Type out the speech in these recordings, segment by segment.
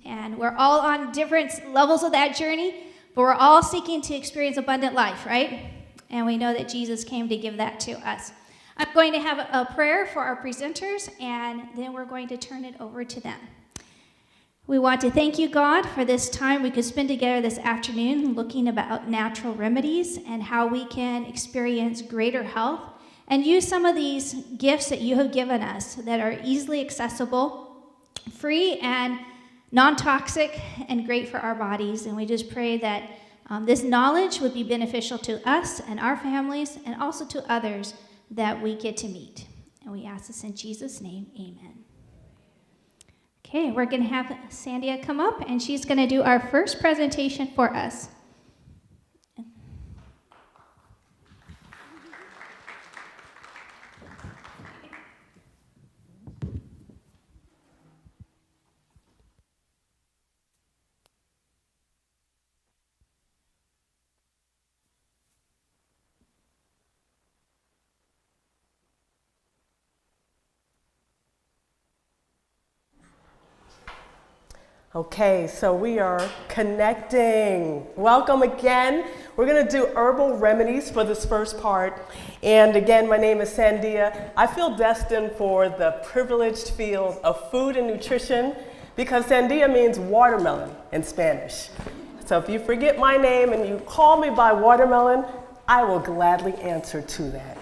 And we're all on different levels of that journey, but we're all seeking to experience abundant life, right? And we know that Jesus came to give that to us. I'm going to have a prayer for our presenters, and then we're going to turn it over to them. We want to thank you, God, for this time we could spend together this afternoon looking about natural remedies and how we can experience greater health and use some of these gifts that you have given us that are easily accessible, free, and non-toxic, and great for our bodies. And we just pray that this knowledge would be beneficial to us and our families and also to others that we get to meet. And we ask this in Jesus' name, amen. Okay, we're going to have Sandia come up, and she's going to do our first presentation for us. Okay, so we are connecting. Welcome again. We're going to do herbal remedies for this first part. And again, my name is Sandia. I feel destined for the privileged field of food and nutrition because Sandia means watermelon in Spanish. So if you forget my name and you call me by watermelon, I will gladly answer to that.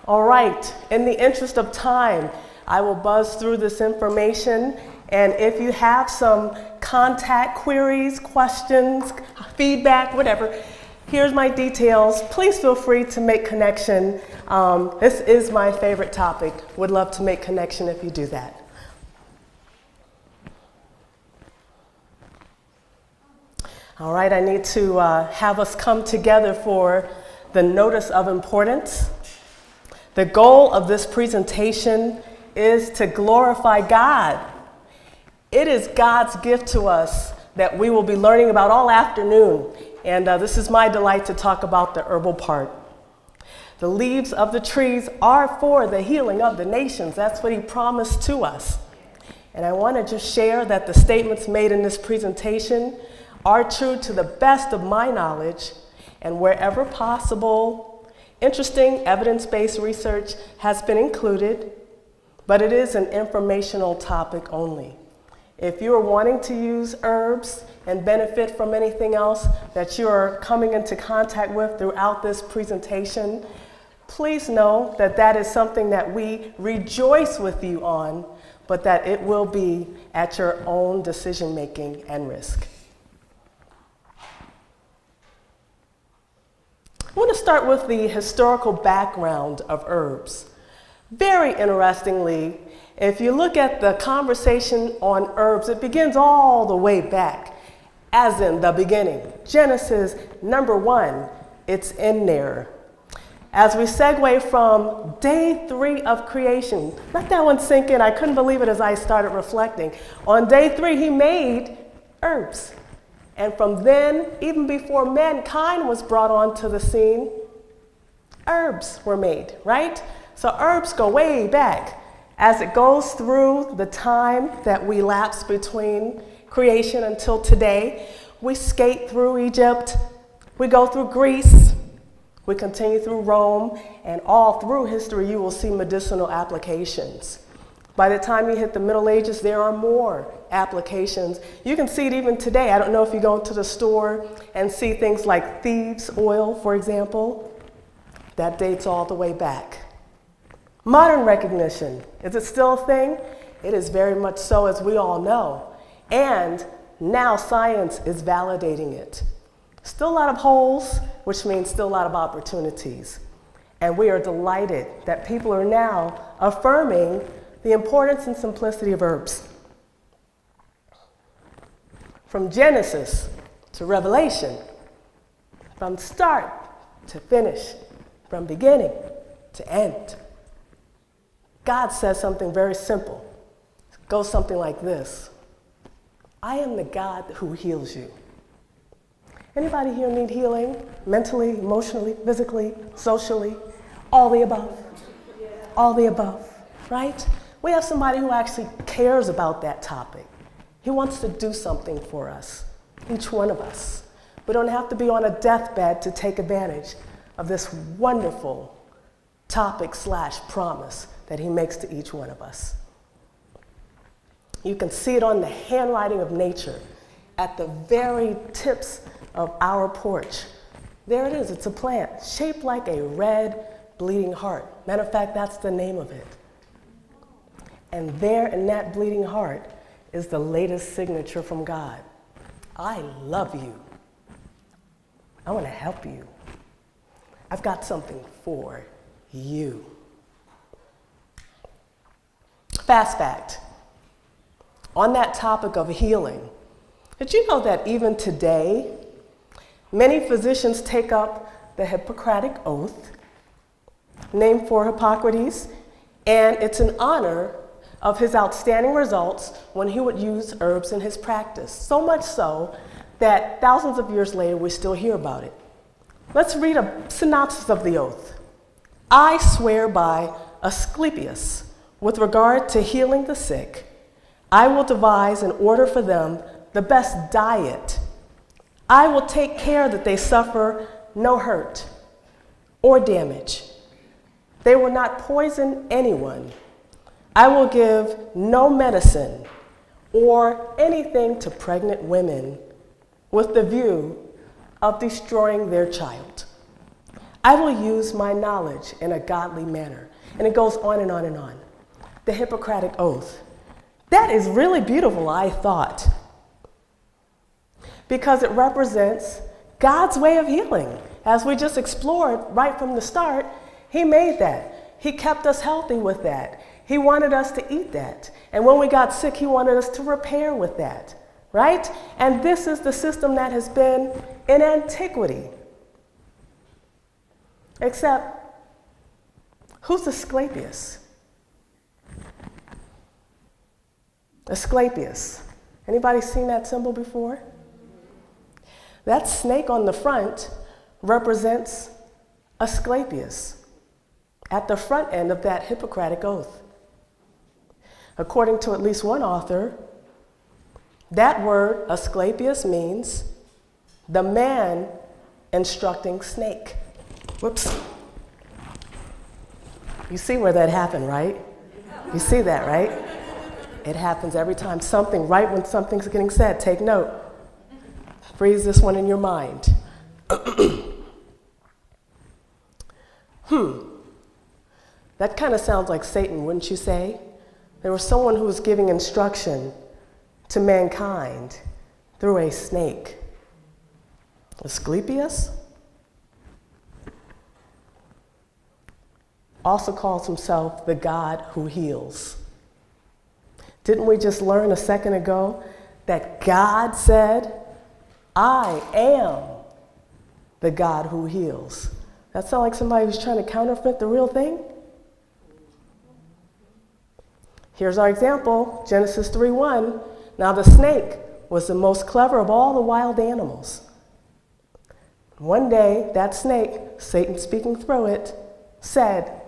All right, in the interest of time, I will buzz through this information, and if you have some contact queries, questions, feedback, whatever, here's my details. Please feel free to make connection. This is my favorite topic. Would love to make connection if you do that. All right, I need to have us come together for the notice of importance. The goal of this presentation is to glorify God. It is God's gift to us that we will be learning about all afternoon. And this is my delight to talk about the herbal part. The leaves of the trees are for the healing of the nations. That's what he promised to us. And I want to just share that the statements made in this presentation are true to the best of my knowledge, and wherever possible, interesting evidence-based research has been included, but it is an informational topic only. If you are wanting to use herbs and benefit from anything else that you are coming into contact with throughout this presentation, please know that that is something that we rejoice with you on, but that it will be at your own decision-making and risk. I want to start with the historical background of herbs. Very interestingly, if you look at the conversation on herbs, it begins all the way back, as in the beginning. Genesis number 1, it's in there. As we segue from day 3 of creation, let that one sink in. I couldn't believe it as I started reflecting. On day 3, he made herbs. And from then, even before mankind was brought onto the scene, herbs were made, right? So herbs go way back. As it goes through the time that we lapse between creation until today, we skate through Egypt, we go through Greece, we continue through Rome, and all through history you will see medicinal applications. By the time you hit the Middle Ages, there are more applications. You can see it even today. I don't know if you go into the store and see things like thieves' oil, for example. That dates all the way back. Modern recognition, is it still a thing? It is very much so, as we all know. And now science is validating it. Still a lot of holes, which means still a lot of opportunities. And we are delighted that people are now affirming the importance and simplicity of herbs. From Genesis to Revelation, from start to finish, from beginning to end, God says something very simple. It goes something like this: I am the God who heals you. Anybody here need healing? Mentally, emotionally, physically, socially? All the above. All the above, right? We have somebody who actually cares about that topic. He wants to do something for us, each one of us. We don't have to be on a deathbed to take advantage of this wonderful topic/promise that he makes to each one of us. You can see it on the handwriting of nature at the very tips of our porch. There it is, it's a plant shaped like a red bleeding heart. Matter of fact, that's the name of it. And there in that bleeding heart is the latest signature from God. I love you. I want to help you. I've got something for you. Fast fact. On that topic of healing, did you know that even today, many physicians take up the Hippocratic Oath, named for Hippocrates, and it's in honor of his outstanding results when he would use herbs in his practice. So much so that thousands of years later, we still hear about it. Let's read a synopsis of the oath. I swear by Asclepius, with regard to healing the sick, I will devise and order for them the best diet. I will take care that they suffer no hurt or damage. They will not poison anyone. I will give no medicine or anything to pregnant women with the view of destroying their child. I will use my knowledge in a godly manner. And it goes on and on and on. The Hippocratic Oath. That is really beautiful, I thought, because it represents God's way of healing. As we just explored right from the start, he made that. He kept us healthy with that. He wanted us to eat that. And when we got sick, he wanted us to repair with that, right? And this is the system that has been in antiquity. Except, who's Asclepius? Asclepius. Anybody seen that symbol before? That snake on the front represents Asclepius at the front end of that Hippocratic Oath. According to at least one author, that word Asclepius means the man instructing snake. Whoops. You see where that happened, right? You see that, right? It happens every time something, right when something's getting said. Take note. Freeze this one in your mind. That kind of sounds like Satan, wouldn't you say? There was someone who was giving instruction to mankind through a snake. Asclepius also calls himself the God who heals. Didn't we just learn a second ago that God said, I am the God who heals? That sound like somebody who's trying to counterfeit the real thing? Here's our example, Genesis 3:1. Now the snake was the most clever of all the wild animals. One day, that snake, Satan speaking through it, said,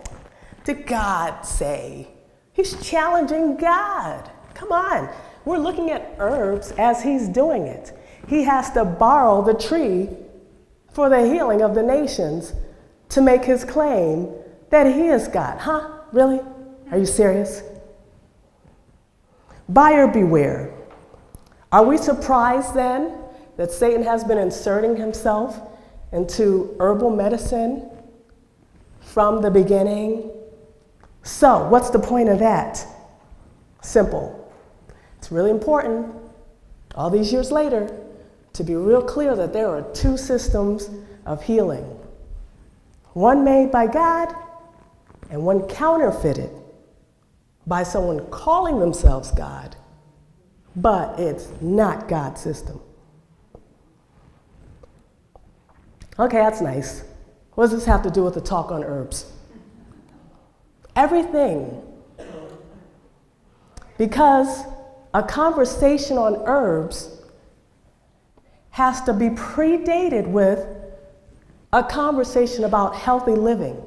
did God say? He's challenging God. Come on. We're looking at herbs as he's doing it. He has to borrow the tree for the healing of the nations to make his claim that he is God. Huh? Really? Are you serious? Buyer beware. Are we surprised then that Satan has been inserting himself into herbal medicine from the beginning? So, what's the point of that? Simple. It's really important, all these years later, to be real clear that there are two systems of healing. One made by God and one counterfeited by someone calling themselves God, but it's not God's system. Okay, that's nice. What does this have to do with the talk on herbs? Everything. Because a conversation on herbs has to be predated with a conversation about healthy living.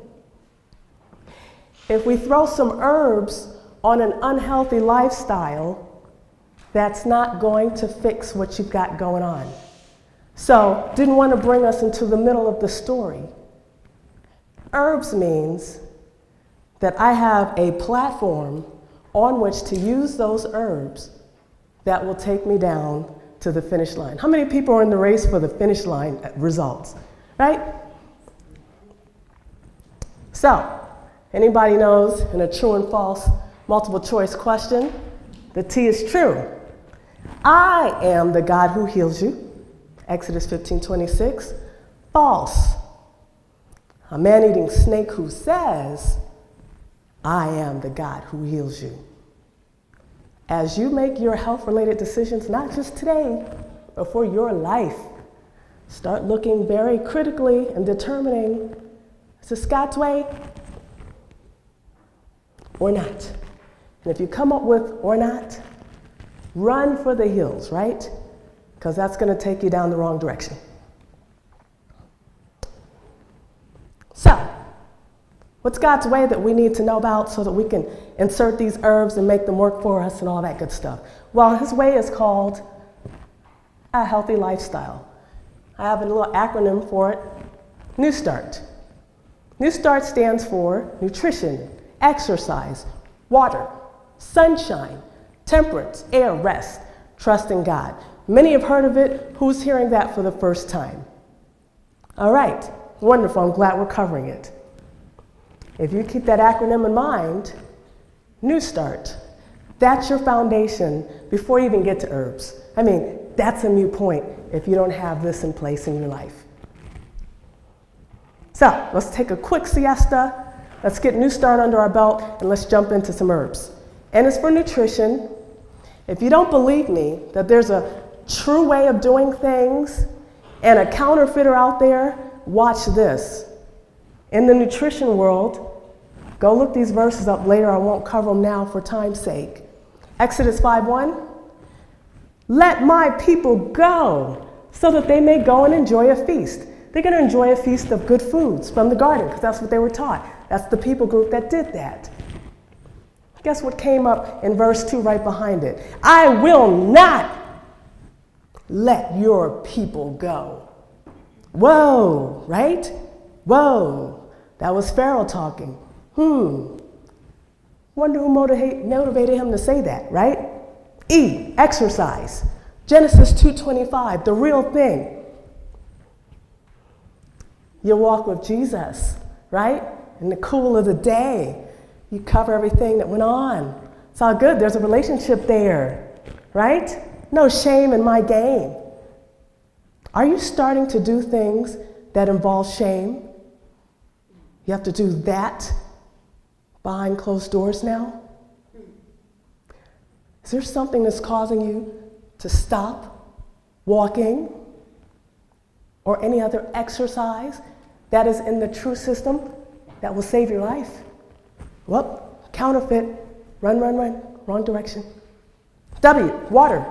If we throw some herbs on an unhealthy lifestyle, that's not going to fix what you've got going on. So, didn't want to bring us into the middle of the story. Herbs means that I have a platform on which to use those herbs that will take me down to the finish line. How many people are in the race for the finish line results, right? So, anybody knows in a true and false multiple choice question, the T is true. I am the God who heals you. Exodus 15:26. False. A man-eating snake who says, I am the God who heals you. As you make your health-related decisions, not just today, but for your life, start looking very critically and determining, is this God's way or not? And if you come up with or not, run for the hills, right? Because that's going to take you down the wrong direction. So, what's God's way that we need to know about so that we can insert these herbs and make them work for us and all that good stuff? Well, his way is called a healthy lifestyle. I have a little acronym for it, New Start. New Start stands for nutrition, exercise, water, sunshine, temperance, air, rest, trust in God. Many have heard of it. Who's hearing that for the first time? All right, wonderful. I'm glad we're covering it. If you keep that acronym in mind, New Start, that's your foundation before you even get to herbs. I mean, that's a moot point if you don't have this in place in your life. So, let's take a quick siesta. Let's get New Start under our belt, and let's jump into some herbs. And it's for nutrition. If you don't believe me that there's a true way of doing things and a counterfeiter out there, watch this. In the nutrition world, go look these verses up later. I won't cover them now for time's sake. Exodus 5:1. Let my people go so that they may go and enjoy a feast. They're going to enjoy a feast of good foods from the garden because that's what they were taught. That's the people group that did that. Guess what came up in verse 2 right behind it? I will not let your people go. Whoa, right? Whoa. That was Pharaoh talking. Wonder who motivated him to say that, right? E, exercise. Genesis 2:25, the real thing. You walk with Jesus, right? In the cool of the day. You cover everything that went on. It's all good. There's a relationship there, right? No shame in my game. Are you starting to do things that involve shame? You have to do that behind closed doors now? Is there something that's causing you to stop walking or any other exercise that is in the true system that will save your life? Well, counterfeit, run, wrong direction. W, water.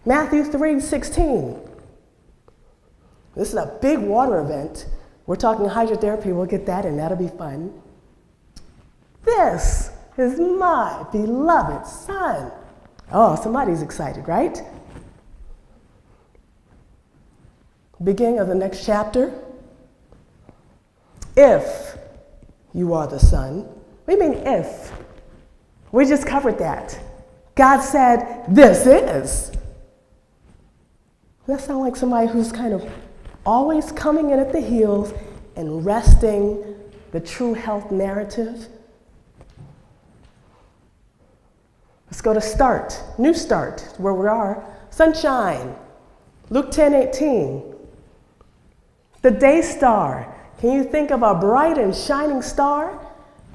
Matthew 3:16. This is a big water event. We're talking hydrotherapy, we'll get that in, that'll be fun. This is my beloved son. Oh, somebody's excited, right? Beginning of the next chapter. If you are the son. What do you mean if? We just covered that. God said, this is. Does that sound like somebody who's kind of always coming in at the heels and wresting the true health narrative? Let's go to start. New Start, where we are. Sunshine. Luke 10:18. The day star. Can you think of a bright and shining star?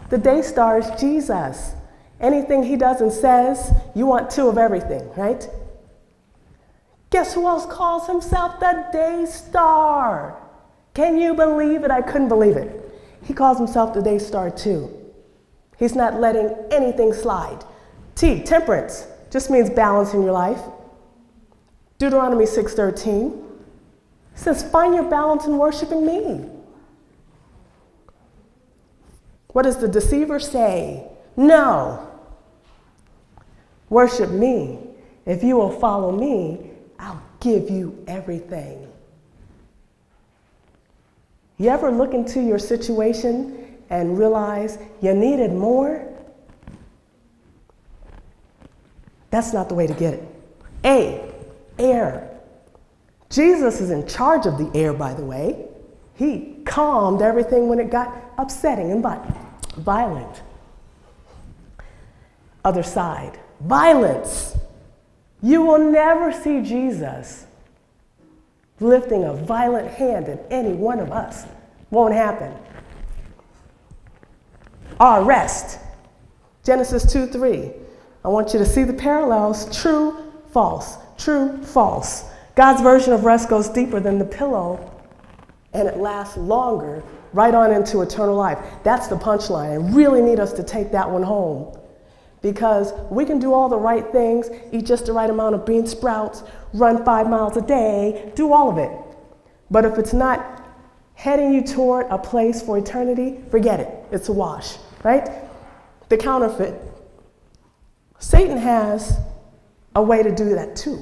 The day star is Jesus. Anything he does and says, you want two of everything, right? Guess who else calls himself the day star? Can you believe it? I couldn't believe it. He calls himself the day star too. He's not letting anything slide. T, temperance, just means balance in your life. Deuteronomy 6:13 says, find your balance in worshiping me. What does the deceiver say? No, Worship me. If you will follow me, I'll give you everything. You ever look into your situation and realize you needed more? That's not the way to get it. Air. Jesus is in charge of the air, by the way. He calmed everything when it got upsetting and violent. Other side, violence. You will never see Jesus lifting a violent hand at any one of us. Won't happen. Our rest. Genesis 2:3. I want you to see the parallels. True, false. True, false. God's version of rest goes deeper than the pillow, and it lasts longer, right on into eternal life. That's the punchline. I really need us to take that one home, because we can do all the right things, eat just the right amount of bean sprouts, run 5 miles a day, do all of it. But if it's not heading you toward a place for eternity, forget it. It's a wash, right? The counterfeit. Satan has a way to do that too,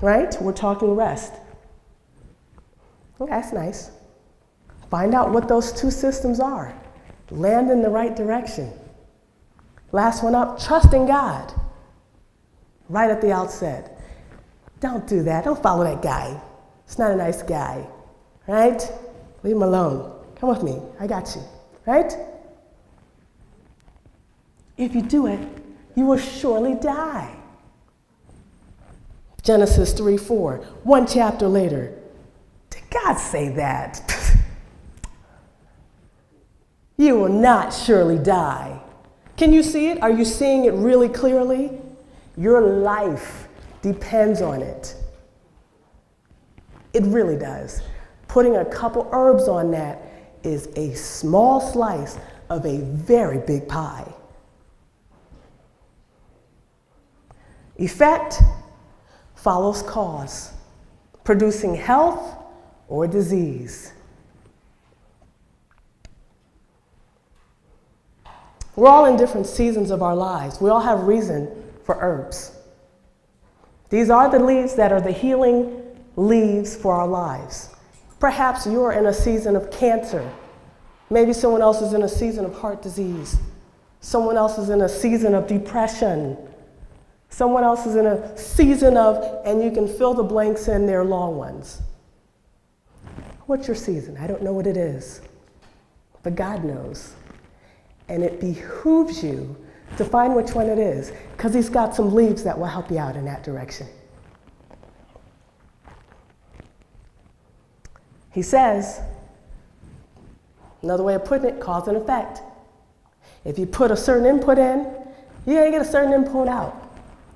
right? We're talking rest. Well, that's nice. Find out what those two systems are. Land in the right direction. Last one up, trusting God. Right at the outset. Don't do that. Don't follow that guy. It's not a nice guy, right? Leave him alone. Come with me. I got you, right? If you do it, you will surely die. Genesis 3:4, one chapter later. Did God say that? You will not surely die. Can you see it? Are you seeing it really clearly? Your life depends on it. It really does. Putting a couple herbs on that is a small slice of a very big pie. Effect follows cause, producing health or disease. We're all in different seasons of our lives. We all have reason for herbs. These are the leaves that are the healing leaves for our lives. Perhaps you're in a season of cancer. Maybe someone else is in a season of heart disease. Someone else is in a season of depression. Someone else is in a season of, and you can fill the blanks in, their long ones. What's your season? I don't know what it is, but God knows. And it behooves you to find which one it is, because He's got some leaves that will help you out in that direction. He says, another way of putting it, cause and effect. If you put a certain input in, you're going to get a certain input out.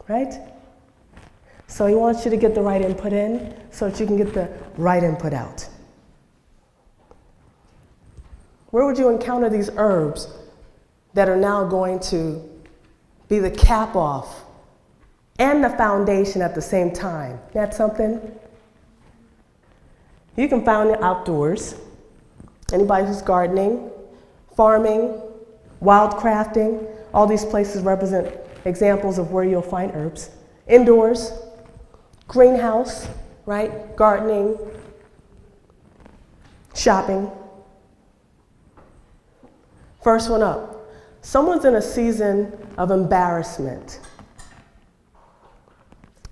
Right? So He wants you to get the right input in so that you can get the right input out. Where would you encounter these herbs that are now going to be the cap off and the foundation at the same time? That's something? You can find it outdoors. Anybody who's gardening, farming, wildcrafting, all these places represent examples of where you'll find herbs. Indoors, greenhouse, right? Gardening, shopping. First one up. Someone's in a season of embarrassment.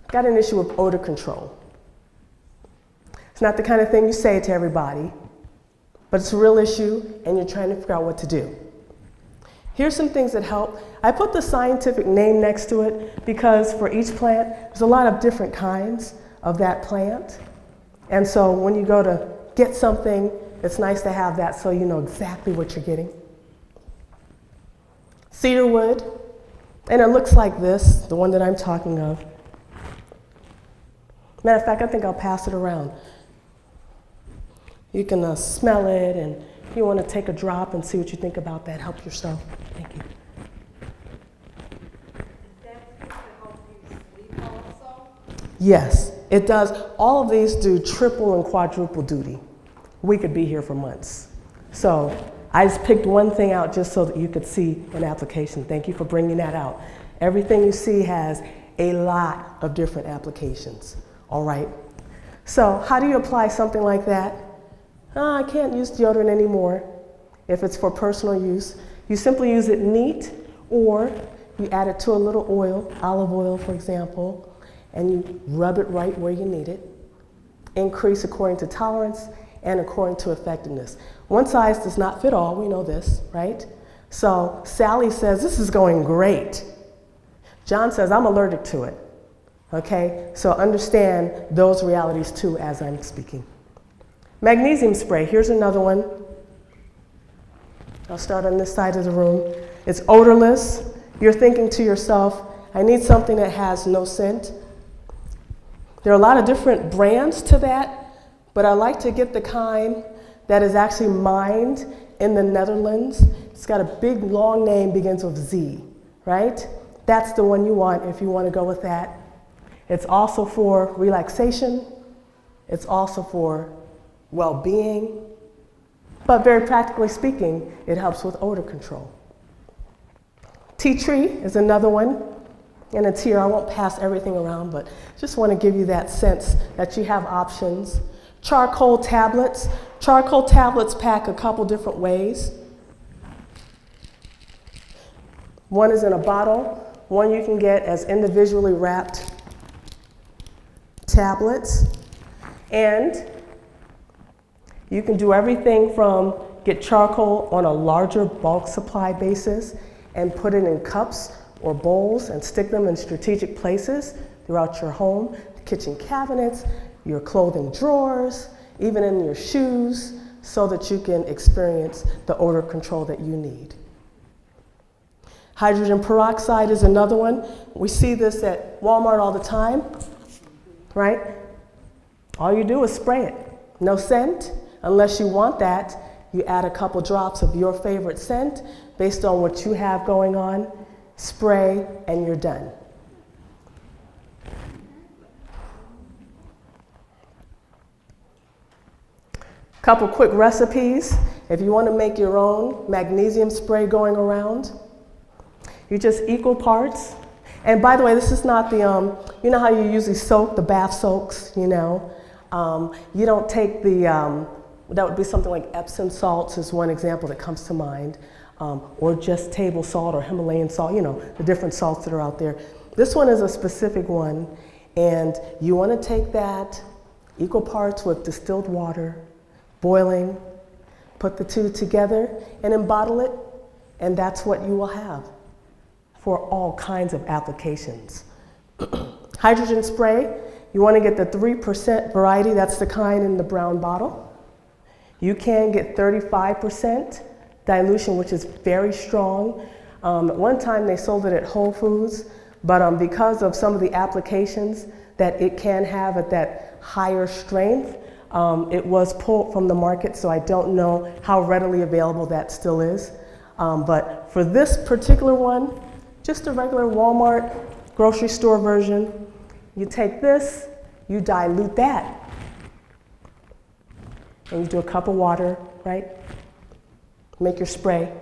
Got an issue with odor control. It's not the kind of thing you say to everybody, but it's a real issue and you're trying to figure out what to do. Here's some things that help. I put the scientific name next to it because for each plant, there's a lot of different kinds of that plant. And so when you go to get something, it's nice to have that so you know exactly what you're getting. Cedar wood, and it looks like this, the one that I'm talking of. Matter of fact, I think I'll pass it around. You can smell it, and if you want to take a drop and see what you think about that, help yourself. Thank you. Yes, it does. All of these do triple and quadruple duty. We could be here for months. So I just picked one thing out just so that you could see an application. Thank you for bringing that out. Everything you see has a lot of different applications, all right? So how do you apply something like that? I can't use deodorant anymore if it's for personal use. You simply use it neat, or you add it to a little oil, olive oil for example, and you rub it right where you need it. Increase according to tolerance and according to effectiveness. One size does not fit all, we know this, right? So Sally says, this is going great. John says, I'm allergic to it. Okay, so understand those realities too as I'm speaking. Magnesium spray, here's another one. I'll start on this side of the room. It's odorless. You're thinking to yourself, I need something that has no scent. There are a lot of different brands to that, but I like to get the kind that is actually mined in the Netherlands. It's got a big long name, begins with Z, right? That's the one you want if you want to go with that. It's also for relaxation. It's also for well-being. But very practically speaking, it helps with odor control. Tea tree is another one. And it's here, I won't pass everything around, but just want to give you that sense that you have options. Charcoal tablets. Charcoal tablets pack a couple different ways. One is in a bottle. One you can get as individually wrapped tablets. And you can do everything from get charcoal on a larger bulk supply basis and put it in cups or bowls and stick them in strategic places throughout your home, the kitchen cabinets, your clothing drawers, even in your shoes, so that you can experience the odor control that you need. Hydrogen peroxide is another one. We see this at Walmart all the time, right? All you do is spray it. No scent, unless you want that. You add a couple drops of your favorite scent based on what you have going on, spray, and you're done. Couple quick recipes. If you want to make your own magnesium spray going around, you just equal parts. And by the way, this is not the, you know how you usually soak, the bath soaks, you know? You don't take the, that would be something like Epsom salts is one example that comes to mind, or just table salt or Himalayan salt, you know, the different salts that are out there. This one is a specific one, and you want to take that equal parts with distilled water, boiling, put the two together, and then bottle it, and that's what you will have for all kinds of applications. Hydrogen spray, you want to get the 3% variety, that's the kind in the brown bottle. You can get 35% dilution, which is very strong. At one time they sold it at Whole Foods, but because of some of the applications that it can have at that higher strength, it was pulled from the market, so I don't know how readily available that still is. But for this particular one, just a regular Walmart grocery store version, you take this, you dilute that, and you do a cup of water, right? Make your spray.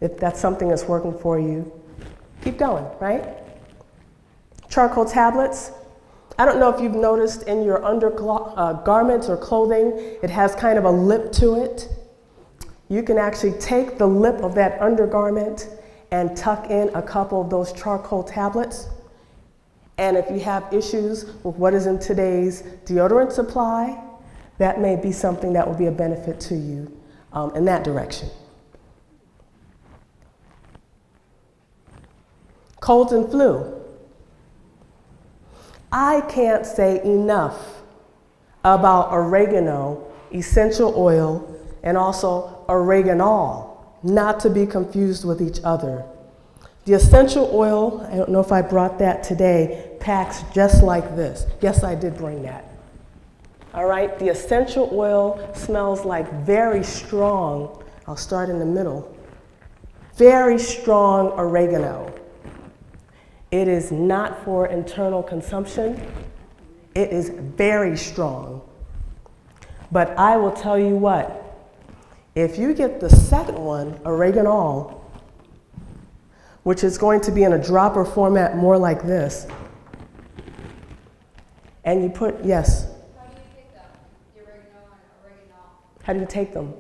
If that's something that's working for you, keep going, right? Charcoal tablets. I don't know if you've noticed in your undergarments or clothing, it has kind of a lip to it. You can actually take the lip of that undergarment and tuck in a couple of those charcoal tablets. And if you have issues with what is in today's deodorant supply, that may be something that will be a benefit to you in that direction. Colds and flu. I can't say enough about oregano, essential oil, and also oreganol, not to be confused with each other. The essential oil, I don't know if I brought that today, packs just like this. Yes, I did bring that. All right, the essential oil smells like very strong, I'll start in the middle, very strong oregano. It is not for internal consumption. It is very strong. But I will tell you what, if you get the second one, oreganol, which is going to be in a dropper format more like this. And you put, yes? How do you take them? The oregano. How do you take them?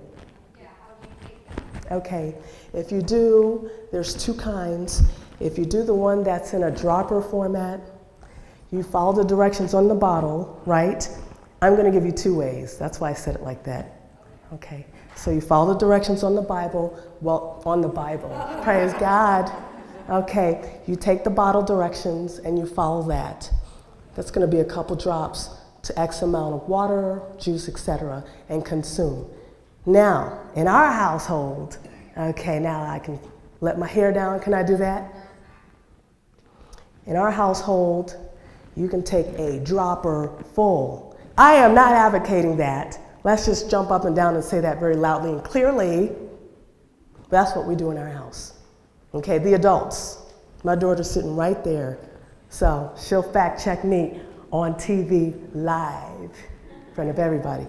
Yeah, how do you take them? Okay, if you do, there's two kinds. If you do the one that's in a dropper format, you follow the directions on the bottle, right? I'm going to give you two ways. That's why I said it like that. Okay, so you follow the directions on the Bible. Well, on the Bible. Praise God. Okay, you take the bottle directions and you follow that. That's going to be a couple drops to X amount of water, juice, etc., and consume. Now, in our household, okay, now I can let my hair down. Can I do that? In our household, you can take a dropper full. I am not advocating that. Let's just jump up and down and say that very loudly and clearly. That's what we do in our house. Okay, the adults. My daughter's sitting right there. So she'll fact check me on TV live in front of everybody.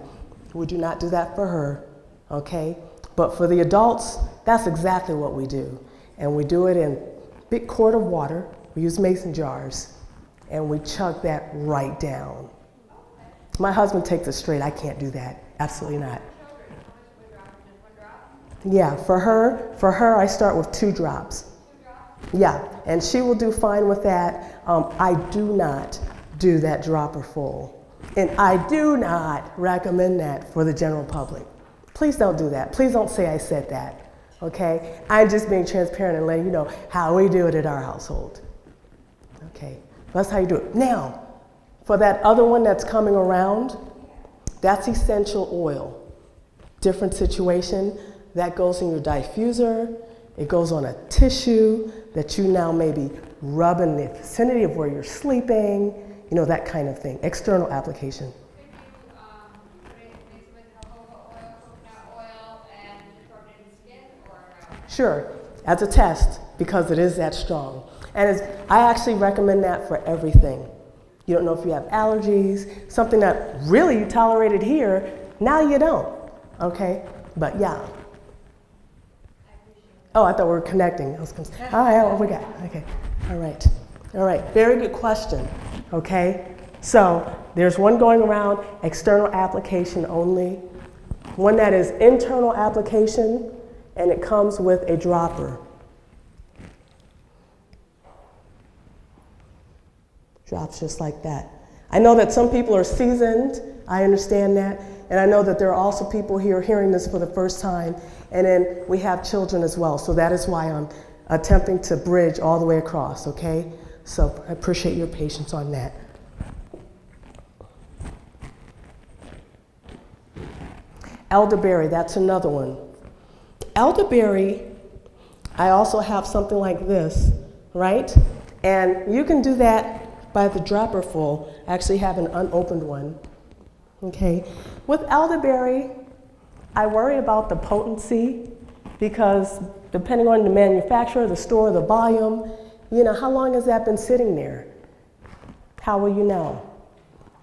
We do not do that for her, okay? But for the adults, that's exactly what we do. And we do it in big quart of water. We use mason jars, and we chug that right down. My husband takes it straight. I can't do that. Absolutely not. Yeah, for her, I start with 2 drops. Yeah, and she will do fine with that. I do not do that dropper full. And I do not recommend that for the general public. Please don't do that. Please don't say I said that, okay? I'm just being transparent and letting you know how we do it at our household. Okay, that's how you do it. Now, for that other one that's coming around, that's essential oil. Different situation. That goes in your diffuser. It goes on a tissue that you now maybe rub in the vicinity of where you're sleeping, you know, that kind of thing. External application. Could you put it mix with jojoba oil, coconut oil, and just rub it in the skin, or no? Sure, as a test, because it is that strong. And I actually recommend that for everything. You don't know if you have allergies, something that really you tolerated here, now you don't, okay? But yeah. Oh, I thought we were connecting. All right, what we got? Okay, all right, very good question, okay? So there's one going around, external application only, one that is internal application, and it comes with a dropper. Drops just like that. I know that some people are seasoned, I understand that, and I know that there are also people here hearing this for the first time, and then we have children as well, so that is why I'm attempting to bridge all the way across, okay? So I appreciate your patience on that. Elderberry, that's another one. Elderberry, I also have something like this, right? And you can do that by the dropper full. I actually have an unopened one, okay? With elderberry, I worry about the potency because depending on the manufacturer, the store, the volume, you know, how long has that been sitting there? How will you know,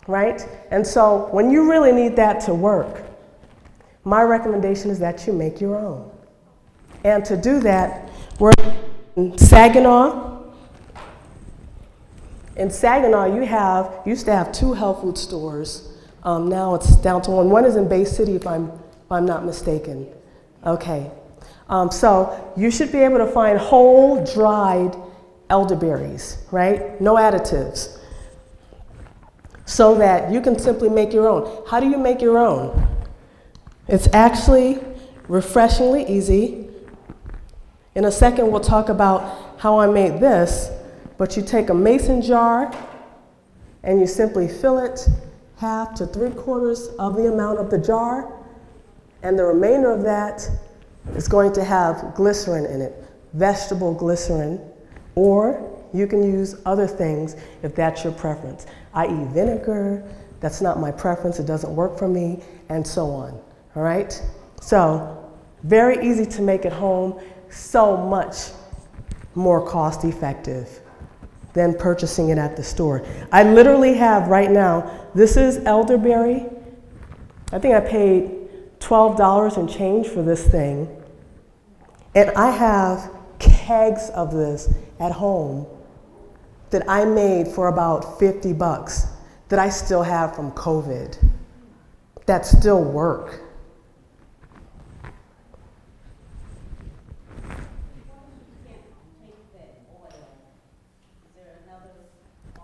right? And so when you really need that to work, my recommendation is that you make your own. And to do that, we're in Saginaw. In Saginaw, you used to have 2 health food stores. Now it's down to 1. One is in Bay City, if I'm not mistaken. Okay. So you should be able to find whole, dried elderberries, right? No additives. So that you can simply make your own. How do you make your own? It's actually refreshingly easy. In a second, we'll talk about how I made this. But you take a mason jar and you simply fill it 1/2 to 3/4 of the amount of the jar, and the remainder of that is going to have glycerin in it, vegetable glycerin, or you can use other things if that's your preference, i.e. vinegar. That's not my preference, it doesn't work for me, and so on, all right? So, very easy to make at home, so much more cost effective than purchasing it at the store. I literally have right now, this is elderberry. I think I paid $12 and change for this thing. And I have kegs of this at home that I made for about $50 that I still have from COVID that still work.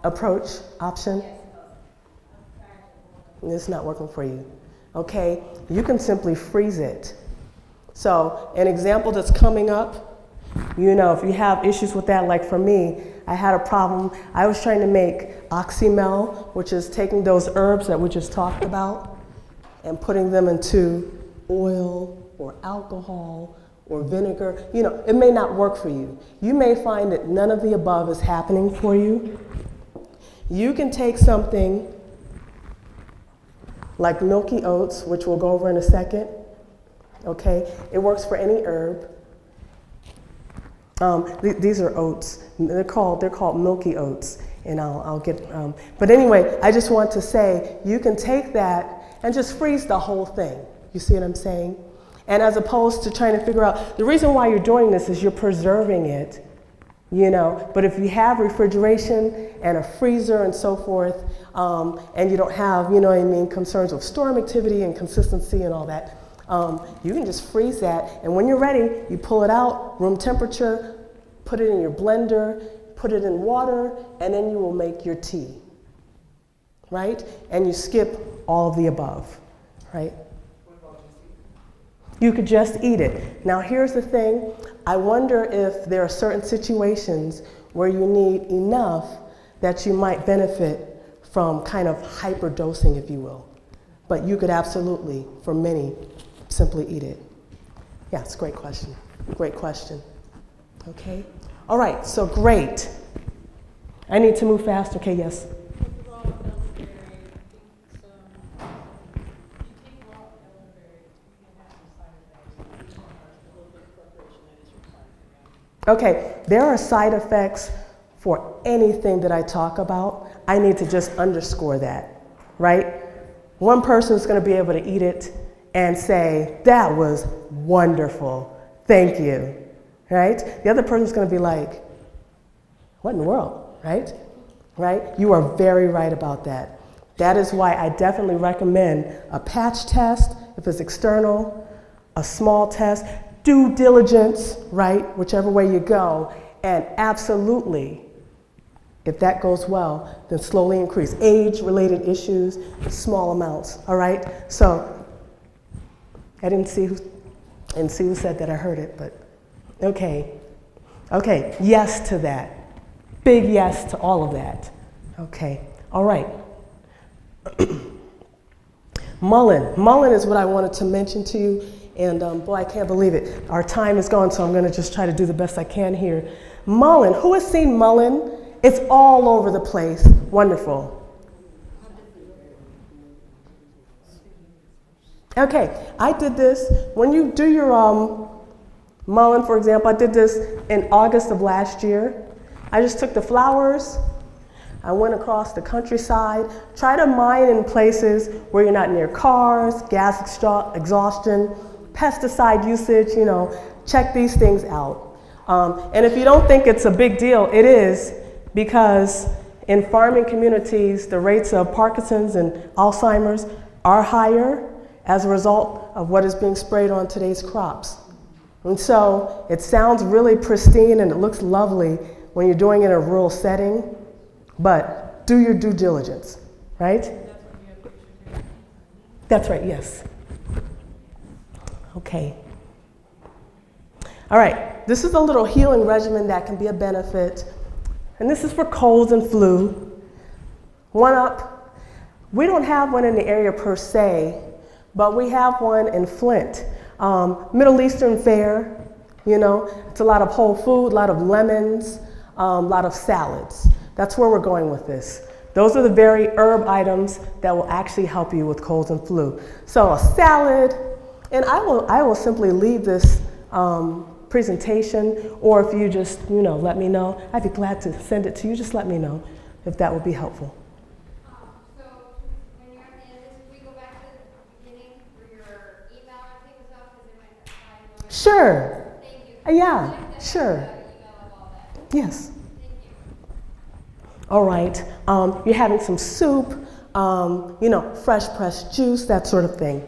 Approach, option? It's not working for you. Okay, you can simply freeze it. So an example that's coming up, you know, if you have issues with that, like for me, I had a problem. I was trying to make oxymel, which is taking those herbs that we just talked about and putting them into oil or alcohol or vinegar. You know, it may not work for you. You may find that none of the above is happening for you. You can take something like milky oats, which we'll go over in a second. Okay, it works for any herb. These are oats. They're called milky oats, and I'll get. But anyway, I just want to say you can take that and just freeze the whole thing. You see what I'm saying? And as opposed to trying to figure out the reason why you're doing this is you're preserving it. You know, but if you have refrigeration and a freezer and so forth, and you don't have, you know what I mean, concerns with storm activity and consistency and all that, you can just freeze that. And when you're ready, you pull it out, room temperature, put it in your blender, put it in water, and then you will make your tea, right? And you skip all of the above, right? You could just eat it. Now here's the thing. I wonder if there are certain situations where you need enough that you might benefit from kind of hyperdosing, if you will. But you could absolutely, for many, simply eat it. Yeah, it's a great question. Great question. Okay? All right, so great. I need to move fast. Okay, yes? Okay, there are side effects for anything that I talk about. I need to just underscore that, right? One person is going to be able to eat it and say, that was wonderful, thank you, right? The other person is going to be like, what in the world, right? Right? You are very right about that. That is why I definitely recommend a patch test if it's external, a small test, due diligence, right, whichever way you go, and absolutely, if that goes well, then slowly increase. Age-related issues, small amounts, all right? So, I didn't see who said that, I heard it, but okay. Okay, yes to that. Big yes to all of that. Okay, all right. Mullein. Mullein is what I wanted to mention to you. And boy, I can't believe it. Our time is gone, so I'm going to just try to do the best I can here. Mullein. Who has seen mullein? It's all over the place. Wonderful. Okay, I did this. When you do your mullein, for example, I did this in August of last year. I just took the flowers. I went across the countryside. Try to mine in places where you're not near cars, gas exhaustion, pesticide usage, you know, check these things out. And if you don't think it's a big deal, it is, because in farming communities, the rates of Parkinson's and Alzheimer's are higher as a result of what is being sprayed on today's crops. And so it sounds really pristine and it looks lovely when you're doing it in a rural setting, but do your due diligence, right? That's right, yes. Okay. All right, this is a little healing regimen that can be a benefit. And this is for colds and flu. One up. We don't have one in the area per se, but we have one in Flint. Middle Eastern fare, you know, it's a lot of whole food, a lot of lemons, a lot of salads. That's where we're going with this. Those are the very herb items that will actually help you with colds and flu. So a salad, and I will simply leave this presentation, or if you just, you know, let me know. I'd be glad to send it to you. Just let me know if that would be helpful. So when you're at the end of this, if we go back to the beginning for your email and take us off, because it might have time. Sure. Thank you. Yeah, sure. You Yes. All right. You're having some soup, fresh pressed juice, that sort of thing.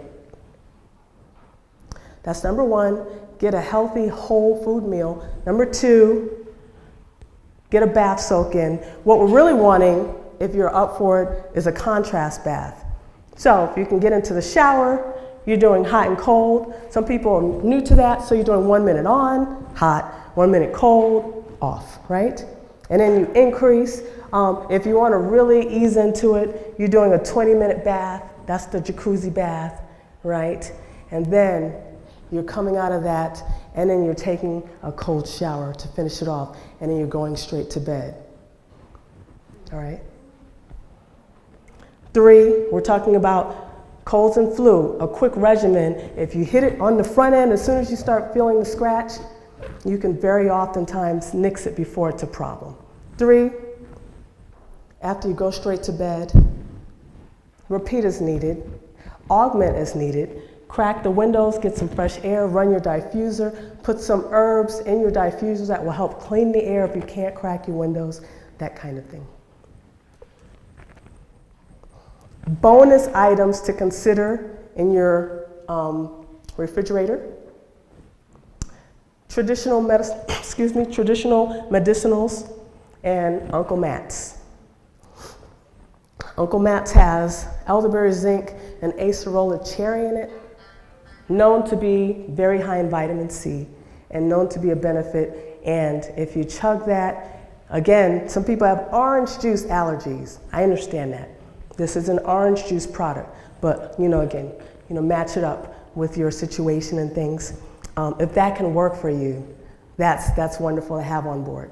That's number one. Get a healthy whole food meal. Number two, get a bath soak in. What we're really wanting, if you're up for it, is a contrast bath. So if you can get into the shower, you're doing hot and cold. Some people are new to that, so you're doing 1 minute on, hot, 1 minute cold, off, right? And then you increase. If you want to really ease into it, you're doing a 20-minute bath. That's the jacuzzi bath, right? And then you're coming out of that, and then you're taking a cold shower to finish it off, and then you're going straight to bed. All right? 3, we're talking about colds and flu, a quick regimen. If you hit it on the front end, as soon as you start feeling the scratch, you can very oftentimes nix it before it's a problem. 3, after you go straight to bed, repeat as needed, augment as needed, crack the windows, get some fresh air, run your diffuser, put some herbs in your diffusers that will help clean the air if you can't crack your windows, that kind of thing. Bonus items to consider in your refrigerator. Traditional medicinals and Uncle Matt's. Uncle Matt's has elderberry zinc and acerola cherry in it, known to be very high in vitamin C and known to be a benefit. And if you chug that, again, some people have orange juice allergies. I understand that. This is an orange juice product, but match it up with your situation and things. If that can work for you, that's wonderful to have on board.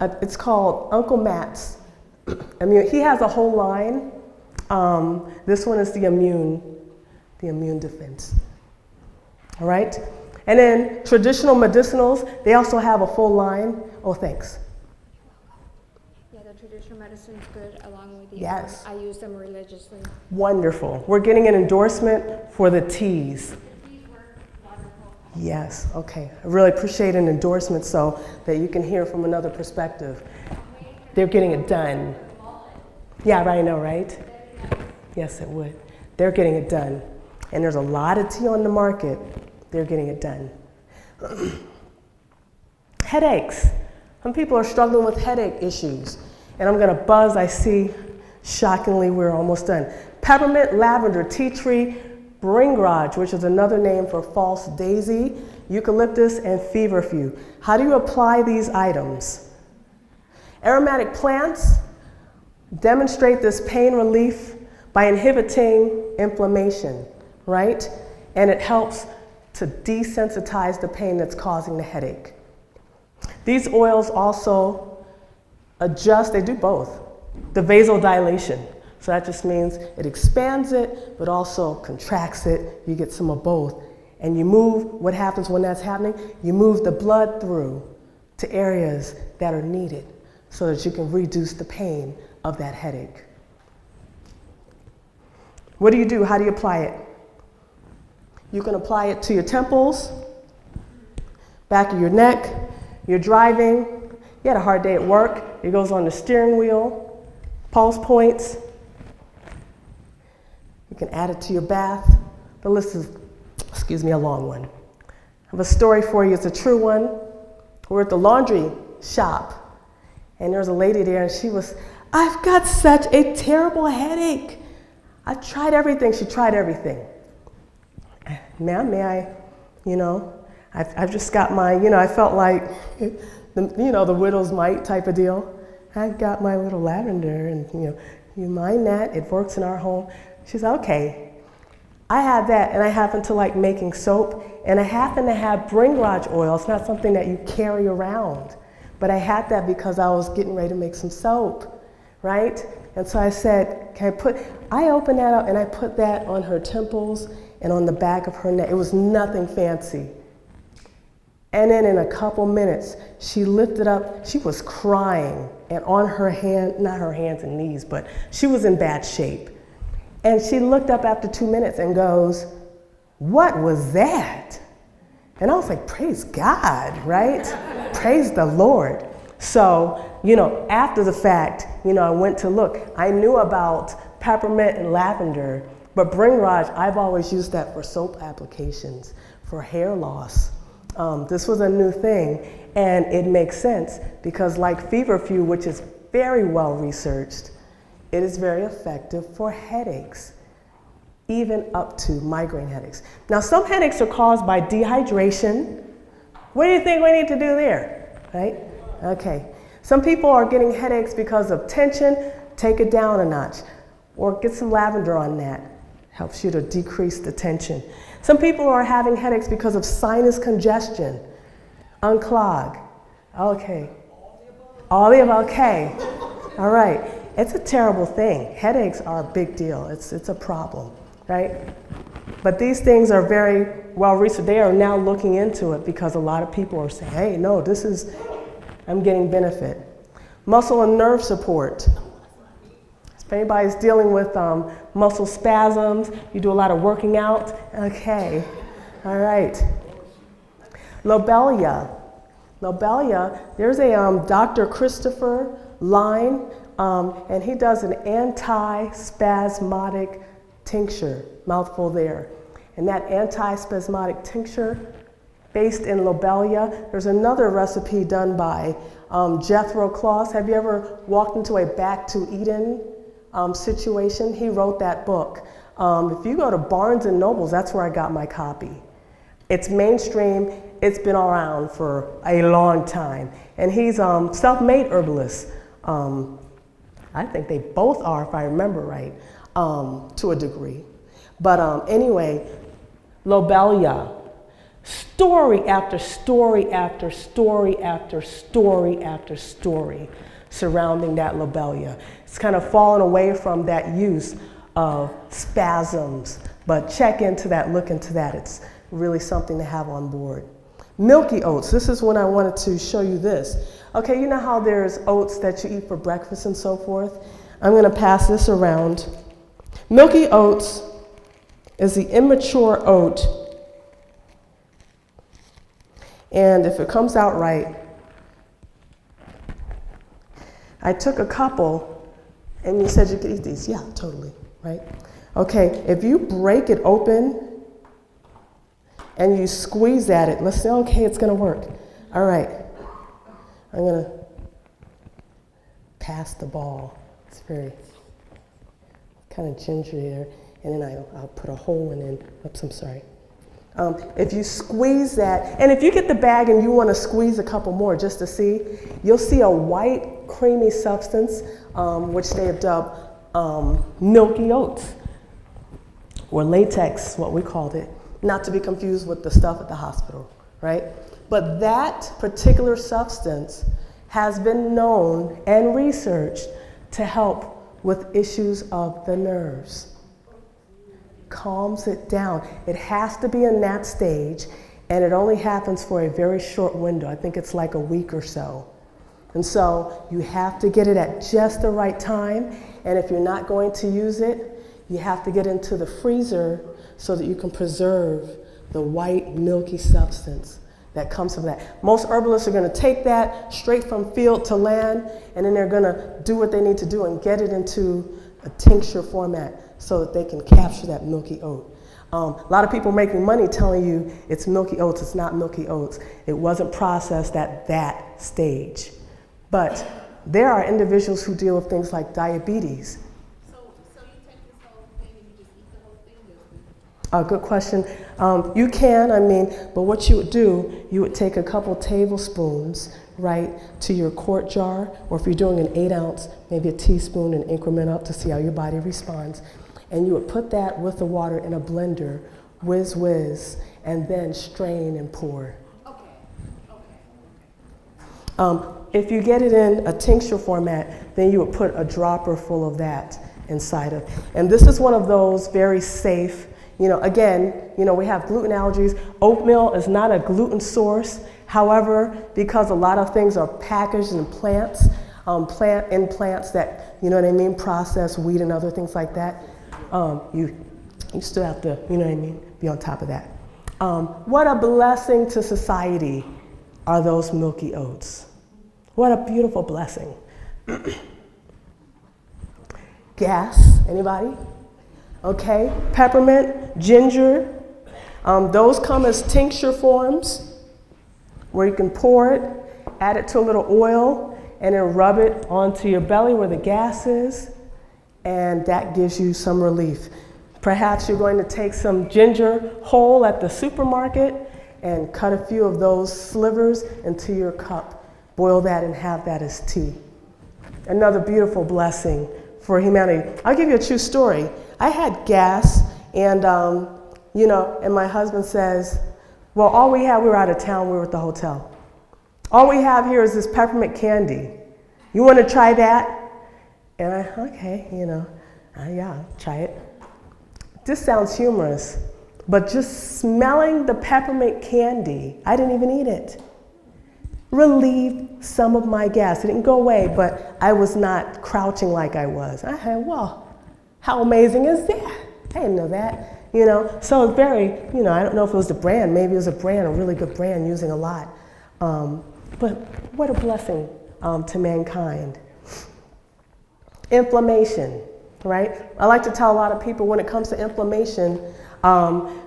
It's called Uncle Matt's. He has a whole line. This one is the immune defense. All right? And then traditional medicinals, they also have a full line. Oh, thanks. Yeah, the traditional medicine is good along with the Yes. I use them religiously. Wonderful. We're getting an endorsement for the teas. The teas work wonderful. Yes, okay. I really appreciate an endorsement so that you can hear from another perspective. They're getting it done. Yeah, I know, right? Yes, it would. They're getting it done. And there's a lot of tea on the market. They're getting it done. Headaches. Some people are struggling with headache issues. And I'm gonna buzz, I see, shockingly, we're almost done. Peppermint, lavender, tea tree, bringraj, which is another name for false daisy, eucalyptus, and feverfew. How do you apply these items? Aromatic plants demonstrate this pain relief by inhibiting inflammation, right? And it helps to desensitize the pain that's causing the headache. These oils also adjust, they do both, the vasodilation. So that just means it expands it, but also contracts it. You get some of both. And you move, what happens when that's happening? You move the blood through to areas that are needed so that you can reduce the pain of that headache. What do you do? How do you apply it? You can apply it to your temples, back of your neck. You're driving. You had a hard day at work. It goes on the steering wheel, pulse points. You can add it to your bath. The list is, a long one. I have a story for you. It's a true one. We're at the laundry shop, and there's a lady there, and she was, I've got such a terrible headache. I've tried everything. She tried everything. Ma'am, may I, I've just got my, I felt like, the widow's mite type of deal. I've got my little lavender, and, you mind that? It works in our home. She said, okay. I had that, and I happen to like making soap, and I happen to have bringraj oil. It's not something that you carry around, but I had that because I was getting ready to make some soap, right? And so I said, I opened that up, and I put that on her temples and on the back of her neck. It was nothing fancy. And then in a couple minutes, she lifted up, she was crying, and on her hand, not her hands and knees, but she was in bad shape. And she looked up after 2 minutes and goes, what was that? And I was like, praise God, right? praise the Lord. So, after the fact, I went to look. I knew about peppermint and lavender, but Bringraj, I've always used that for soap applications, for hair loss. This was a new thing, and it makes sense because like feverfew, which is very well researched, it is very effective for headaches, even up to migraine headaches. Now, some headaches are caused by dehydration. What do you think we need to do there, right? Okay. Some people are getting headaches because of tension. Take it down a notch, or get some lavender on that. Helps you to decrease the tension. Some people are having headaches because of sinus congestion. Unclog. Okay. All the above. Okay. All right. It's a terrible thing. Headaches are a big deal. It's a problem, right? But these things are very well researched. They are now looking into it because a lot of people are saying, hey, no, I'm getting benefit. Muscle and nerve support. If anybody's dealing with muscle spasms, you do a lot of working out, okay. All right. Lobelia. Lobelia, there's a Dr. Christopher Line, and he does an anti-spasmodic tincture, mouthful there. And that anti-spasmodic tincture, based in lobelia, there's another recipe done by Jethro Kloss. Have you ever walked into a Back to Eden situation? He wrote that book. If you go to Barnes and Nobles, that's where I got my copy. It's mainstream. It's been around for a long time. And he's self-made herbalist. I think they both are, if I remember right, to a degree. But anyway, lobelia. Story after story after story after story after story surrounding that lobelia. It's kind of fallen away from that use of spasms, but check into that, look into that. It's really something to have on board. Milky oats, this is when I wanted to show you this. Okay, you know how there's oats that you eat for breakfast and so forth? I'm gonna pass this around. Milky oats is the immature oat. And if it comes out right, I took a couple, and you said you could eat these. Yeah, totally, right? Okay, if you break it open and you squeeze at it, let's say, okay, it's gonna work. All right, I'm gonna pass the ball. It's very kind of gingery there, and then I'll put a hole in it. Oops, I'm sorry. If you squeeze that, and if you get the bag and you want to squeeze a couple more just to see, you'll see a white, creamy substance, which they have dubbed milky oats, or latex, what we called it, not to be confused with the stuff at the hospital, right? But that particular substance has been known and researched to help with issues of the nerves. Calms it down. It has to be in that stage, and it only happens for a very short window. I think it's like a week or so. And so you have to get it at just the right time, and if you're not going to use it, you have to get into the freezer so that you can preserve the white, milky substance that comes from that. Most herbalists are going to take that straight from field to land, and then they're going to do what they need to do and get it into a tincture format so that they can capture that milky oat. A lot of people making money telling you it's milky oats. It's not milky oats. It wasn't processed at that stage. But there are individuals who deal with things like diabetes. So you take this whole thing and you just eat the whole thing? Good question. You can, but what you would do, you would take a couple tablespoons, right, to your quart jar, or if you're doing an 8-ounce, maybe a teaspoon and increment up to see how your body responds. And you would put that with the water in a blender, whiz, and then strain and pour. If you get it in a tincture format, then you would put a dropper full of that inside of. And this is one of those very safe, again, we have gluten allergies. Oatmeal is not a gluten source. However, because a lot of things are packaged in plants, plants that, processed wheat and other things like that, you still have to, be on top of that. What a blessing to society are those milky oats. What a beautiful blessing. Gas, anybody? Okay, peppermint, ginger, those come as tincture forms where you can pour it, add it to a little oil, and then rub it onto your belly where the gas is, and that gives you some relief. Perhaps you're going to take some ginger whole at the supermarket and cut a few of those slivers into your cup. Boil that and have that as tea. Another beautiful blessing for humanity. I'll give you a true story. I had gas, and and my husband says, well, all we have, we were out of town, we were at the hotel. All we have here is this peppermint candy. You want to try that? And okay, yeah, I'll try it. This sounds humorous, but just smelling the peppermint candy, I didn't even eat it, relieved some of my gas. It didn't go away, but I was not crouching like I was. I had, well, how amazing is that? I didn't know that, So it's very, I don't know if it was the brand, maybe it was a really good brand using a lot. But what a blessing to mankind. Inflammation, right? I like to tell a lot of people when it comes to inflammation,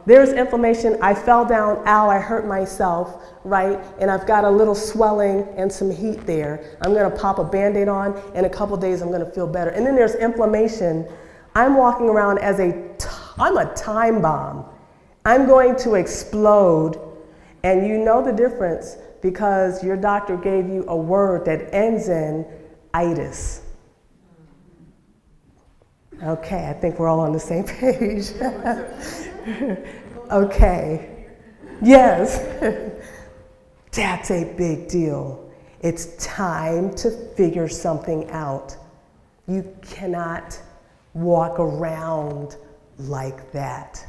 there's inflammation, I fell down, ow, I hurt myself, right? And I've got a little swelling and some heat there. I'm gonna pop a Band-Aid on, in a couple days I'm gonna feel better. And then there's inflammation. I'm walking around as I'm a time bomb. I'm going to explode, and you know the difference because your doctor gave you a word that ends in itis. Okay, I think we're all on the same page. Okay, yes, that's a big deal. It's time to figure something out. You cannot walk around like that.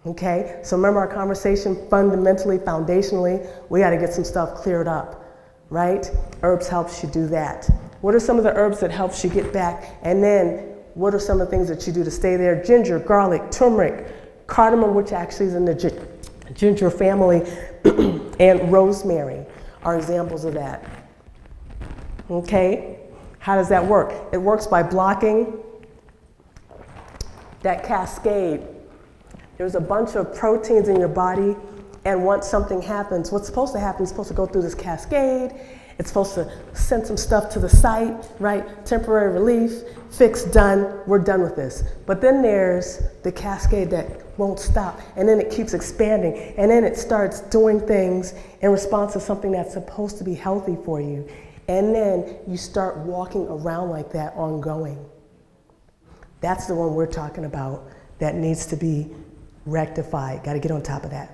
Okay, so remember our conversation, fundamentally, foundationally, we got to get some stuff cleared up, right? Herbs helps you do that. What are some of the herbs that helps you get back? And then what are some of the things that you do to stay there? Ginger, garlic, turmeric, cardamom, which actually is in the ginger family, and rosemary are examples of that. Okay, how does that work? It works by blocking that cascade. There's a bunch of proteins in your body, and once something happens, what's supposed to happen is supposed to go through this cascade. It's supposed to send some stuff to the site, right? Temporary relief, fix, done, we're done with this. But then there's the cascade that won't stop, and then it keeps expanding, and then it starts doing things in response to something that's supposed to be healthy for you. And then you start walking around like that ongoing. That's the one we're talking about that needs to be rectified. Got to get on top of that.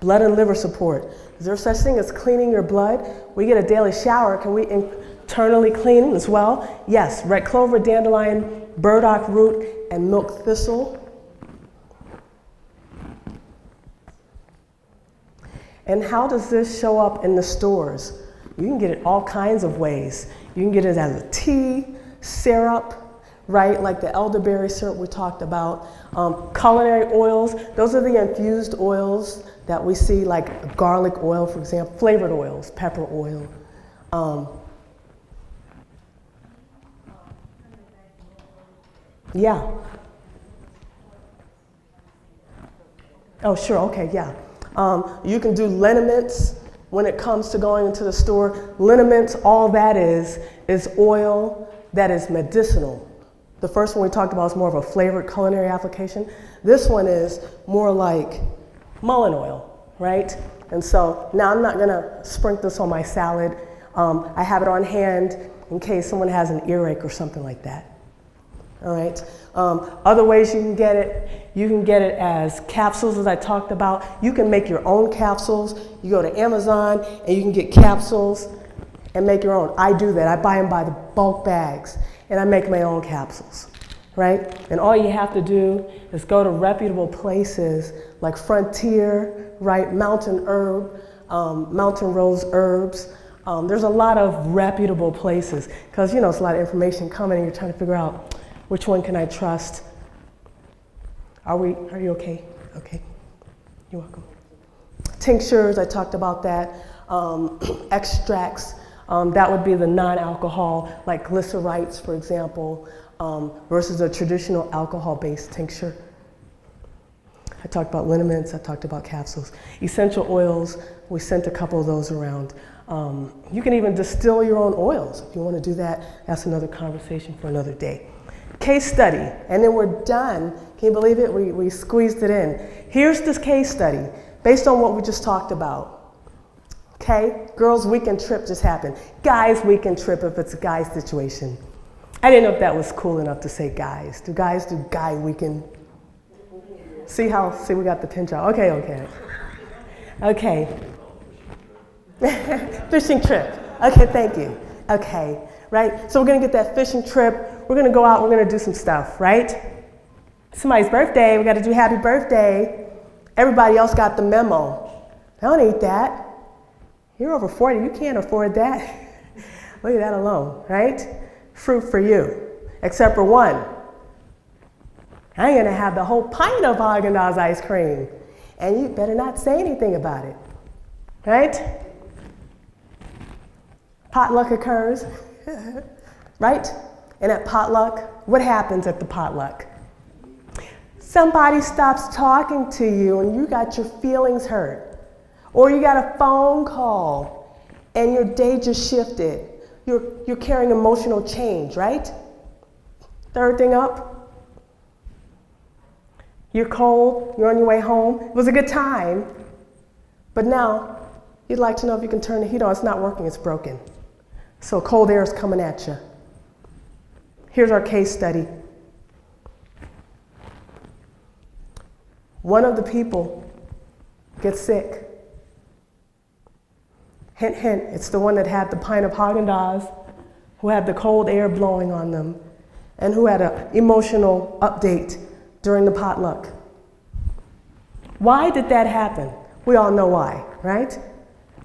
Blood and liver support. Is there such thing as cleaning your blood? We get a daily shower. Can we internally clean as well? Yes. Red clover, dandelion, burdock root, and milk thistle. And how does this show up in the stores? You can get it all kinds of ways. You can get it as a tea, syrup, right? Like the elderberry syrup we talked about. Culinary oils, those are the infused oils that we see, like garlic oil, for example, flavored oils, pepper oil. Yeah. Oh, sure, okay, yeah. You can do liniments when it comes to going into the store. Liniments, all that is oil that is medicinal. The first one we talked about is more of a flavored culinary application. This one is more like mullein oil, right? And so now I'm not gonna sprinkle this on my salad. I have it on hand in case someone has an earache or something like that. All right. Other ways you can get it as capsules, as I talked about. You can make your own capsules. You go to Amazon and you can get capsules and make your own. I do that. I buy them by the bulk bags and I make my own capsules, right? And all you have to do is go to reputable places like Frontier, right? Mountain Rose Herbs. There's a lot of reputable places because, it's a lot of information coming and you're trying to figure out which one can I trust. Are you okay? Okay, you're welcome. Tinctures, I talked about that. extracts. That would be the non-alcohol, like glycerites, for example, versus a traditional alcohol-based tincture. I talked about liniments, I talked about capsules. Essential oils, we sent a couple of those around. You can even distill your own oils. If you want to do that, that's another conversation for another day. Case study, and then we're done. Can you believe it? We squeezed it in. Here's this case study, based on what we just talked about. Okay, girls' weekend trip just happened. Guys' weekend trip if it's a guy situation. I didn't know if that was cool enough to say guys. Do guys do guy weekend? See, we got the pinch out. Okay. Fishing trip. Okay, thank you. Okay, right? So we're gonna get that fishing trip. We're gonna go out, we're gonna do some stuff, right? Somebody's birthday, we gotta do happy birthday. Everybody else got the memo. I don't eat that. You're over 40, you can't afford that. Look at that alone, right? Fruit for you, except for one. I ain't gonna have the whole pint of Haagen-Dazs ice cream. And you better not say anything about it, right? Potluck occurs, right? And at potluck, what happens at the potluck? Somebody stops talking to you and you got your feelings hurt. Or you got a phone call and your day just shifted. You're carrying emotional change, right? Third thing up, you're cold, you're on your way home. It was a good time, but now you'd like to know if you can turn the heat on. It's not working, it's broken. So cold air is coming at you. Here's our case study. One of the people gets sick. Hint, hint, it's the one that had the pint of Haagen-Dazs, who had the cold air blowing on them, and who had an emotional update during the potluck. Why did that happen? We all know why, right?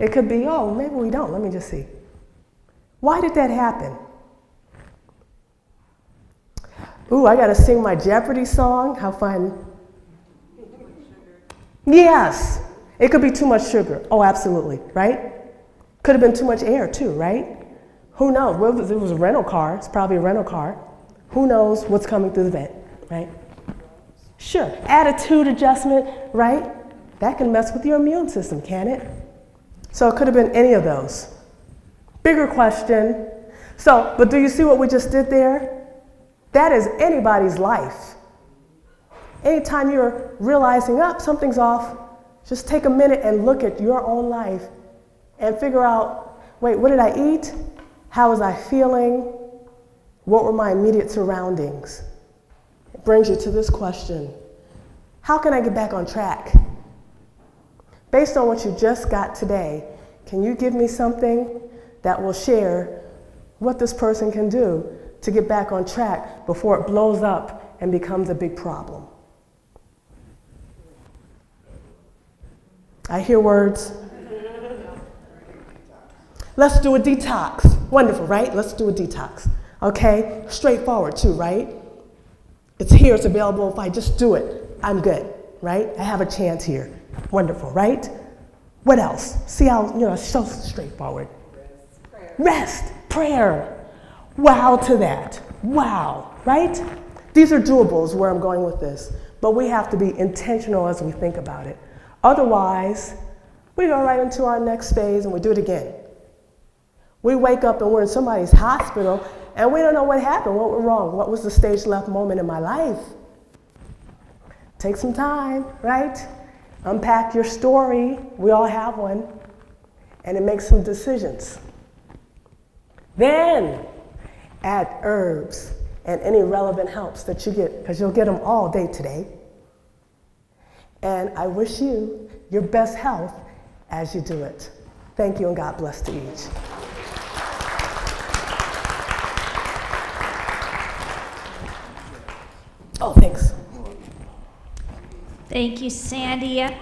It could be, oh, maybe we don't, let me just see. Why did that happen? Ooh, I gotta sing my Jeopardy song, how fun. Yes, it could be too much sugar. Oh, absolutely, right? Could have been too much air too, right? Who knows? Well, it was a rental car, it's probably a rental car. Who knows what's coming through the vent, right? Sure, attitude adjustment, right? That can mess with your immune system, can it? So it could have been any of those. Bigger question. So, but do you see what we just did there? That is anybody's life. Anytime you're realizing, something's off, just take a minute and look at your own life and figure out, wait, what did I eat? How was I feeling? What were my immediate surroundings? It brings you to this question. How can I get back on track? Based on what you just got today, can you give me something that will share what this person can do to get back on track before it blows up and becomes a big problem? I hear words. Let's do a detox. Wonderful, right? Let's do a detox. Okay? Straightforward too, right? It's here, it's available. If I just do it, I'm good, right? I have a chance here. Wonderful, right? What else? See how, it's so straightforward. Rest, prayer. Wow to that. Wow, right? These are doables where I'm going with this, but we have to be intentional as we think about it. Otherwise, we go right into our next phase and we do it again. We wake up and we're in somebody's hospital and we don't know what happened, what went wrong, what was the stage left moment in my life. Take some time, right? Unpack your story, we all have one, and then make some decisions. Then add herbs and any relevant helps that you get, because you'll get them all day today. And I wish you your best health as you do it. Thank you and God bless to each. Oh, thanks. Thank you, Sandia.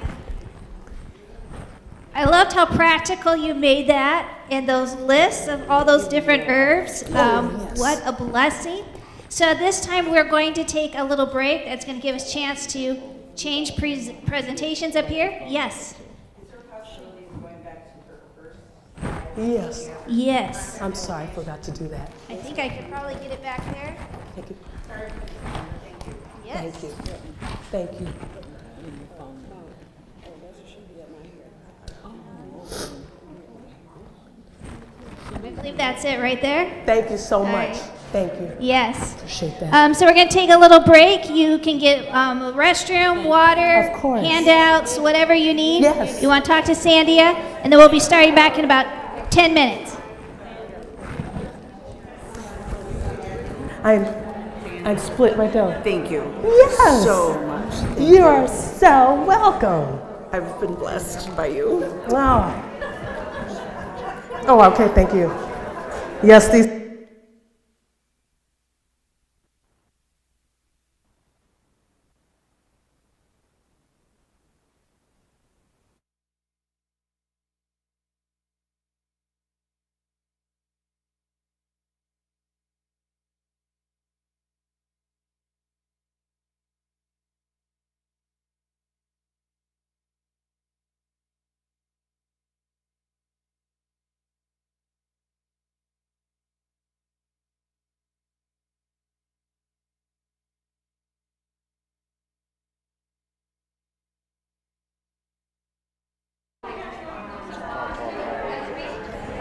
I loved how practical you made that and those lists of all those different herbs. Yes. What a blessing. So this time we're going to take a little break. That's going to give us a chance to change presentations up here. Yes. Is there a possibility of going back to her first Yes. Yes. I'm sorry, I forgot to do that. I think I could probably get it back there. Thank you. Yes. Thank you. Thank you. I believe that's it right there. Thank you so much. right. Thank you. Yes. Appreciate that. So we're going to take a little break. You can get a restroom, water, Of course. handouts, whatever you need. Yes. You want to talk to Sandia, and then we'll be starting back in about 10 minutes. I'm split right there. Thank you Yes. so much. You are so welcome. I've been blessed by you. Wow. Oh, okay, thank you. Yes, these.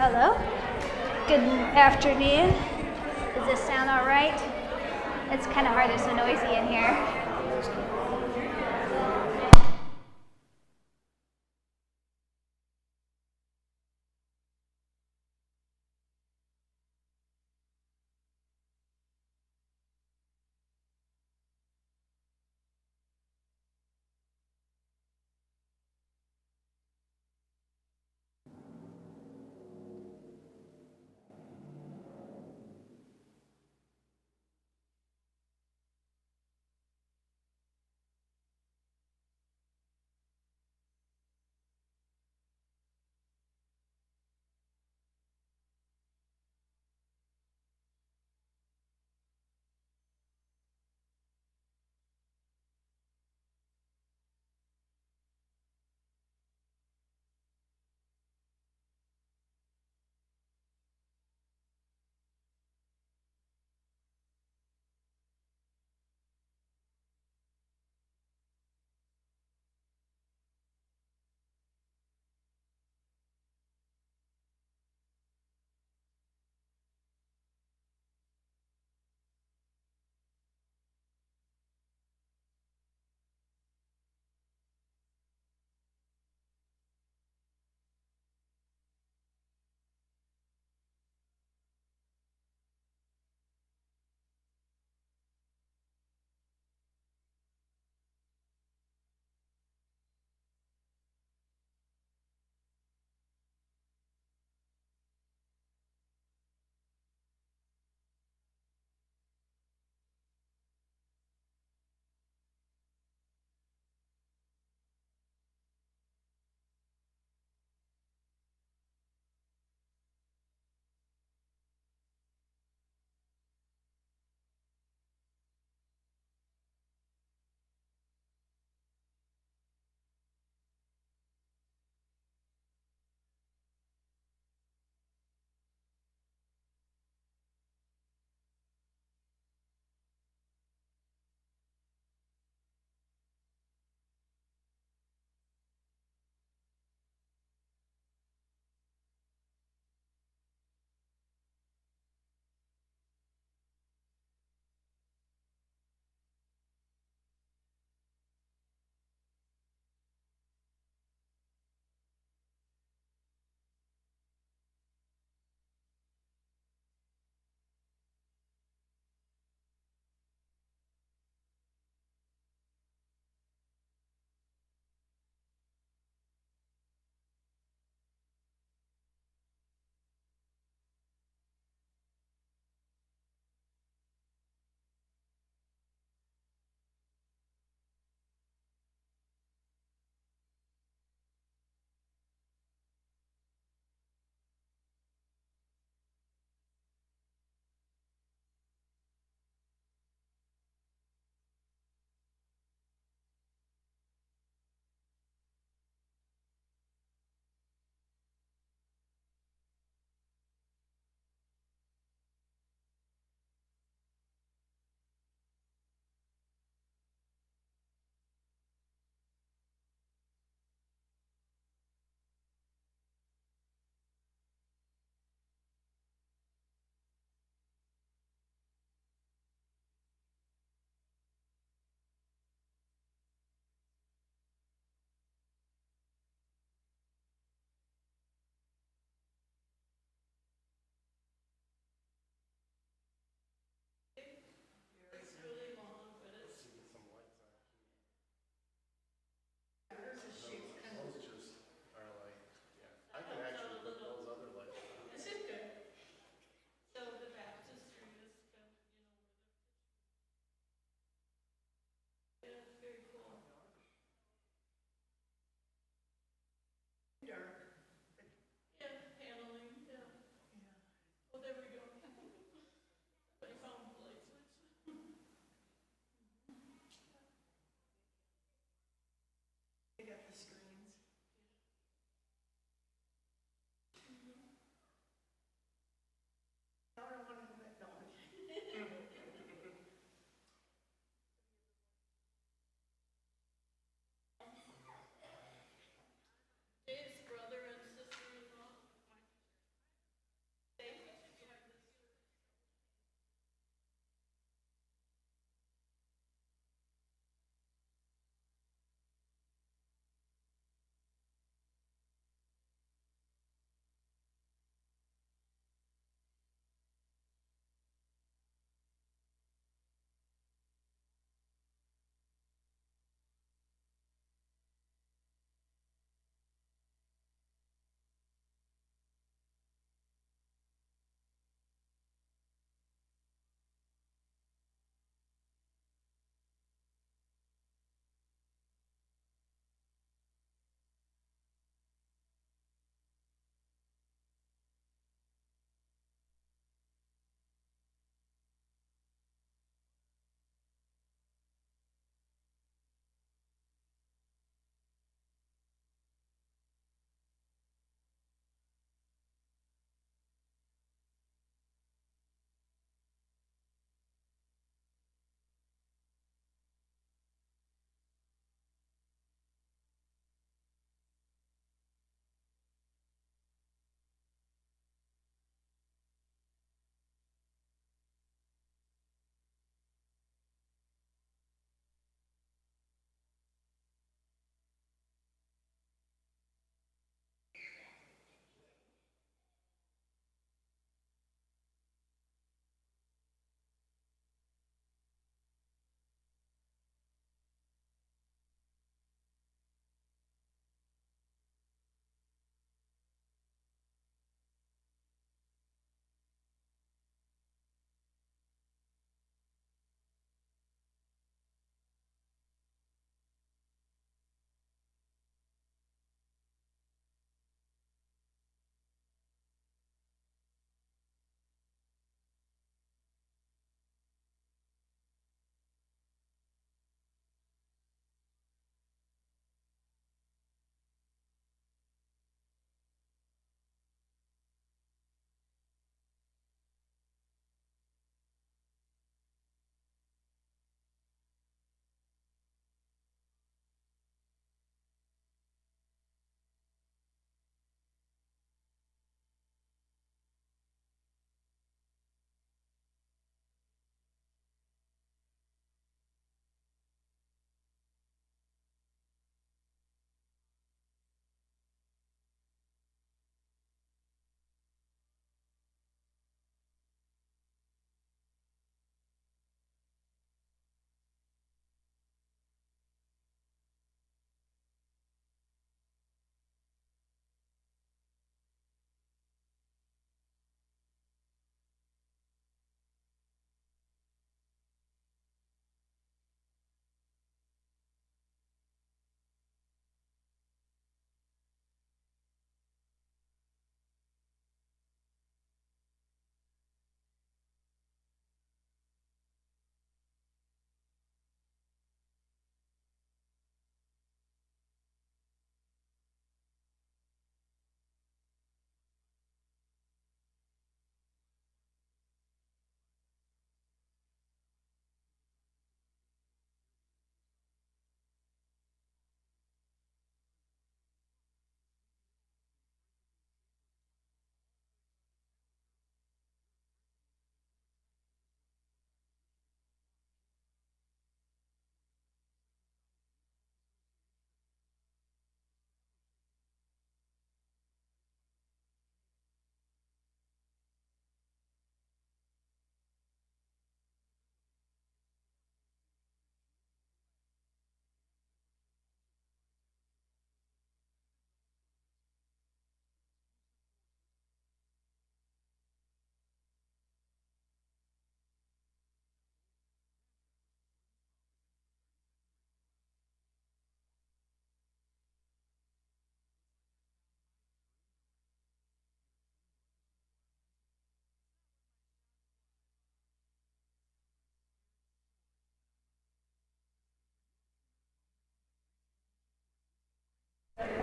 Hello. Good afternoon. Does this sound all right? It's kind of hard. It's so noisy in here.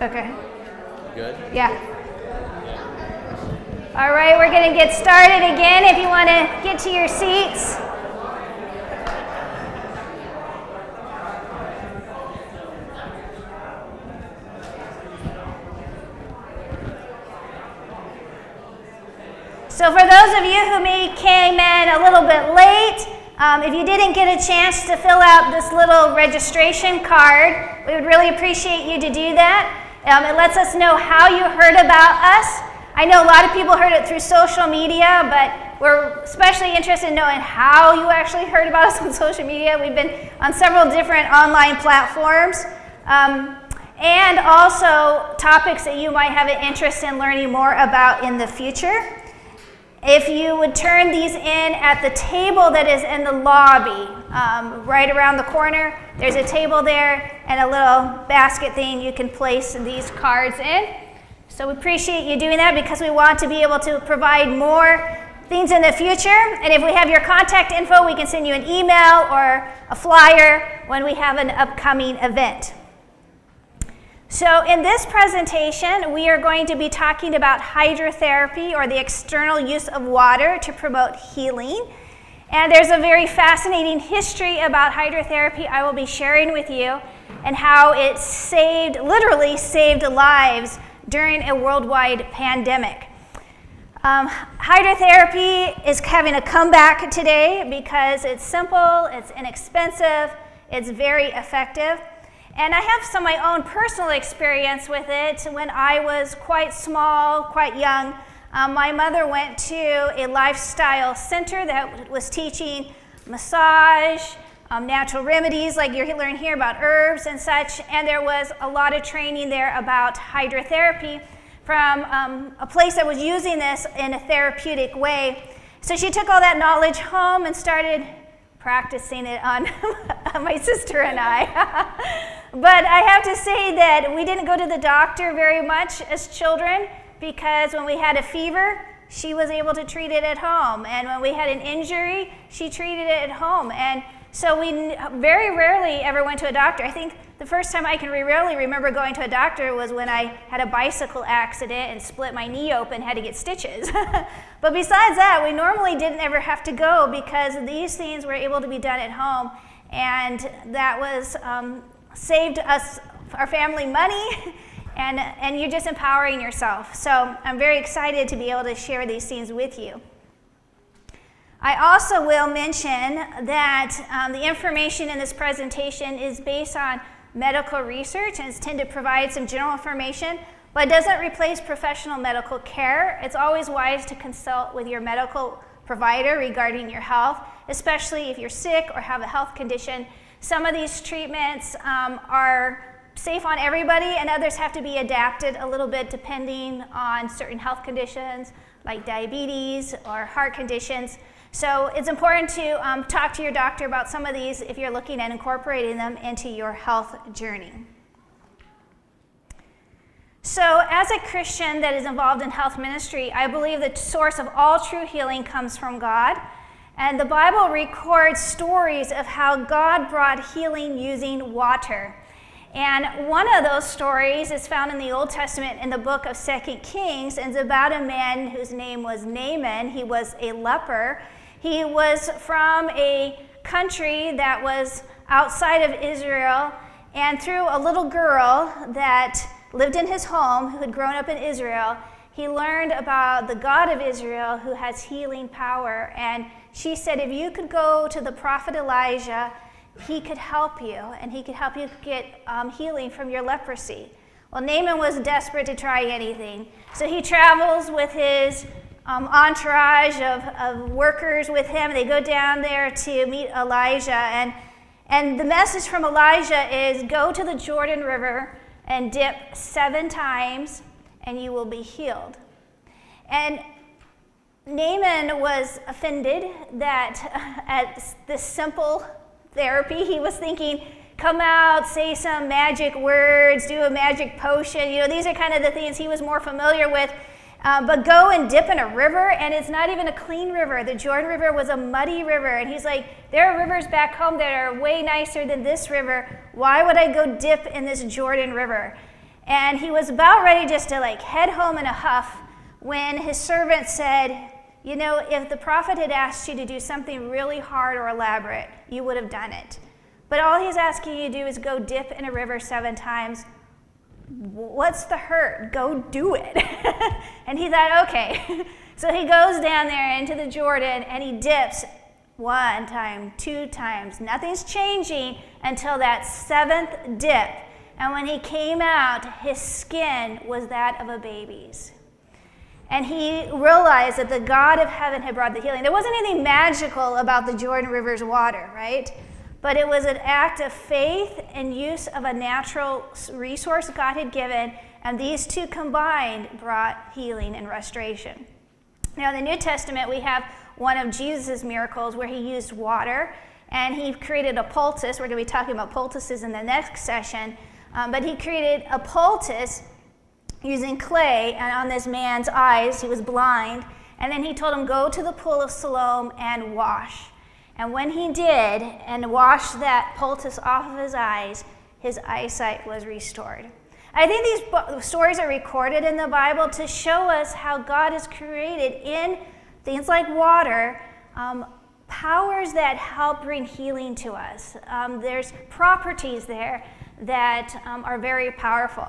Okay. Good? Yeah. All right, we're going to get started again. If you want to get to your seats. So for those of you who came in a little bit late, if you didn't get a chance to fill out this little registration card, we would really appreciate you to do that. It lets us know how you heard about us. I know a lot of people heard it through social media, but we're especially interested in knowing how you actually heard about us on social media. We've been on several different online platforms. And also topics that you might have an interest in learning more about in the future. If you would turn these in at the table that is in the lobby, right around the corner, there's a table there and a little basket thing you can place these cards in. So we appreciate you doing that because we want to be able to provide more things in the future. And if we have your contact info, we can send you an email or a flyer when we have an upcoming event. So in this presentation, we are going to be talking about hydrotherapy, or the external use of water to promote healing. And there's a very fascinating history about hydrotherapy I will be sharing with you, and how it literally saved lives during a worldwide pandemic. Hydrotherapy is having a comeback today because it's simple, it's inexpensive, it's very effective. And I have some of my own personal experience with it. When I was quite small, quite young, my mother went to a lifestyle center that was teaching massage, natural remedies, like you learn here about herbs and such, and there was a lot of training there about hydrotherapy from a place that was using this in a therapeutic way. So she took all that knowledge home and started practicing it on my sister and I. But I have to say that we didn't go to the doctor very much as children, because when we had a fever, she was able to treat it at home. And when we had an injury, she treated it at home. And so we very rarely ever went to a doctor. I think the first time I can really remember going to a doctor was when I had a bicycle accident and split my knee open, had to get stitches. But besides that, we normally didn't ever have to go because these things were able to be done at home. And that was saved us, our family, money, and you're just empowering yourself. So I'm very excited to be able to share these things with you. I also will mention that the information in this presentation is based on medical research and is intended to provide some general information, but it doesn't replace professional medical care. It's always wise to consult with your medical provider regarding your health, especially if you're sick or have a health condition. Some of these treatments are safe on everybody, and others have to be adapted a little bit depending on certain health conditions like diabetes or heart conditions. So it's important to talk to your doctor about some of these if you're looking at incorporating them into your health journey. So as a Christian that is involved in health ministry, I believe the source of all true healing comes from God. And the Bible records stories of how God brought healing using water. And one of those stories is found in the Old Testament in the book of 2 Kings, and it's about a man whose name was Naaman. He was a leper. He was from a country that was outside of Israel, and through a little girl that lived in his home who had grown up in Israel, he learned about the God of Israel who has healing power. And she said, if you could go to the prophet Elijah, he could help you, and he could help you get healing from your leprosy. Well, Naaman was desperate to try anything. So he travels with his entourage of workers with him. They go down there to meet Elijah. And the message from Elijah is, go to the Jordan River and dip 7 times, and you will be healed. And Naaman was offended that at this simple therapy, he was thinking, come out, say some magic words, do a magic potion. You know, these are kind of the things he was more familiar with. But go and dip in a river, and it's not even a clean river. The Jordan River was a muddy river. And he's like, there are rivers back home that are way nicer than this river. Why would I go dip in this Jordan River? And he was about ready just to like head home in a huff when his servant said, you know, if the prophet had asked you to do something really hard or elaborate, you would have done it. But all he's asking you to do is go dip in a river 7 times. What's the hurt? Go do it. And he thought, okay. So he goes down there into the Jordan and he dips 1 time, 2 times. Nothing's changing until that 7th dip. And when he came out, his skin was that of a baby's. And he realized that the God of heaven had brought the healing. There wasn't anything magical about the Jordan River's water, right? But it was an act of faith and use of a natural resource God had given, and these two combined brought healing and restoration. Now, in the New Testament, we have one of Jesus' miracles where he used water, and he created a poultice. We're going to be talking about poultices in the next session. But he created a poultice using clay, and on this man's eyes, he was blind, and then he told him, go to the pool of Siloam and wash. And when he did, and washed that poultice off of his eyesight was restored. I think these stories are recorded in the Bible to show us how God has created in things like water, powers that help bring healing to us. There's properties there that are very powerful.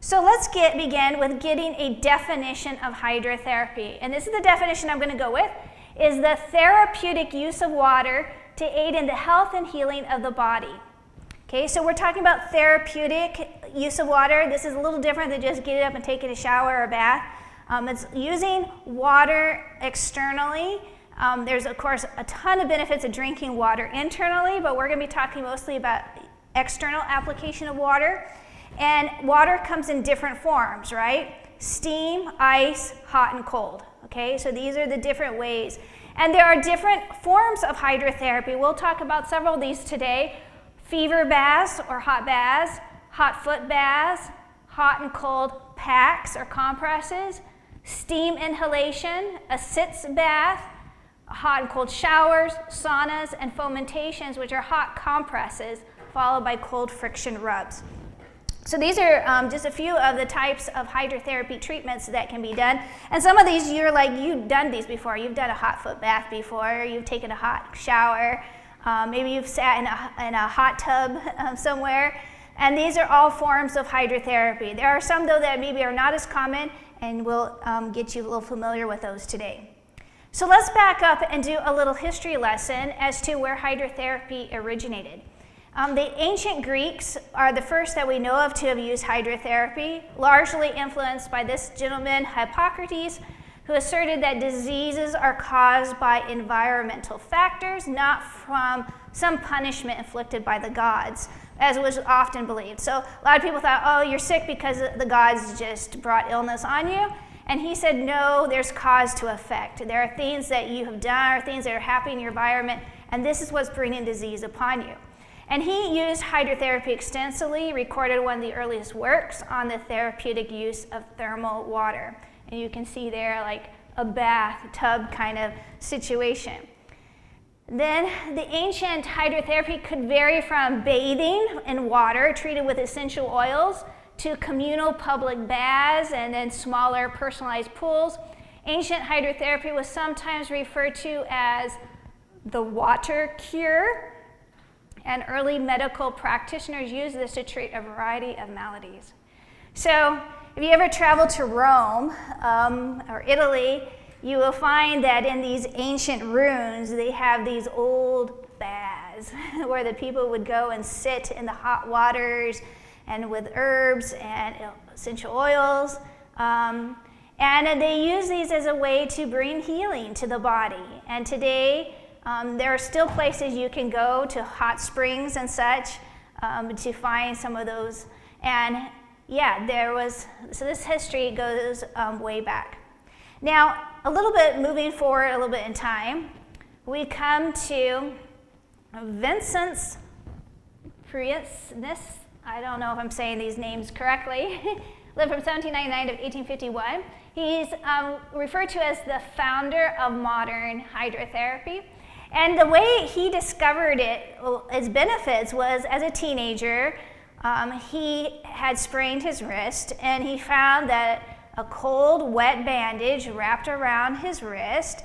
So let's begin with getting a definition of hydrotherapy. And this is the definition I'm going to go with, is the therapeutic use of water to aid in the health and healing of the body. Okay, so we're talking about therapeutic use of water. This is a little different than just getting up and taking a shower or a bath. It's using water externally. There's, of course, a ton of benefits of drinking water internally, but we're going to be talking mostly about external application of water. And water comes in different forms, right? Steam, ice, hot, and cold. Okay, so these are the different ways. And there are different forms of hydrotherapy. We'll talk about several of these today. Fever baths or hot baths, hot foot baths, hot and cold packs or compresses, steam inhalation, a sitz bath, hot and cold showers, saunas, and fomentations, which are hot compresses, followed by cold friction rubs. So these are just a few of the types of hydrotherapy treatments that can be done. And some of these, you're like, you've done these before. You've done a hot foot bath before. You've taken a hot shower. Maybe you've sat in a hot tub somewhere. And these are all forms of hydrotherapy. There are some, though, that maybe are not as common, and we'll get you a little familiar with those today. So let's back up and do a little history lesson as to where hydrotherapy originated. The ancient Greeks are the first that we know of to have used hydrotherapy, largely influenced by this gentleman, Hippocrates, who asserted that diseases are caused by environmental factors, not from some punishment inflicted by the gods, as was often believed. So a lot of people thought, oh, you're sick because the gods just brought illness on you. And he said, no, there's cause to effect. There are things that you have done or things that are happening in your environment, and this is what's bringing disease upon you. And he used hydrotherapy extensively, recorded one of the earliest works on the therapeutic use of thermal water. And you can see there like a bathtub kind of situation. Then the ancient hydrotherapy could vary from bathing in water treated with essential oils to communal public baths and then smaller personalized pools. Ancient hydrotherapy was sometimes referred to as the water cure, and early medical practitioners used this to treat a variety of maladies. So if you ever travel to Rome or Italy, you will find that in these ancient ruins, they have these old baths where the people would go and sit in the hot waters and with herbs and essential oils. And they use these as a way to bring healing to the body. And today, there are still places you can go to hot springs and such to find some of those. And yeah, so this history goes way back. Now, a little bit moving forward, a little bit in time, we come to Vincent's Priusness. I don't know if I'm saying these names correctly. Lived from 1799 to 1851. He's referred to as the founder of modern hydrotherapy. And the way he discovered its benefits was as a teenager. he had sprained his wrist, and he found that a cold, wet bandage wrapped around his wrist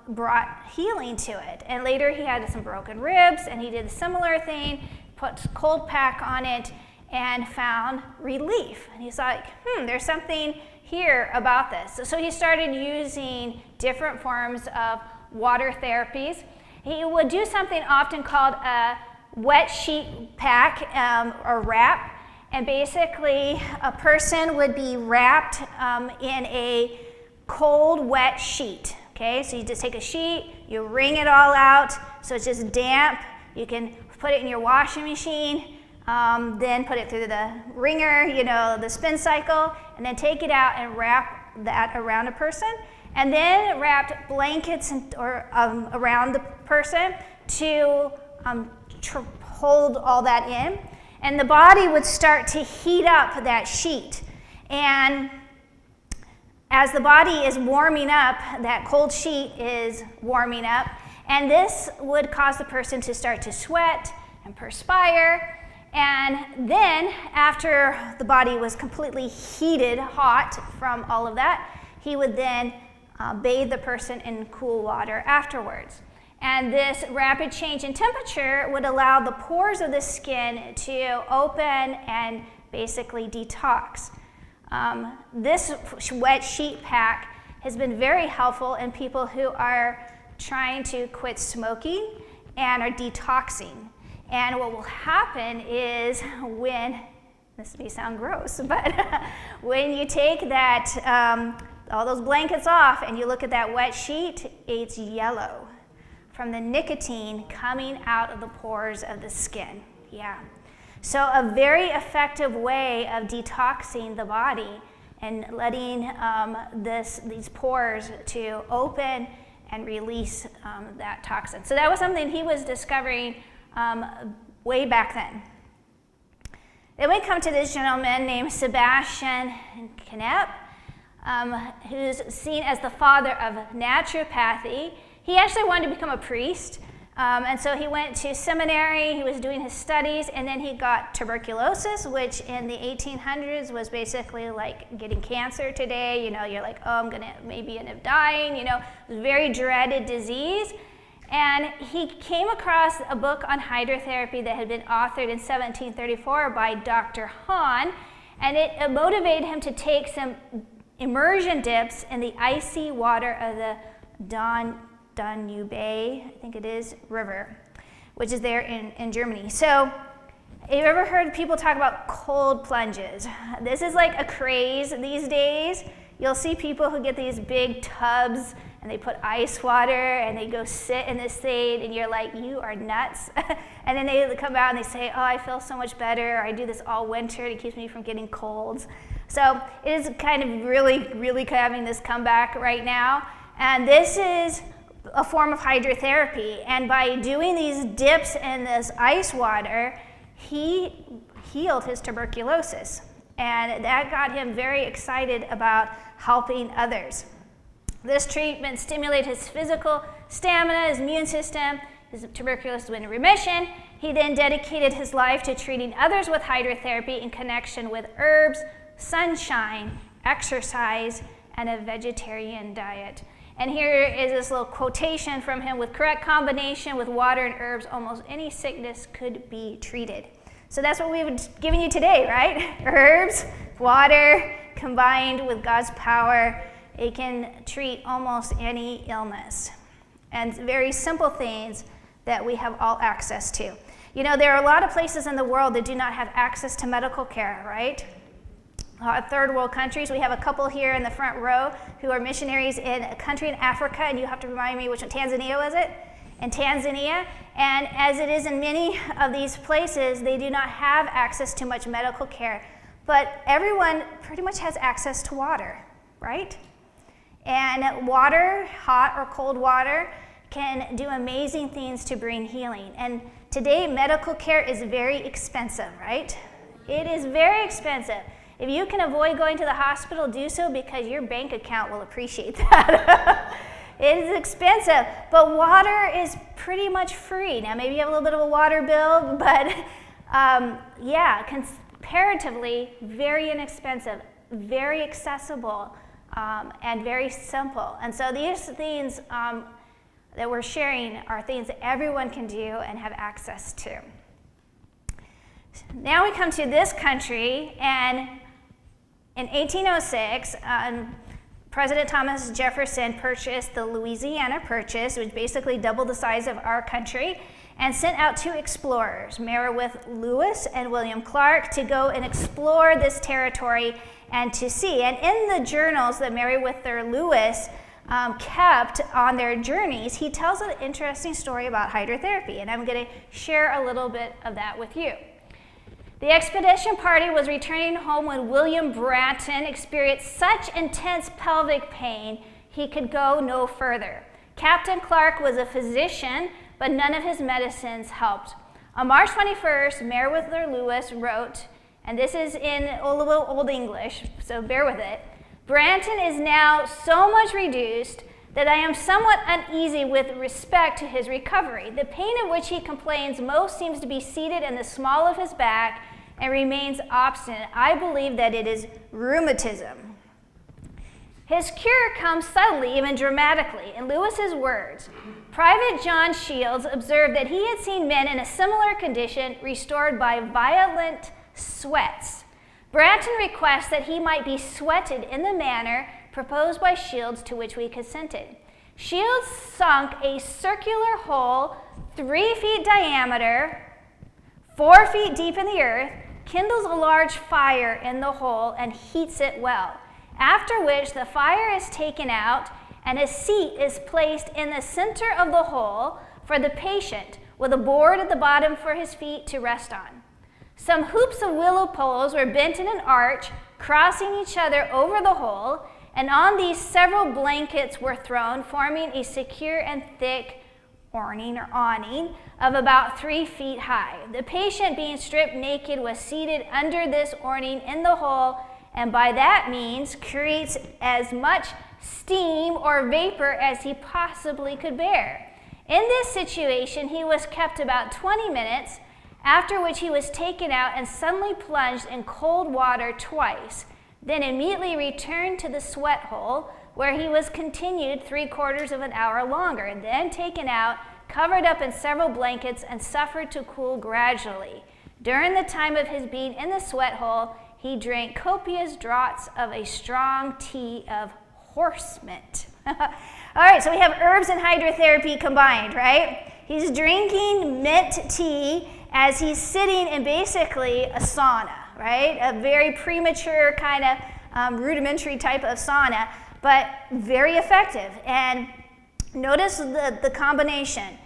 brought healing to it. And later he had some broken ribs, and he did a similar thing, put cold pack on it, and found relief. And he's like, there's something here about this. So he started using different forms of water therapies. He would do something often called a wet sheet pack or wrap. And basically, a person would be wrapped in a cold, wet sheet. Okay, so you just take a sheet, you wring it all out, so it's just damp. You can put it in your washing machine, then put it through the wringer, the spin cycle, and then take it out and wrap that around a person. And then wrapped blankets around the person to hold all that in. And the body would start to heat up that sheet. And as the body is warming up, that cold sheet is warming up, and this would cause the person to start to sweat and perspire. And then, after the body was completely heated, hot from all of that, he would then bathe the person in cool water afterwards. And this rapid change in temperature would allow the pores of the skin to open and basically detox. This wet sheet pack has been very helpful in people who are trying to quit smoking and are detoxing. And what will happen is this may sound gross, but when you take that, all those blankets off and you look at that wet sheet, it's yellow from the nicotine coming out of the pores of the skin. Yeah. So a very effective way of detoxing the body and letting these pores to open and release that toxin. So that was something he was discovering way back then. Then we come to this gentleman named Sebastian Knepp, who's seen as the father of naturopathy. He actually wanted to become a priest. And so he went to seminary, he was doing his studies, and then he got tuberculosis, which in the 1800s was basically like getting cancer today. You're like, oh, I'm gonna maybe end up dying, it was a very dreaded disease. And he came across a book on hydrotherapy that had been authored in 1734 by Dr. Hahn, and it motivated him to take some immersion dips in the icy water of the Danube, I think it is, river, which is there in Germany. So, have you ever heard people talk about cold plunges? This is like a craze these days. You'll see people who get these big tubs and they put ice water and they go sit in this thing, and you're like, you are nuts. And then they come out and they say, oh, I feel so much better, or I do this all winter and it keeps me from getting colds. So it is kind of really, really having this comeback right now. And this is a form of hydrotherapy, and by doing these dips in this ice water, he healed his tuberculosis, and that got him very excited about helping others. This treatment stimulated his physical stamina, his immune system. His tuberculosis went in remission. He then dedicated his life to treating others with hydrotherapy in connection with herbs, sunshine, exercise, and a vegetarian diet. And here is this little quotation from him: with correct combination with water and herbs, almost any sickness could be treated. So that's what we've given you today, right? Herbs, water, combined with God's power, it can treat almost any illness. And very simple things that we have all access to. There are a lot of places in the world that do not have access to medical care, right? Third world countries. We have a couple here in the front row who are missionaries in a country in Africa, and you have to remind me which one. Tanzania, was it? In Tanzania. And as it is in many of these places, they do not have access to much medical care. But everyone pretty much has access to water, right? And water, hot or cold water, can do amazing things to bring healing. And today, medical care is very expensive, right? It is very expensive. If you can avoid going to the hospital, do so, because your bank account will appreciate that. It is expensive, but water is pretty much free. Now, maybe you have a little bit of a water bill, but comparatively very inexpensive, very accessible, and very simple. And so these things that we're sharing are things that everyone can do and have access to. Now we come to this country, and in 1806, President Thomas Jefferson purchased the Louisiana Purchase, which basically doubled the size of our country, and sent out 2 explorers, Meriwether Lewis and William Clark, to go and explore this territory and to see. And in the journals that Meriwether Lewis kept on their journeys, he tells an interesting story about hydrotherapy, and I'm going to share a little bit of that with you. The expedition party was returning home when William Bratton experienced such intense pelvic pain he could go no further. Captain Clark was a physician, but none of his medicines helped. On March 21st, Meriwether Lewis wrote, and this is in Old English, so bear with it, "Bratton is now so much reduced that I am somewhat uneasy with respect to his recovery. The pain of which he complains most seems to be seated in the small of his back and remains obstinate. I believe that it is rheumatism." His cure comes subtly, even dramatically. In Lewis's words, Private John Shields observed that he had seen men in a similar condition restored by violent sweats. Bratton requests that he might be sweated in the manner proposed by Shields, to which we consented. Shields sunk a circular hole 3 feet diameter, 4 feet deep in the earth, kindles a large fire in the hole, and heats it well. After which the fire is taken out and a seat is placed in the center of the hole for the patient, with a board at the bottom for his feet to rest on. Some hoops of willow poles were bent in an arch, crossing each other over the hole, and on these several blankets were thrown, forming a secure and thick awning of about 3 feet high. The patient, being stripped naked, was seated under this awning in the hole, and by that means creates as much steam or vapor as he possibly could bear. In this situation, he was kept about 20 minutes, after which he was taken out and suddenly plunged in cold water twice, then immediately returned to the sweat hole, where he was continued 3/4 of an hour longer, then taken out, covered up in several blankets, and suffered to cool gradually. During the time of his being in the sweat hole, he drank copious draughts of a strong tea of horse mint. All right, so we have herbs and hydrotherapy combined, right? He's drinking mint tea as he's sitting in basically a sauna, right? A very premature kind of rudimentary type of sauna, but very effective. And notice the combination.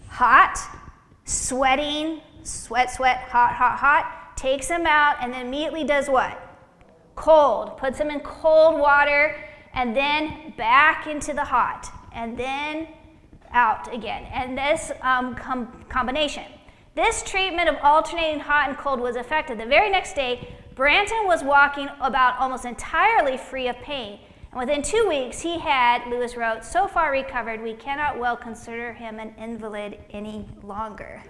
Hot, sweating, sweat, hot, takes him out and then immediately does what? Cold, puts him in cold water and then back into the hot and then out again. And this combination. This treatment of alternating hot and cold was effective. The very next day, Bratton was walking about almost entirely free of pain. And within 2 weeks, he had, Lewis wrote, so far recovered, we cannot well consider him an invalid any longer.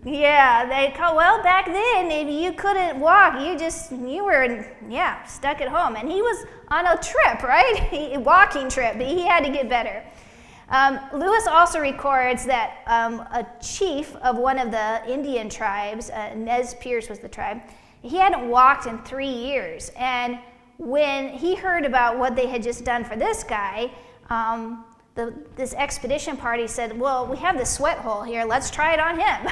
Yeah, they call, well, back then, if you couldn't walk, you were, stuck at home. And he was on a trip, right? A walking trip, but he had to get better. Lewis also records that a chief of one of the Indian tribes, Nez Perce was the tribe, he hadn't walked in 3 years. And when he heard about what they had just done for this guy, this expedition party said, well, we have this sweat hole here, let's try it on him.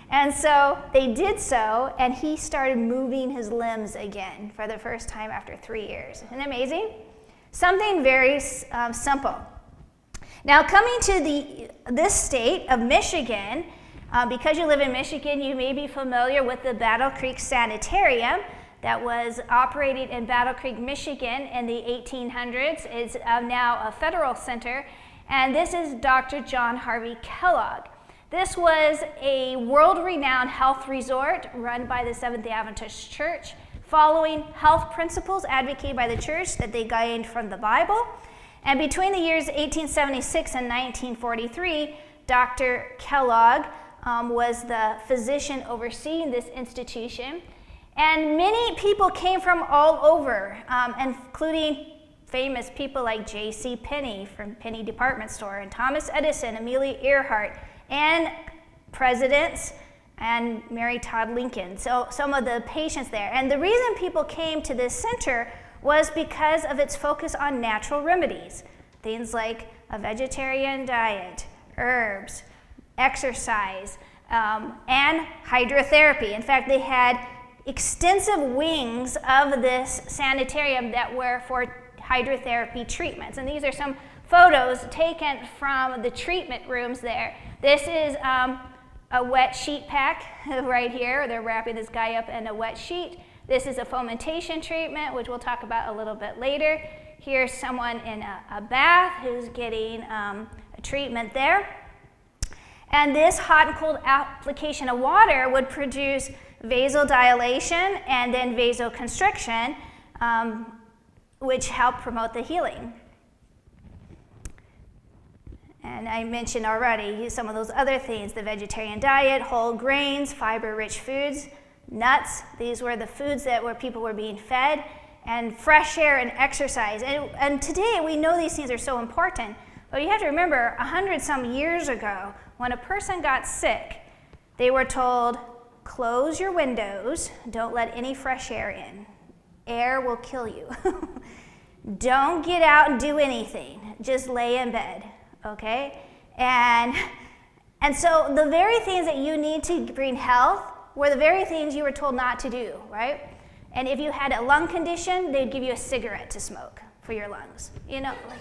And so they did so, and he started moving his limbs again for the first time after 3 years. Isn't that amazing? Something very simple. Now, coming to this state of Michigan, because you live in Michigan, you may be familiar with the Battle Creek Sanitarium that was operated in Battle Creek, Michigan in the 1800s. It's now a federal center, and this is Dr. John Harvey Kellogg. This was a world-renowned health resort run by the Seventh-day Adventist Church, following health principles advocated by the church that they gained from the Bible. And between the years 1876 and 1943, Dr. Kellogg was the physician overseeing this institution. And many people came from all over, including famous people like J.C. Penney from Penney Department Store, and Thomas Edison, Amelia Earhart, and presidents, and Mary Todd Lincoln. So some of the patients there. And the reason people came to this center was because of its focus on natural remedies. Things like a vegetarian diet, herbs, exercise, and hydrotherapy. In fact, they had extensive wings of this sanitarium that were for hydrotherapy treatments. And these are some photos taken from the treatment rooms there. This is a wet sheet pack right here. They're wrapping this guy up in a wet sheet. This is a fomentation treatment, which we'll talk about a little bit later. Here's someone in a bath who's getting a treatment there. And this hot and cold application of water would produce vasodilation and then vasoconstriction, which help promote the healing. And I mentioned already some of those other things, the vegetarian diet, whole grains, fiber-rich foods, nuts. These were the foods where people were being fed, and fresh air and exercise. And today we know these things are so important, but you have to remember 100-some years ago, when a person got sick, they were told, close your windows, don't let any fresh air in. Air will kill you. Don't get out and do anything, just lay in bed. Okay, and so the very things that you need to bring health were the very things you were told not to do, right? And if you had a lung condition, they'd give you a cigarette to smoke for your lungs. You know, like,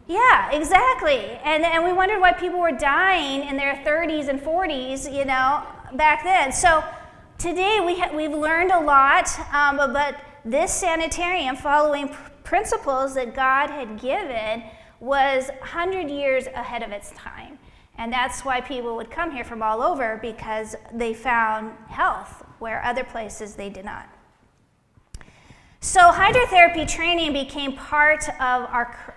yeah, exactly. And we wondered why people were dying in their 30s and 40s, you know, back then. So today we've learned a lot, but this sanitarium, following principles that God had given, was 100 years ahead of its time. And that's why people would come here from all over, because they found health where other places they did not. So hydrotherapy training became part of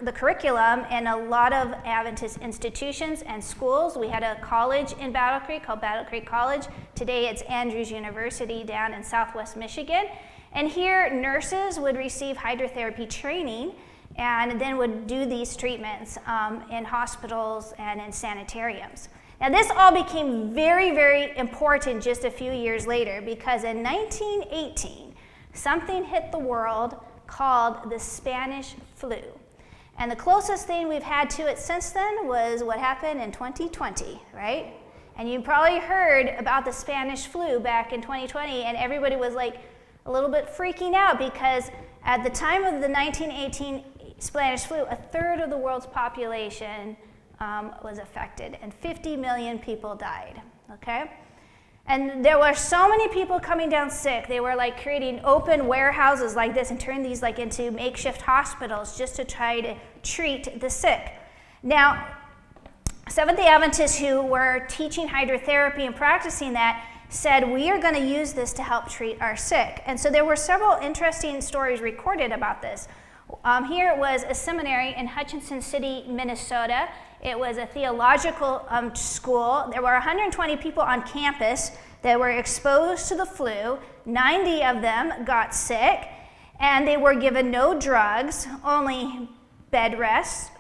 the curriculum in a lot of Adventist institutions and schools. We had a college in Battle Creek called Battle Creek College. Today it's Andrews University down in Southwest Michigan. And here nurses would receive hydrotherapy training and then would do these treatments in hospitals and in sanitariums. Now this all became very, very important just a few years later, because in 1918, something hit the world called the Spanish flu. And the closest thing we've had to it since then was what happened in 2020, right? And you probably heard about the Spanish flu back in 2020, and everybody was like a little bit freaking out, because at the time of the 1918 Spanish flu, a third of the world's population was affected, and 50 million people died, okay? And there were so many people coming down sick. They were like creating open warehouses like this and turning these like into makeshift hospitals just to try to treat the sick. Now, Seventh-day Adventists who were teaching hydrotherapy and practicing that said, we are going to use this to help treat our sick. And so there were several interesting stories recorded about this. Here was a seminary in Hutchinson City, Minnesota. It was a theological school. There were 120 people on campus that were exposed to the flu. 90 of them got sick, and they were given no drugs, only bed rest,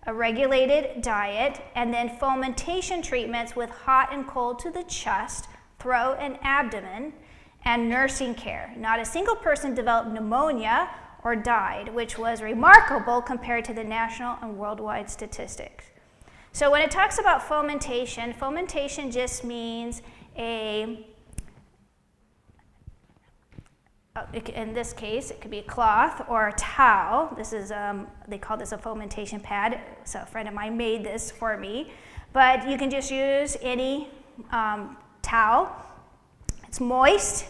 a regulated diet, and then fomentation treatments with hot and cold to the chest, throat, and abdomen, and nursing care. Not a single person developed pneumonia or died, which was remarkable compared to the national and worldwide statistics. So when it talks about fomentation, fomentation just means in this case, it could be a cloth or a towel. This is, they call this a fomentation pad. So a friend of mine made this for me. But you can just use any towel. It's moist.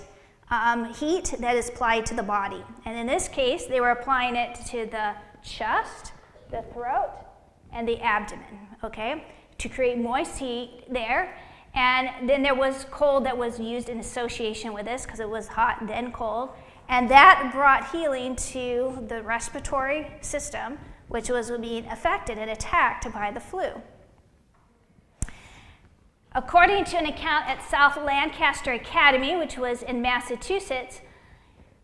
Heat that is applied to the body. And in this case, they were applying it to the chest, the throat, and the abdomen, okay, to create moist heat there. And then there was cold that was used in association with this, because it was hot and then cold. And that brought healing to the respiratory system, which was being affected and attacked by the flu. According to an account at South Lancaster Academy, which was in Massachusetts,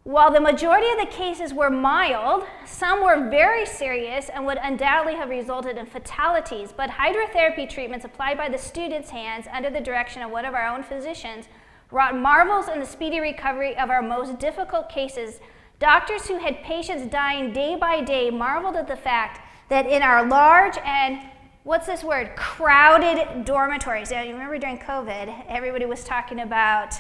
while the majority of the cases were mild, some were very serious and would undoubtedly have resulted in fatalities. But hydrotherapy treatments applied by the students' hands under the direction of one of our own physicians wrought marvels in the speedy recovery of our most difficult cases. Doctors who had patients dying day by day marveled at the fact that in our large and, what's this word, crowded dormitories. Now, you remember during COVID, everybody was talking about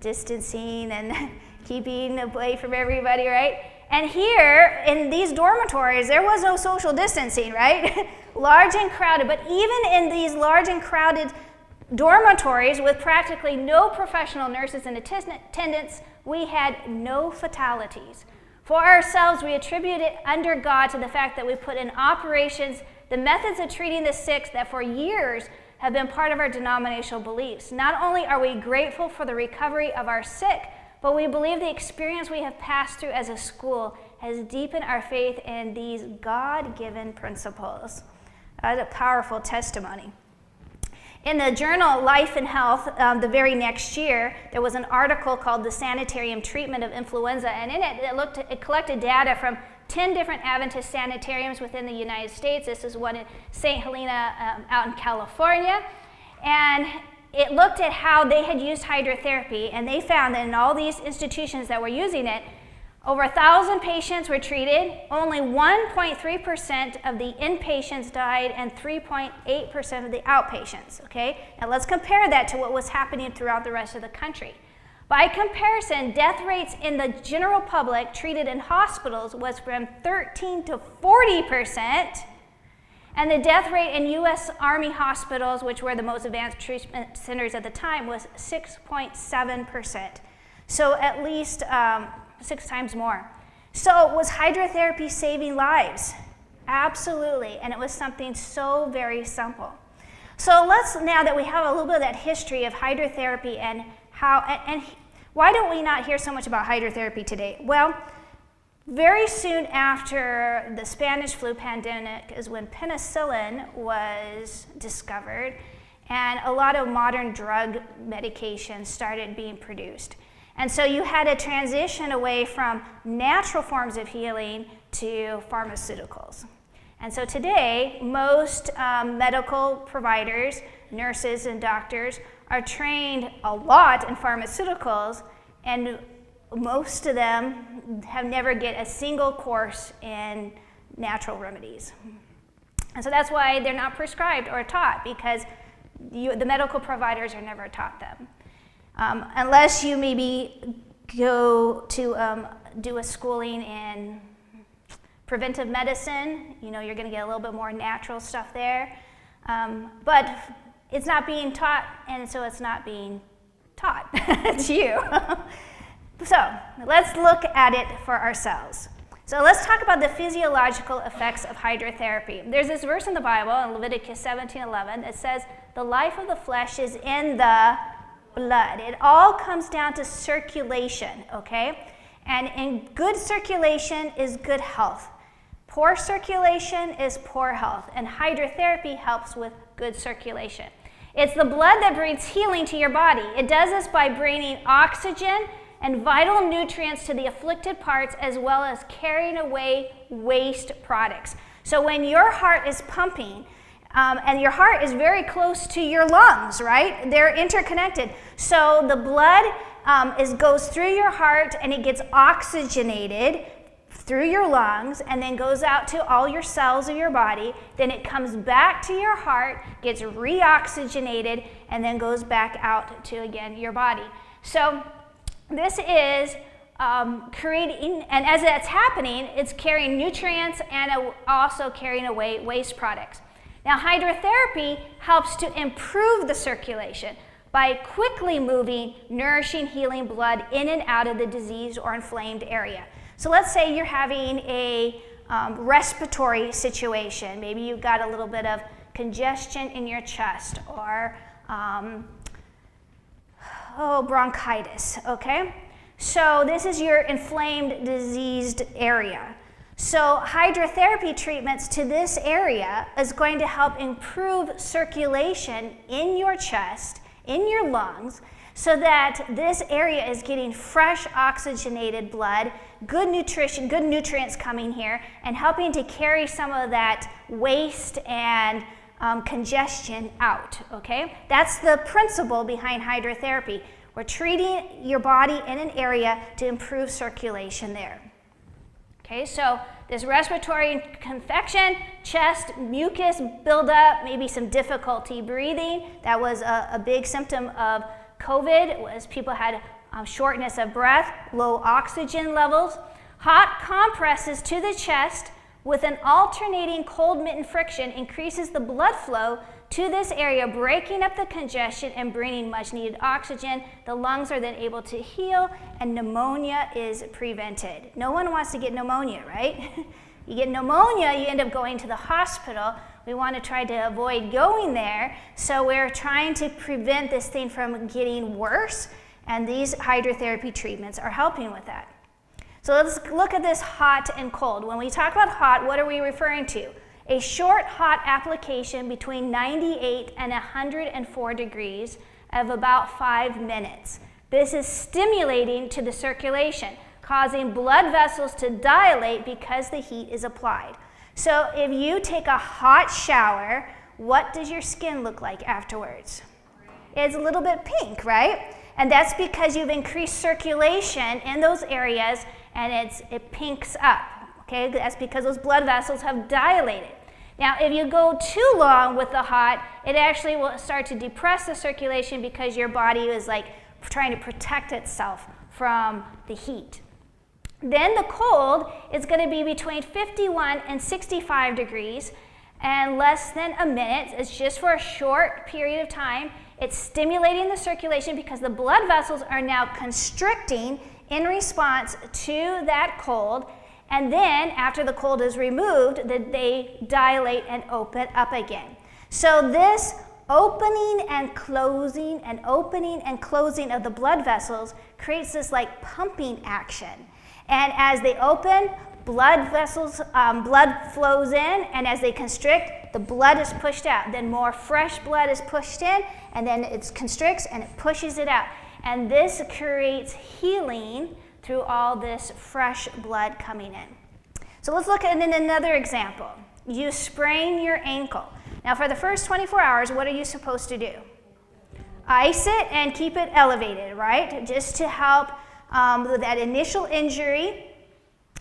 distancing and keeping away from everybody, right? And here, in these dormitories, there was no social distancing, right? Large and crowded, but even in these large and crowded dormitories with practically no professional nurses and attendants, we had no fatalities. For ourselves, we attribute it under God to the fact that we put in operations the methods of treating the sick that for years have been part of our denominational beliefs. Not only are we grateful for the recovery of our sick, but we believe the experience we have passed through as a school has deepened our faith in these God-given principles. That's a powerful testimony. In the journal Life and Health, the very next year, there was an article called The Sanitarium Treatment of Influenza, and in it, it collected data from 10 different Adventist sanitariums within the United States. This is one in St. Helena out in California. And it looked at how they had used hydrotherapy, and they found that in all these institutions that were using it, over 1,000 patients were treated, only 1.3% of the inpatients died, and 3.8% of the outpatients, okay? Now let's compare that to what was happening throughout the rest of the country. By comparison, death rates in the general public treated in hospitals was from 13 to 40%, and the death rate in U.S. Army hospitals, which were the most advanced treatment centers at the time, was 6.7%. So at least 6 times more. So was hydrotherapy saving lives? Absolutely, and it was something so very simple. So let's, now that we have a little bit of that history of hydrotherapy and how, and why don't we not hear so much about hydrotherapy today? Well, very soon after the Spanish flu pandemic is when penicillin was discovered, and a lot of modern drug medications started being produced. And so you had a transition away from natural forms of healing to pharmaceuticals. And so today, most medical providers, nurses and doctors are trained a lot in pharmaceuticals, and most of them have never get a single course in natural remedies. And so that's why they're not prescribed or taught, because the medical providers are never taught them. Unless you maybe go to do a schooling in preventive medicine, you know, you're going to get a little bit more natural stuff there. But it's not being taught, and so it's not being taught to you. So let's look at it for ourselves. So let's talk about the physiological effects of hydrotherapy. There's this verse in the Bible, in Leviticus 17:11, that says, "The life of the flesh is in the blood." It all comes down to circulation, okay? And in good circulation is good health. Poor circulation is poor health, and hydrotherapy helps with good circulation. It's the blood that brings healing to your body. It does this by bringing oxygen and vital nutrients to the afflicted parts, as well as carrying away waste products. So when your heart is pumping, and your heart is very close to your lungs, right? They're interconnected. So the blood goes through your heart, and it gets oxygenated through your lungs, and then goes out to all your cells of your body. Then it comes back to your heart, gets reoxygenated, and then goes back out to, again, your body. So this is creating, and as that's happening, it's carrying nutrients and also carrying away waste products. Now, hydrotherapy helps to improve the circulation by quickly moving nourishing, healing blood in and out of the diseased or inflamed area. So let's say you're having a respiratory situation. Maybe you've got a little bit of congestion in your chest, or bronchitis, okay? So this is your inflamed, diseased area. So hydrotherapy treatments to this area is going to help improve circulation in your chest, in your lungs, so that this area is getting fresh oxygenated blood, good nutrition, good nutrients coming here, and helping to carry some of that waste and congestion out, okay? That's the principle behind hydrotherapy. We're treating your body in an area to improve circulation there. Okay, so this respiratory infection, chest, mucus buildup, maybe some difficulty breathing. That was a big symptom of COVID, was people had shortness of breath, low oxygen levels. Hot compresses to the chest with an alternating cold mitten friction increases the blood flow to this area, breaking up the congestion and bringing much needed oxygen. The lungs are then able to heal and pneumonia is prevented. No one wants to get pneumonia, right? You get pneumonia, you end up going to the hospital. We want to try to avoid going there, so we're trying to prevent this thing from getting worse, and these hydrotherapy treatments are helping with that. So let's look at this hot and cold. When we talk about hot, what are we referring to? A short hot application between 98 and 104 degrees of about 5 minutes. This is stimulating to the circulation, causing blood vessels to dilate because the heat is applied. So if you take a hot shower, what does your skin look like afterwards? It's a little bit pink, right? And that's because you've increased circulation in those areas and it pinks up, okay? That's because those blood vessels have dilated. Now, if you go too long with the hot, it actually will start to depress the circulation because your body is like trying to protect itself from the heat. Then the cold is going to be between 51 and 65 degrees and less than a minute. It's just for a short period of time. It's stimulating the circulation because the blood vessels are now constricting in response to that cold. And then, after the cold is removed, they dilate and open up again. So this opening and closing and opening and closing of the blood vessels creates this like pumping action. And as they open, blood flows in, and as they constrict, the blood is pushed out. Then more fresh blood is pushed in, and then it constricts and it pushes it out. And this creates healing through all this fresh blood coming in. So let's look at another example. You sprain your ankle. Now for the first 24 hours, what are you supposed to do? Ice it and keep it elevated, right? Just to help with that initial injury,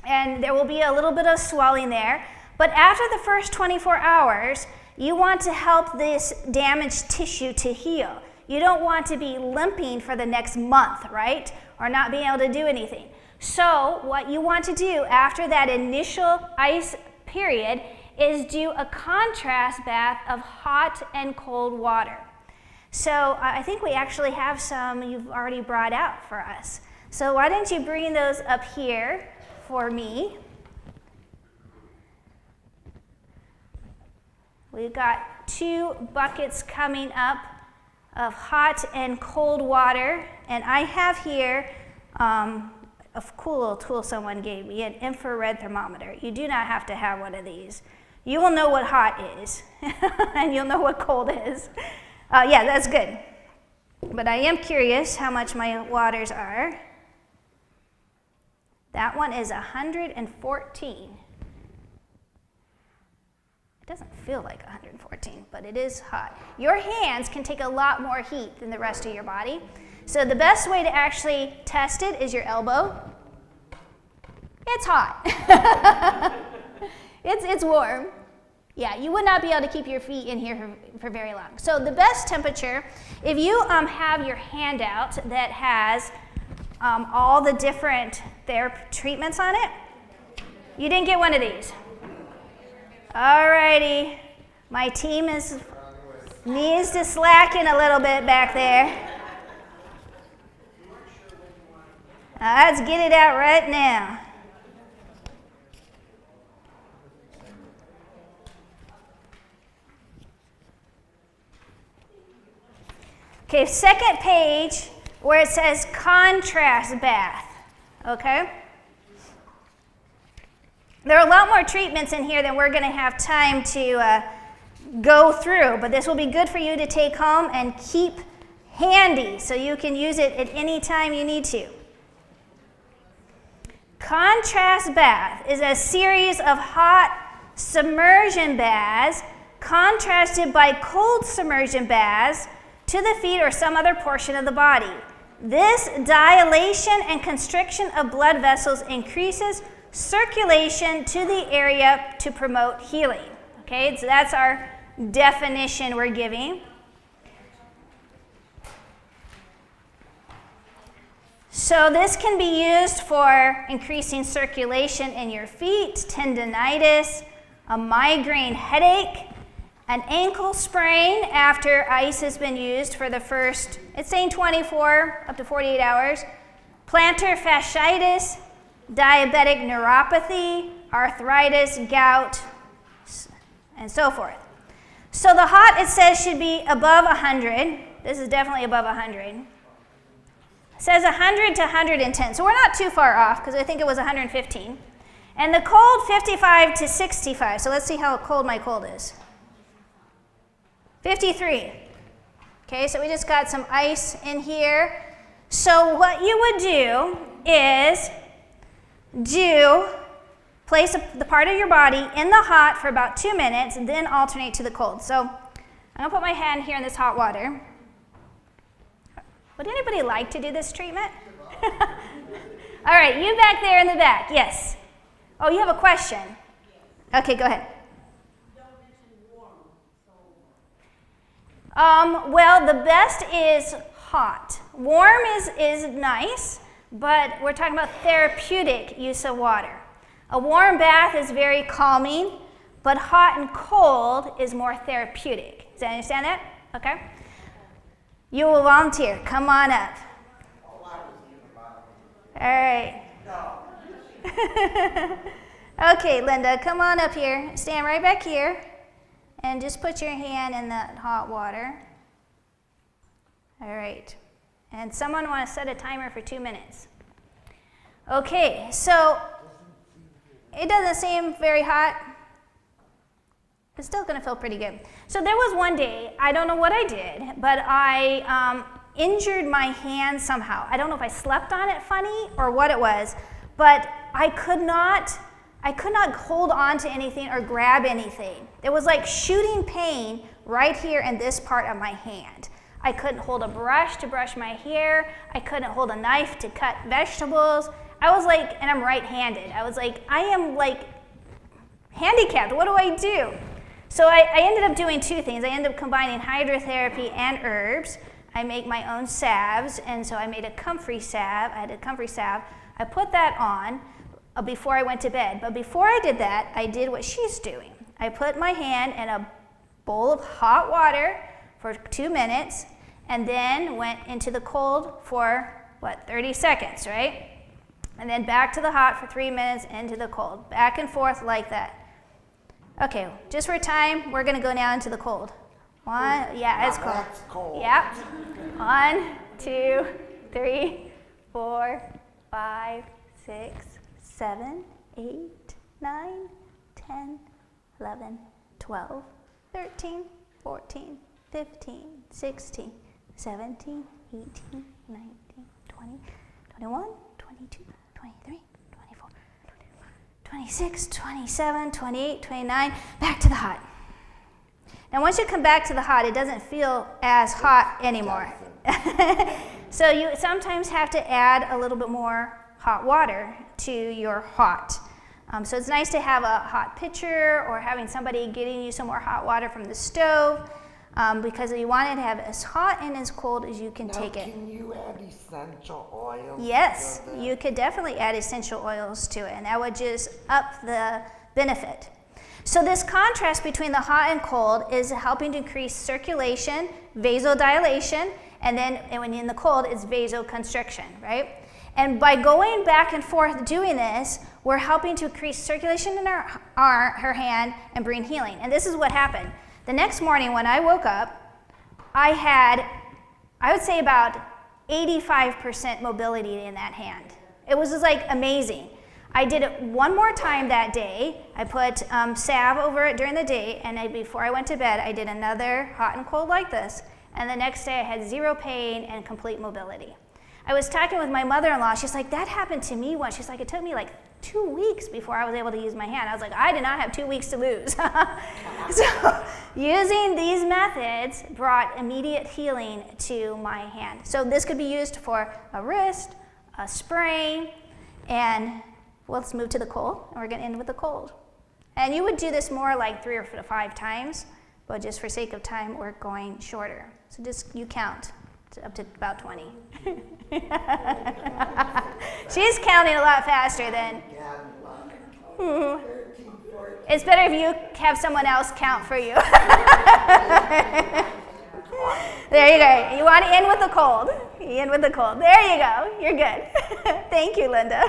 and there will be a little bit of swelling there. But after the first 24 hours, you want to help this damaged tissue to heal. You don't want to be limping for the next month, right? Or not being able to do anything. So what you want to do after that initial ice period is do a contrast bath of hot and cold water. So I think we actually have some you've already brought out for us. So why don't you bring those up here for me? We've got 2 buckets coming up of hot and cold water, and I have here a cool little tool someone gave me, an infrared thermometer. You do not have to have one of these. You will know what hot is, and you'll know what cold is. Yeah, that's good. But I am curious how much my waters are. That one is 114. It doesn't feel like 114, but it is hot. Your hands can take a lot more heat than the rest of your body. So the best way to actually test it is your elbow. It's hot. It's warm. Yeah, you would not be able to keep your feet in here for very long. So the best temperature, if you have your handout that has all the different treatments on it, you didn't get one of these. Alrighty, my team needs to slacken a little bit back there. Let's get it out right now. Okay, second page where it says contrast bath, okay? There are a lot more treatments in here than we're going to have time to go through, but this will be good for you to take home and keep handy so you can use it at any time you need to. Contrast bath is a series of hot submersion baths contrasted by cold submersion baths to the feet or some other portion of the body. This dilation and constriction of blood vessels increases circulation to the area to promote healing. Okay, so that's our definition we're giving. So this can be used for increasing circulation in your feet, tendinitis, a migraine headache, an ankle sprain after ice has been used for the first, it's saying 24 up to 48 hours, plantar fasciitis, diabetic neuropathy, arthritis, gout, and so forth. So the hot, it says, should be above 100. This is definitely above 100. It says 100 to 110, so we're not too far off because I think it was 115. And the cold, 55 to 65. So let's see how cold my cold is. 53. Okay, so we just got some ice in here. So what you would do is place the part of your body in the hot for about 2 minutes and then alternate to the cold. So I'm going to put my hand here in this hot water. Would anybody like to do this treatment? All right, you back there in the back. Yes. Oh, you have a question? Okay, go ahead. Well, the best is hot. Warm is nice, but we're talking about therapeutic use of water. A warm bath is very calming, but hot and cold is more therapeutic. Does that understand that? Okay. You will volunteer. Come on up. All right. Okay, Linda, come on up here. Stand right back here and just put your hand in that hot water. All right. And someone want to set a timer for 2 minutes. Okay, so it doesn't seem very hot. It's still going to feel pretty good. So there was one day, I don't know what I did, but I injured my hand somehow. I don't know if I slept on it funny or what it was, but I could not hold on to anything or grab anything. It was like shooting pain right here in this part of my hand. I couldn't hold a brush to brush my hair. I couldn't hold a knife to cut vegetables. I was like, and I'm right-handed. I was like, I am like handicapped. What do I do? So I ended up doing two things. I ended up combining hydrotherapy and herbs. I make my own salves, and so I made a comfrey salve. I had a comfrey salve. I put that on before I went to bed. But before I did that, I did what she's doing. I put my hand in a bowl of hot water for 2 minutes, and then went into the cold for, 30 seconds, right? And then back to the hot for 3 minutes, into the cold. Back and forth like that. Okay, just for time, we're gonna go now into the cold. It's cold. That's cold. Yep. 1, 2, 3, 4, 5, 6, 7, 8, 9, 10, 11, 12, 13, 14, 15, 16, 17, 18, 19, 20, 21, 22, 23, 24, 26, 27, 28, 29, back to the hot. Now once you come back to the hot, it doesn't feel as hot anymore. So you sometimes have to add a little bit more hot water to your hot. So it's nice to have a hot pitcher or having somebody getting you some more hot water from the stove because you want it to have as hot and as cold as you can take it. Can you add essential oils? Yes, you could definitely add essential oils to it, and that would just up the benefit. So this contrast between the hot and cold is helping to increase circulation, vasodilation, and then when in the cold, it's vasoconstriction, right? And by going back and forth doing this, we're helping to increase circulation in her hand and bring healing. And this is what happened. The next morning when I woke up, I had, I would say about 85% mobility in that hand. It was just like amazing. I did it one more time that day. I put salve over it during the day, and before I went to bed, I did another hot and cold like this. And the next day, I had zero pain and complete mobility. I was talking with my mother-in-law. She's like, that happened to me once. She's like, it took me like 2 weeks before I was able to use my hand. I was like, I did not have 2 weeks to lose. So using these methods brought immediate healing to my hand. So this could be used for a wrist, a sprain, and well, let's move to the cold. And we're going to end with the cold. And you would do this more like 3 or 5 times, but just for sake of time, we're going shorter. So just you count up to about 20. She's counting a lot faster than. It's better if you have someone else count for you. There you go. You want to end with the cold. You end with the cold. There you go. You're good. Thank you, Linda.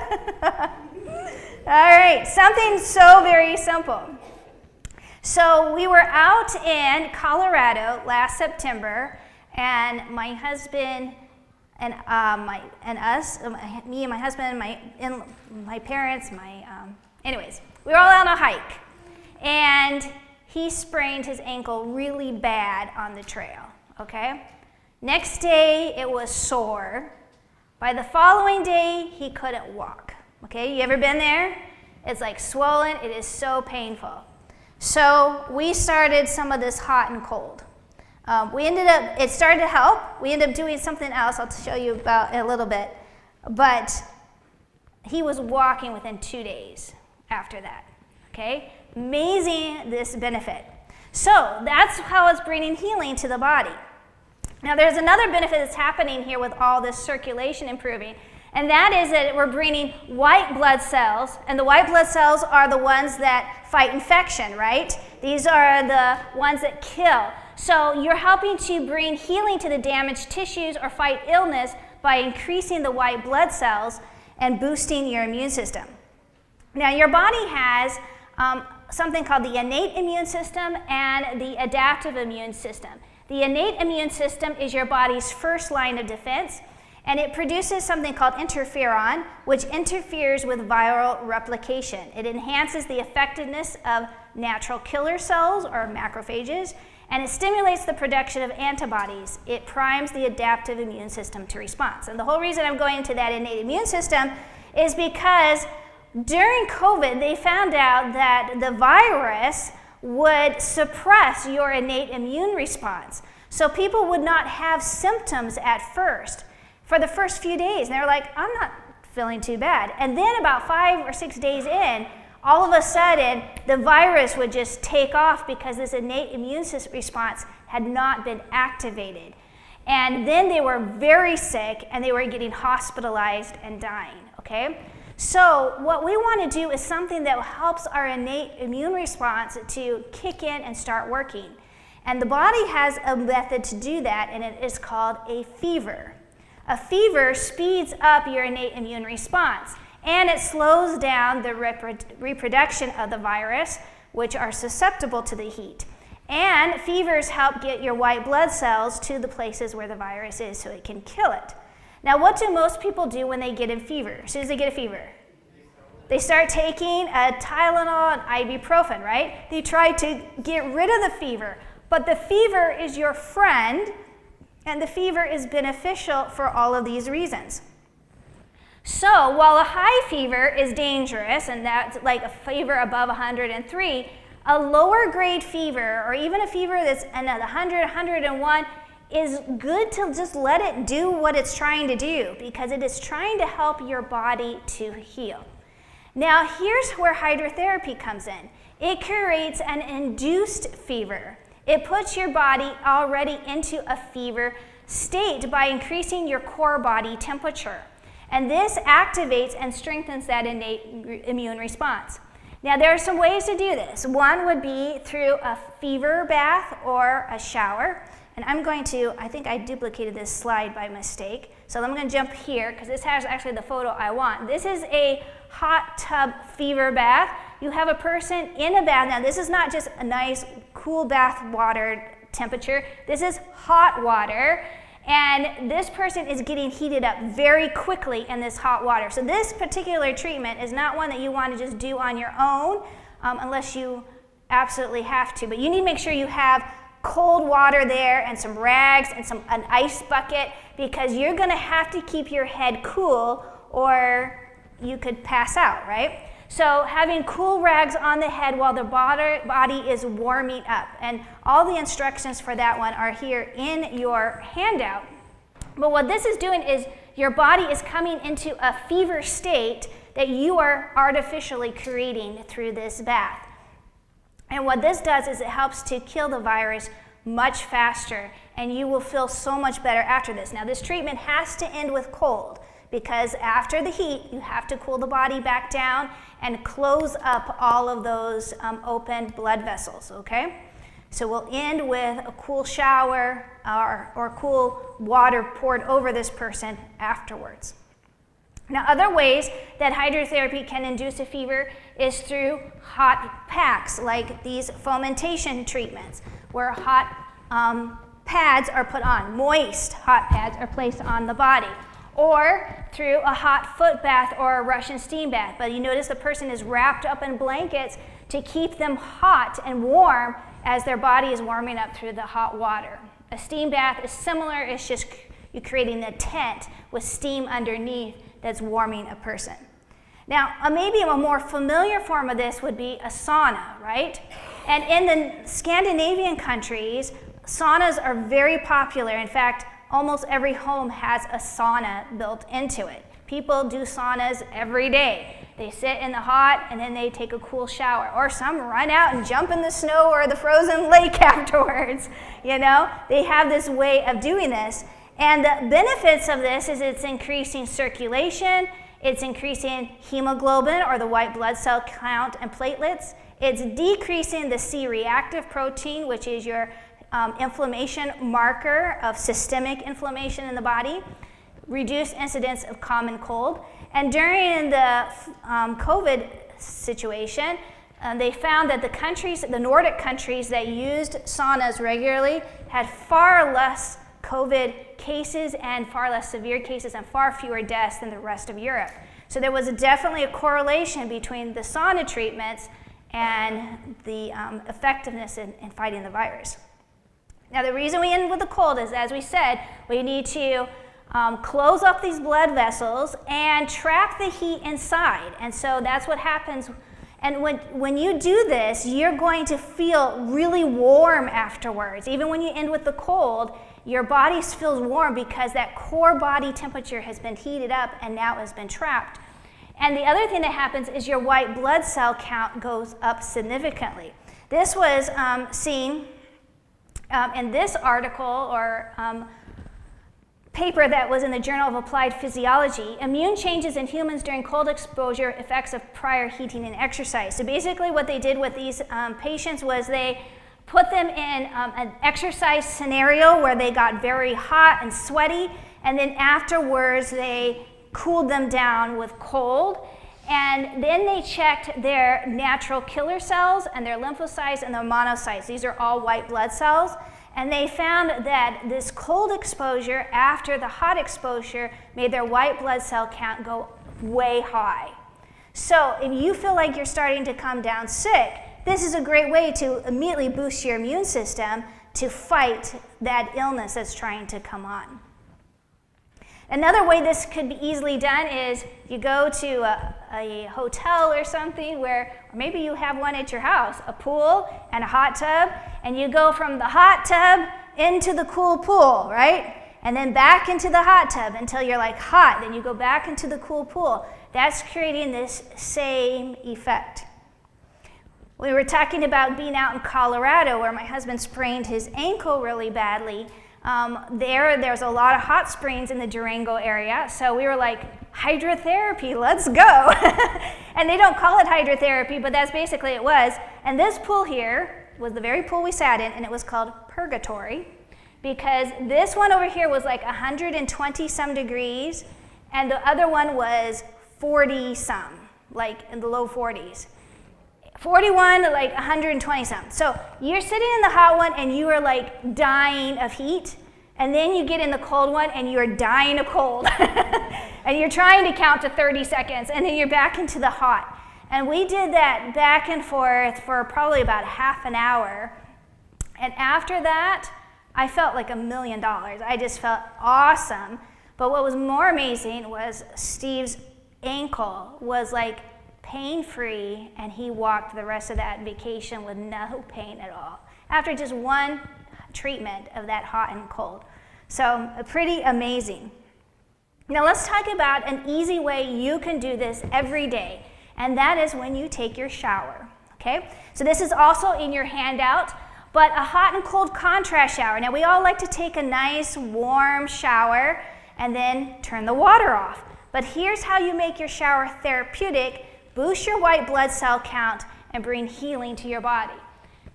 All right, something so very simple. So we were out in Colorado last September, and my husband and me and my husband, my parents, anyways, we were all on a hike, and he sprained his ankle really bad on the trail, okay? Next day, it was sore. By the following day, he couldn't walk, okay? You ever been there? It's like swollen. It is so painful. So we started some of this hot and cold. It started to help. We ended up doing something else I'll show you about in a little bit. But he was walking within 2 days after that, okay? Amazing, this benefit. So that's how it's bringing healing to the body. Now there's another benefit that's happening here with all this circulation improving, and that is that we're bringing white blood cells, and the white blood cells are the ones that fight infection, right? These are the ones that kill. So you're helping to bring healing to the damaged tissues or fight illness by increasing the white blood cells and boosting your immune system. Now your body has something called the innate immune system and the adaptive immune system. The innate immune system is your body's first line of defense, and it produces something called interferon, which interferes with viral replication. It enhances the effectiveness of natural killer cells or macrophages, and it stimulates the production of antibodies. It primes the adaptive immune system to response. And the whole reason I'm going to that innate immune system is because during COVID, they found out that the virus would suppress your innate immune response. So people would not have symptoms at first for the first few days. And they were like, I'm not feeling too bad. And then about 5 or 6 days in, all of a sudden, the virus would just take off because this innate immune response had not been activated. And then they were very sick, and they were getting hospitalized and dying, okay? So what we want to do is something that helps our innate immune response to kick in and start working. And the body has a method to do that, and it is called a fever. A fever speeds up your innate immune response, and it slows down the reproduction of the virus, which are susceptible to the heat. And fevers help get your white blood cells to the places where the virus is so it can kill it. Now, what do most people do when they get a fever? As soon as they get a fever, they start taking a Tylenol and ibuprofen, right? They try to get rid of the fever. But the fever is your friend, and the fever is beneficial for all of these reasons. So while a high fever is dangerous, and that's like a fever above 103, a lower grade fever, or even a fever that's at 100, 101, is good to just let it do what it's trying to do, because it is trying to help your body to heal. Now here's where hydrotherapy comes in. It creates an induced fever. It puts your body already into a fever state by increasing your core body temperature. And this activates and strengthens that innate immune response. Now there are some ways to do this. One would be through a fever bath or a shower. And I'm going to, I think I duplicated this slide by mistake. So I'm going to jump here because this has actually the photo I want. This is a hot tub fever bath. You have a person in a bath. Now this is not just a nice cool bath water temperature. This is hot water. And this person is getting heated up very quickly in this hot water. So this particular treatment is not one that you want to just do on your own unless you absolutely have to. But you need to make sure you have cold water there and some rags and an ice bucket, because you're going to have to keep your head cool or you could pass out, right? So having cool rags on the head while the body is warming up. And all the instructions for that one are here in your handout. But what this is doing is your body is coming into a fever state that you are artificially creating through this bath. And what this does is it helps to kill the virus much faster, and you will feel so much better after this. Now, this treatment has to end with cold, because after the heat, you have to cool the body back down and close up all of those open blood vessels, okay? So we'll end with a cool shower or cool water poured over this person afterwards. Now, other ways that hydrotherapy can induce a fever is through hot packs, like these fomentation treatments, where hot pads are put on, moist hot pads are placed on the body, or through a hot foot bath or a Russian steam bath. But you notice the person is wrapped up in blankets to keep them hot and warm as their body is warming up through the hot water. A steam bath is similar, it's just you're creating a tent with steam underneath that's warming a person. Now, maybe a more familiar form of this would be a sauna, right? And in the Scandinavian countries, saunas are very popular. In fact, almost every home has a sauna built into it. People do saunas every day. They sit in the hot and then they take a cool shower. Or some run out and jump in the snow or the frozen lake afterwards. You know, they have this way of doing this. And the benefits of this is it's increasing circulation, it's increasing hemoglobin or the white blood cell count and platelets, it's decreasing the C-reactive protein, which is your inflammation marker of systemic inflammation in the body, reduced incidence of common cold. And during the COVID situation, they found that the Nordic countries that used saunas regularly had far less COVID cases and far less severe cases and far fewer deaths than the rest of Europe. So there was definitely a correlation between the sauna treatments and the effectiveness in fighting the virus. Now, the reason we end with the cold is, as we said, we need to close up these blood vessels and trap the heat inside. And so that's what happens. And when you do this, you're going to feel really warm afterwards. Even when you end with the cold, your body feels warm because that core body temperature has been heated up and now has been trapped. And the other thing that happens is your white blood cell count goes up significantly. This was seen in this article or paper that was in the Journal of Applied Physiology. Immune changes in humans during cold exposure, effects of prior heating and exercise. So basically what they did with these patients was they put them in an exercise scenario where they got very hot and sweaty, and then afterwards they cooled them down with cold, and then they checked their natural killer cells and their lymphocytes and their monocytes. These are all white blood cells, and they found that this cold exposure after the hot exposure made their white blood cell count go way high. So if you feel like you're starting to come down sick, this is a great way to immediately boost your immune system to fight that illness that's trying to come on. Another way this could be easily done is you go to a hotel or something or maybe you have one at your house, a pool and a hot tub, and you go from the hot tub into the cool pool, right? And then back into the hot tub until you're like hot, then you go back into the cool pool. That's creating this same effect. We were talking about being out in Colorado where my husband sprained his ankle really badly. There's a lot of hot springs in the Durango area, so we were like, hydrotherapy, let's go. And they don't call it hydrotherapy, but that's basically it was. And this pool here was the very pool we sat in, and it was called Purgatory, because this one over here was like 120 some degrees, and the other one was 40 some, like in the low 40s. 41 to like 120 some. So you're sitting in the hot one and you are like dying of heat, And then you get in the cold one and you're dying of cold. And you're trying to count to 30 seconds and then you're back into the hot. And we did that back and forth for probably about half an hour. And after that, I felt like $1 million. I just felt awesome. But what was more amazing was Steve's ankle was like pain-free, and he walked the rest of that vacation with no pain at all after just one treatment of that hot and cold. So pretty amazing. Now let's talk about an easy way you can do this every day, and that is when you take your shower, okay? So this is also in your handout, but a hot and cold contrast shower. Now we all like to take a nice warm shower and then turn the water off. But here's how you make your shower therapeutic, boost your white blood cell count, and bring healing to your body.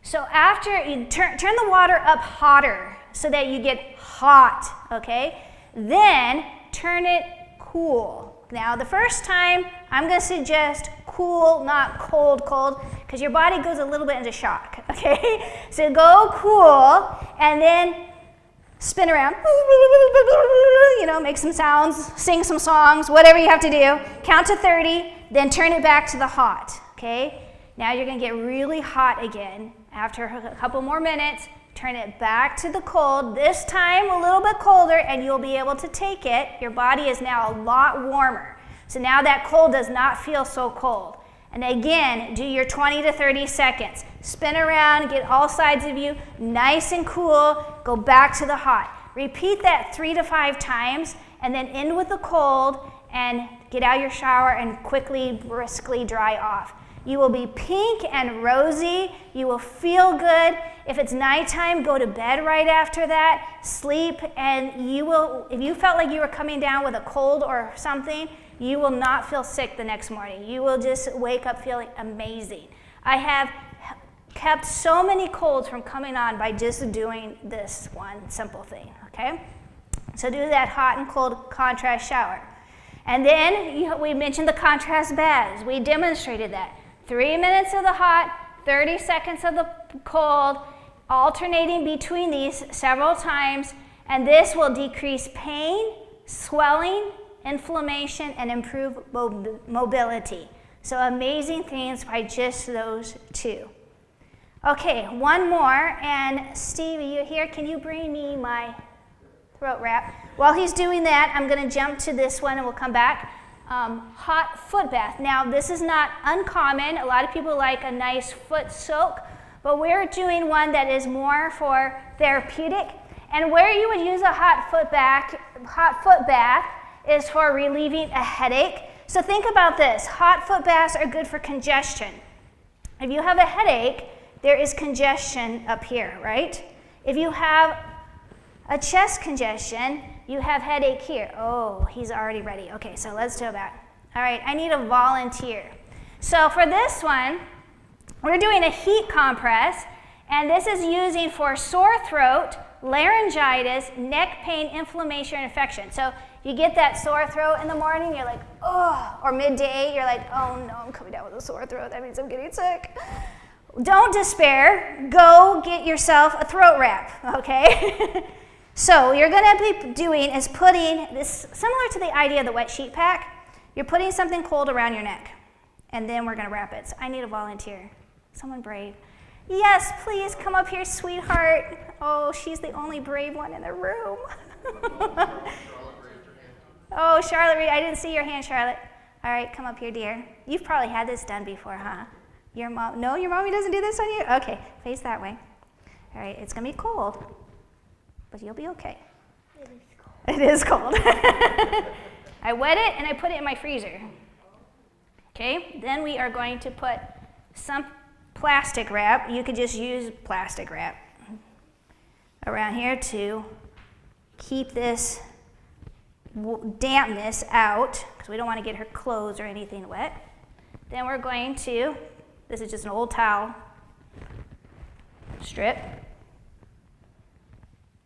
So after you turn the water up hotter so that you get hot, okay? Then turn it cool. Now the first time, I'm gonna suggest cool, not cold, because your body goes a little bit into shock, okay? So go cool, and then spin around, you know, make some sounds, sing some songs, whatever you have to do. Count to 30, then turn it back to the hot, okay? Now you're gonna get really hot again. After a couple more minutes, turn it back to the cold, this time a little bit colder, and you'll be able to take it. Your body is now a lot warmer. So now that cold does not feel so cold. And again, do your 20 to 30 seconds. Spin around, get all sides of you nice and cool, go back to the hot. Repeat that 3 to 5 times, and then end with the cold, and get out your shower and quickly, briskly dry off. You will be pink and rosy. You will feel good. If it's nighttime, go to bed right after that. Sleep, and you will, if you felt like you were coming down with a cold or something, you will not feel sick the next morning. You will just wake up feeling amazing. I have kept so many colds from coming on by just doing this one simple thing, okay? So do that hot and cold contrast shower. And then we mentioned the contrast baths. We demonstrated that. 3 minutes of the hot, 30 seconds of the cold, alternating between these several times, and this will decrease pain, swelling, inflammation, and improve mobility. So amazing things by just those two. Okay, one more, and Steve, are you here? Can you bring me my throat wrap? While he's doing that, I'm gonna jump to this one and we'll come back. Hot foot bath. Now this is not uncommon. A lot of people like a nice foot soak, but we're doing one that is more for therapeutic. And where you would use a hot foot bath is for relieving a headache. So think about this. Hot foot baths are good for congestion. If you have a headache, there is congestion up here, right? If you have a chest congestion, you have headache here. Oh, he's already ready. Okay, so let's do that. All right, I need a volunteer. So for this one, we're doing a heat compress, and this is using for sore throat, laryngitis, neck pain, inflammation, or infection. So you get that sore throat in the morning, you're like, oh, or midday, you're like, oh no, I'm coming down with a sore throat. That means I'm getting sick. Don't despair. Go get yourself a throat wrap, okay? So what you're going to be doing is putting this, similar to the idea of the wet sheet pack, you're putting something cold around your neck, and then we're going to wrap it. So I need a volunteer. Someone brave. Yes, please come up here, sweetheart. Oh, she's the only brave one in the room. Oh, Charlotte, I didn't see your hand, Charlotte. All right, come up here, dear. You've probably had this done before, huh? Your mom? No, your mommy doesn't do this on you? Okay, face that way. All right, it's going to be cold, but you'll be okay. It is cold. It is cold. I wet it and I put it in my freezer. Okay, then we are going to put some plastic wrap. You could just use plastic wrap around here to keep this dampness out, because we don't want to get her clothes or anything wet. Then we're going to, this is just an old towel strip, and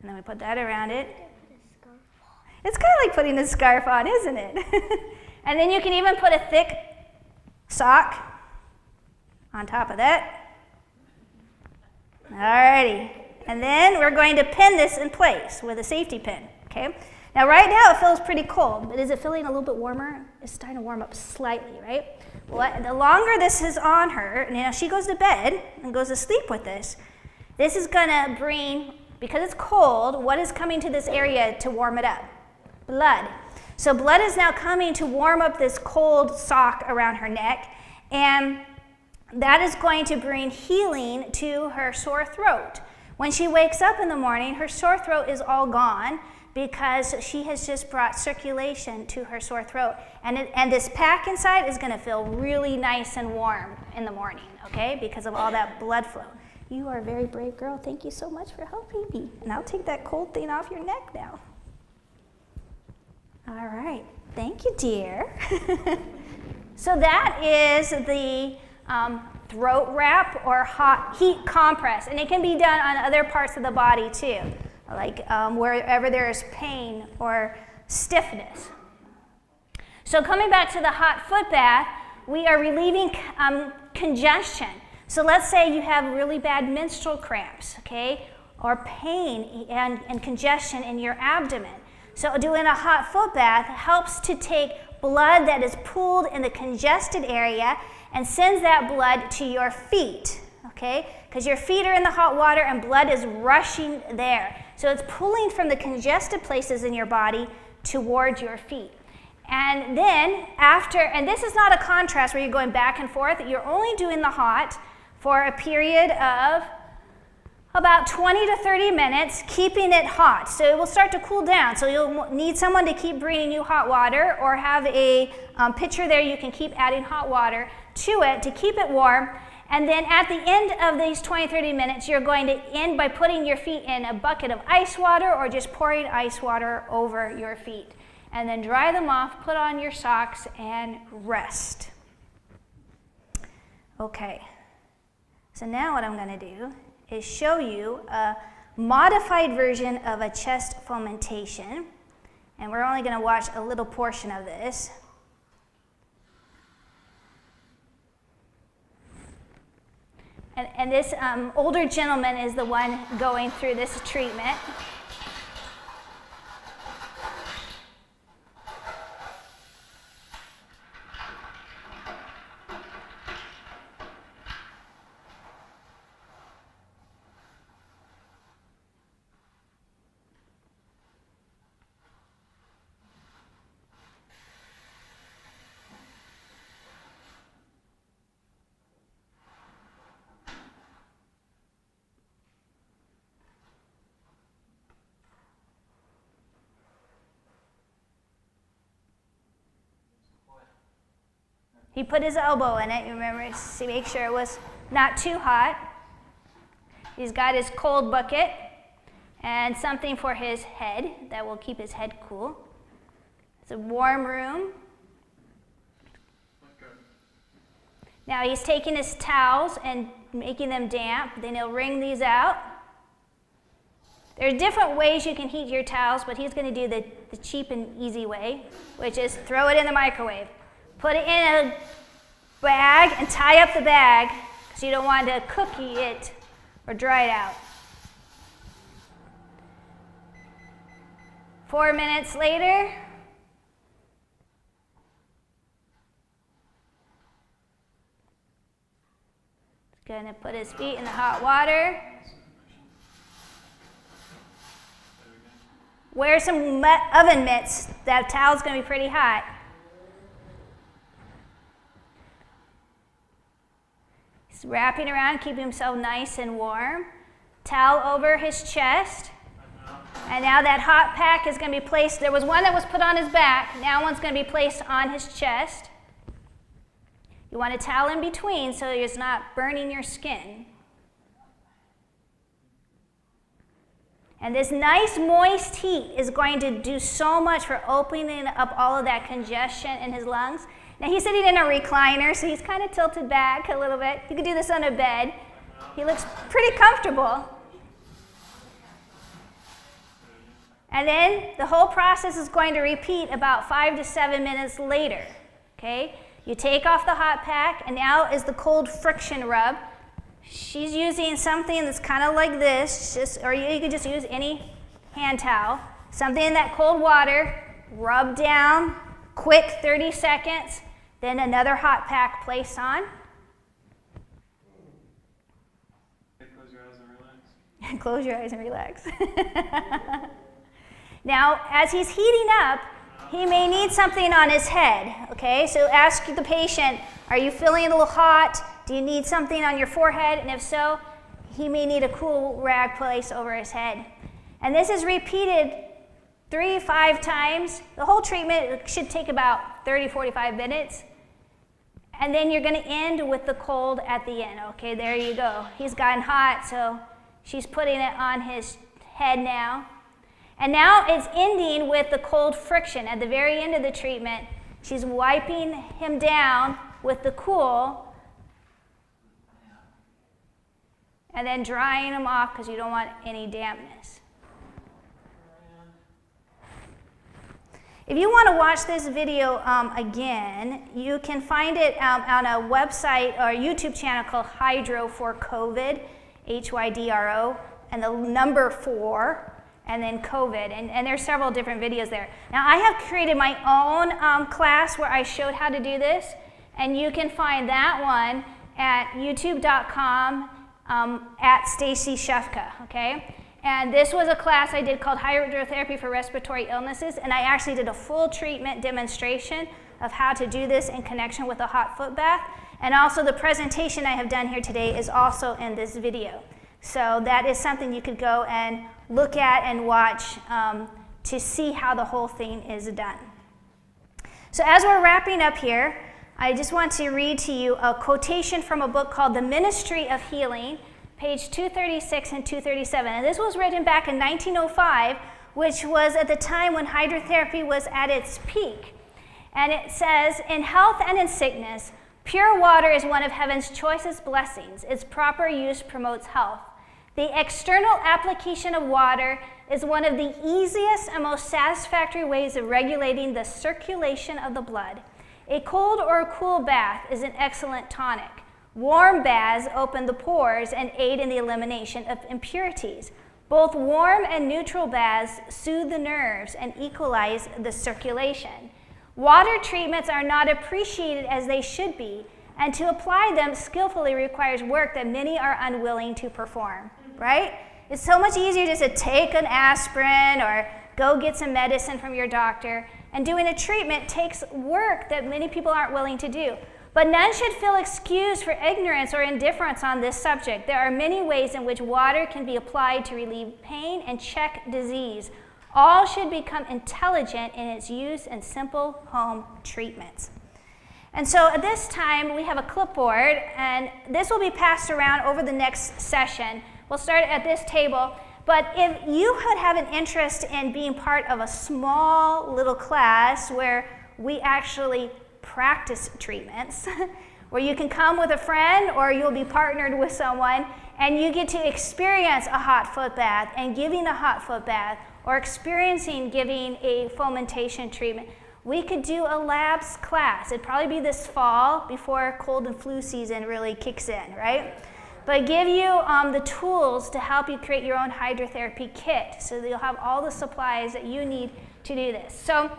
then we put that around it. It's kind of like putting a scarf on, isn't it? And then you can even put a thick sock on top of that. Alrighty, And then we're going to pin this in place with a safety pin, okay? Now right now it feels pretty cold, but is it feeling a little bit warmer? It's starting to warm up slightly, right? Well, the longer this is on her, and now she goes to bed and goes to sleep with this is gonna bring, because it's cold, what is coming to this area to warm it up? Blood. So blood is now coming to warm up this cold sock around her neck, and that is going to bring healing to her sore throat. When she wakes up in the morning, her sore throat is all gone because she has just brought circulation to her sore throat. And this pack inside is going to feel really nice and warm in the morning, okay, because of all that blood flow. You are a very brave girl. Thank you so much for helping me. And I'll take that cold thing off your neck now. All right. Thank you, dear. So that is the throat wrap or heat compress, and it can be done on other parts of the body too, like wherever there is pain or stiffness. So coming back to the hot foot bath, we are relieving congestion. So let's say you have really bad menstrual cramps, okay, or pain and congestion in your abdomen. So doing a hot foot bath helps to take blood that is pooled in the congested area and sends that blood to your feet, okay? Because your feet are in the hot water and blood is rushing there. So it's pulling from the congested places in your body towards your feet. And then and this is not a contrast where you're going back and forth, you're only doing the hot for a period of about 20 to 30 minutes, keeping it hot. So it will start to cool down. So you'll need someone to keep bringing you hot water, or have a pitcher there you can keep adding hot water to it to keep it warm. And then at the end of these 20-30 minutes, you're going to end by putting your feet in a bucket of ice water or just pouring ice water over your feet. And then dry them off, put on your socks, and rest. Okay, so now what I'm going to do is show you a modified version of a chest fomentation. And we're only going to watch a little portion of this. And this older gentleman is the one going through this treatment. He put his elbow in it, you remember, to make sure it was not too hot. He's got his cold bucket and something for his head that will keep his head cool. It's a warm room. Now he's taking his towels and making them damp. Then he'll wring these out. There are different ways you can heat your towels, but he's going to do the cheap and easy way, which is throw it in the microwave. Put it in a bag and tie up the bag because you don't want to cookie it or dry it out. 4 minutes later, he's going to put his feet in the hot water. Wear some oven mitts. That towel's going to be pretty hot. He's wrapping around, keeping himself nice and warm. Towel over his chest. And now that hot pack is going to be placed. There was one that was put on his back. Now one's going to be placed on his chest. You want a towel in between so it's not burning your skin. And this nice moist heat is going to do so much for opening up all of that congestion in his lungs. Now he's sitting in a recliner, so he's kind of tilted back a little bit. You could do this on a bed. He looks pretty comfortable. And then the whole process is going to repeat about 5 to 7 minutes later. Okay? You take off the hot pack, and now is the cold friction rub. she's using something that's kind of like this, or you could just use any hand towel. Something in that cold water, rub down, quick 30 seconds, then another hot pack placed on. Close your eyes and relax. Close your eyes and relax. Now, as he's heating up, he may need something on his head, okay? So ask the patient, are you feeling a little hot? Do you need something on your forehead? And if so, he may need a cool rag placed over his head. And this is repeated 3-5 times. The whole treatment should take about 30-45 minutes. And then you're going to end with the cold at the end. Okay, there you go. He's gotten hot, so she's putting it on his head now. And now it's ending with the cold friction. At the very end of the treatment, she's wiping him down with the cool and then drying him off because you don't want any dampness. If you want to watch this video again, you can find it on a website or YouTube channel called Hydro for COVID, HYDRO, and the number 4, and then COVID. And there's several different videos there. Now, I have created my own class where I showed how to do this, and you can find that one at youtube.com at Staci Schefka, okay? And this was a class I did called Hydrotherapy for Respiratory Illnesses, and I actually did a full treatment demonstration of how to do this in connection with a hot foot bath. And also the presentation I have done here today is also in this video. So that is something you could go and look at and watch to see how the whole thing is done. So as we're wrapping up here, I just want to read to you a quotation from a book called The Ministry of Healing, page 236 and 237. And this was written back in 1905, which was at the time when hydrotherapy was at its peak. And it says, in health and in sickness, pure water is one of heaven's choicest blessings. Its proper use promotes health. The external application of water is one of the easiest and most satisfactory ways of regulating the circulation of the blood. A cold or a cool bath is an excellent tonic. Warm baths open the pores and aid in the elimination of impurities. Both warm and neutral baths soothe the nerves and equalize the circulation. Water treatments are not appreciated as they should be, and to apply them skillfully requires work that many are unwilling to perform, right? It's so much easier just to take an aspirin or go get some medicine from your doctor, and doing a treatment takes work that many people aren't willing to do. But none should feel excused for ignorance or indifference on this subject. There are many ways in which water can be applied to relieve pain and check disease. All should become intelligent in its use in simple home treatments. And so at this time, we have a clipboard, and this will be passed around over the next session. We'll start at this table. But if you would have an interest in being part of a small little class where we actually practice treatments, where you can come with a friend or you'll be partnered with someone and you get to experience a hot foot bath and giving a hot foot bath or experiencing giving a fomentation treatment, we could do a labs class. It'd probably be this fall before cold and flu season really kicks in, right? But give you the tools to help you create your own hydrotherapy kit so that you'll have all the supplies that you need to do this. So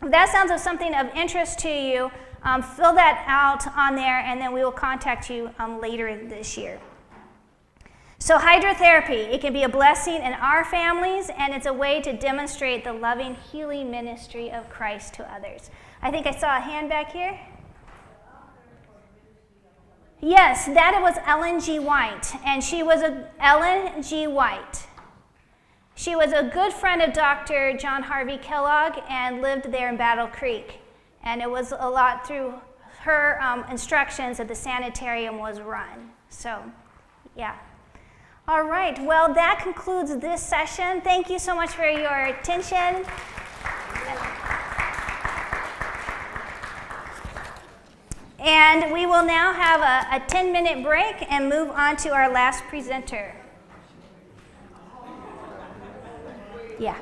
if that sounds like something of interest to you, fill that out on there, and then we will contact you later this year. So hydrotherapy, it can be a blessing in our families, and it's a way to demonstrate the loving, healing ministry of Christ to others. I think I saw a hand back here. Yes, that was Ellen G. White, and she was Ellen G. White. She was a good friend of Dr. John Harvey Kellogg and lived there in Battle Creek. And it was a lot through her instructions that the sanitarium was run. So, yeah. All right, well, that concludes this session. Thank you so much for your attention. And we will now have a 10-minute break and move on to our last presenter. Yeah.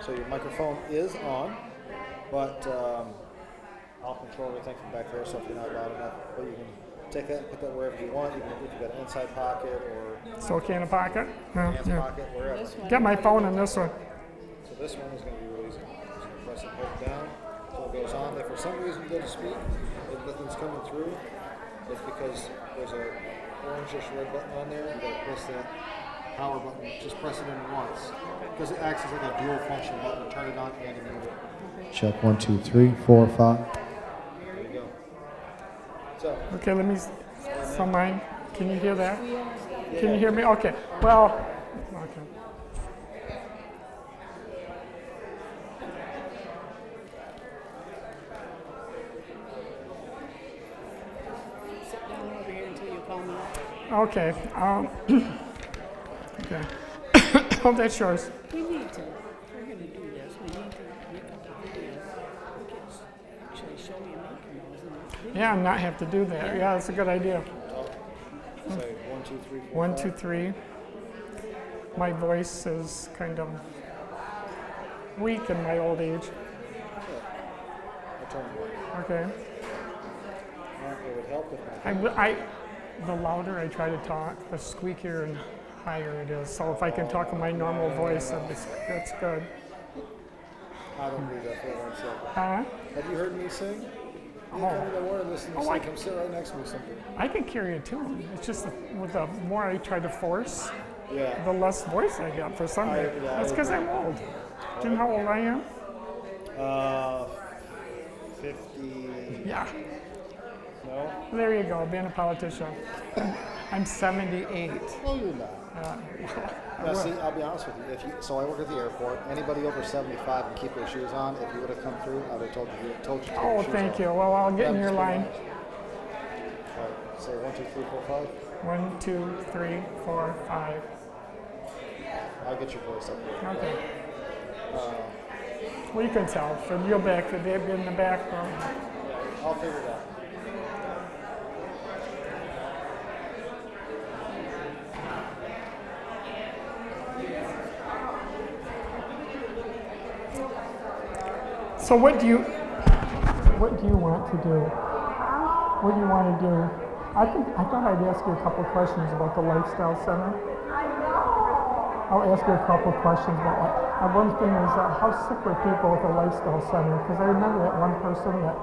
So your microphone is on, but I'll control everything from back there, so if you're not loud enough, but you can take that and put that wherever you want, even if you've got an inside pocket or It's okay in a pocket? Yeah, hands pocket, wherever. Get my phone in this one. So this one is going to be really easy. Just going to press and hold it down until it goes on. If for some reason you go to speak, if nothing's coming through, it's because there's a orangish red button on there. You got to press that power button. Just press it in once because it acts as like a dual function button. Turn it on and mute it. Check 1, 2, 3, 4, 5. There you go. So. Okay, let me. So mine. Can you hear that? Can you hear me? Okay. Well. Okay. Sit down over here until you call me. Okay. Okay. Oh, that's yours. We need to. We're going to do this. We need to make a video. We can actually show you making those. And Yeah, and not have to do that. Yeah, that's a good idea. Say 1, 2, 3, 4, 1, 5. 2, 3. My voice is kind of weak in my old age. I'll turn it on. Okay. It would help if The louder I try to talk, the squeakier and higher it is. So if I can talk in my normal voice, that's good. I don't believe that for one second. Huh? Have you heard me sing? You come in the morning, listen to me sing. Come sit right next to me something. I can carry a tune. It's just with the more I try to force, Yeah. the less voice I get for some reason. That's because I'm old. Do you know how old I am? 50. Yeah. No? There you go, being a politician. I'm 78. No, you're not. Now, see, I'll be honest with you. So I work at the airport. Anybody over 75 can keep their shoes on. If you would have come through, I would have told you to take your Oh, shoes thank off. you. Well, I'll get in your line. All right, say 1, 2, 3, 4, 5. 1, 2, 3, 4, 5. I'll get your voice up there. Okay. Well, you can tell from your back that they've been in the back room. I'll figure it out. So what do you want to do? What do you want to do? I thought I'd ask you a couple questions about the Lifestyle Center. I'll ask you a couple questions about one thing is how sick were people at the Lifestyle Center? Because I remember that one person that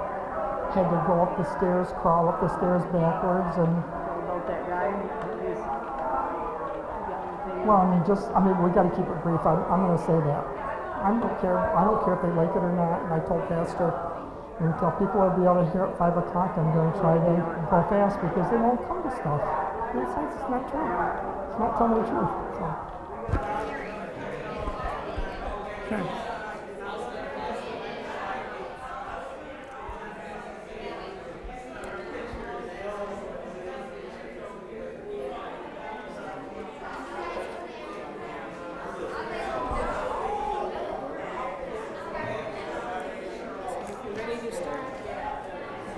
had to go up the stairs, crawl up the stairs backwards, and about that guy. well, we got to keep it brief. I'm going to say that. I don't care if they like it or not. And I told Pastor, until people will be able to hear at 5 o'clock, I'm going to try to go fast because they won't come to stuff. It's not true. It's not telling the truth. So. Okay.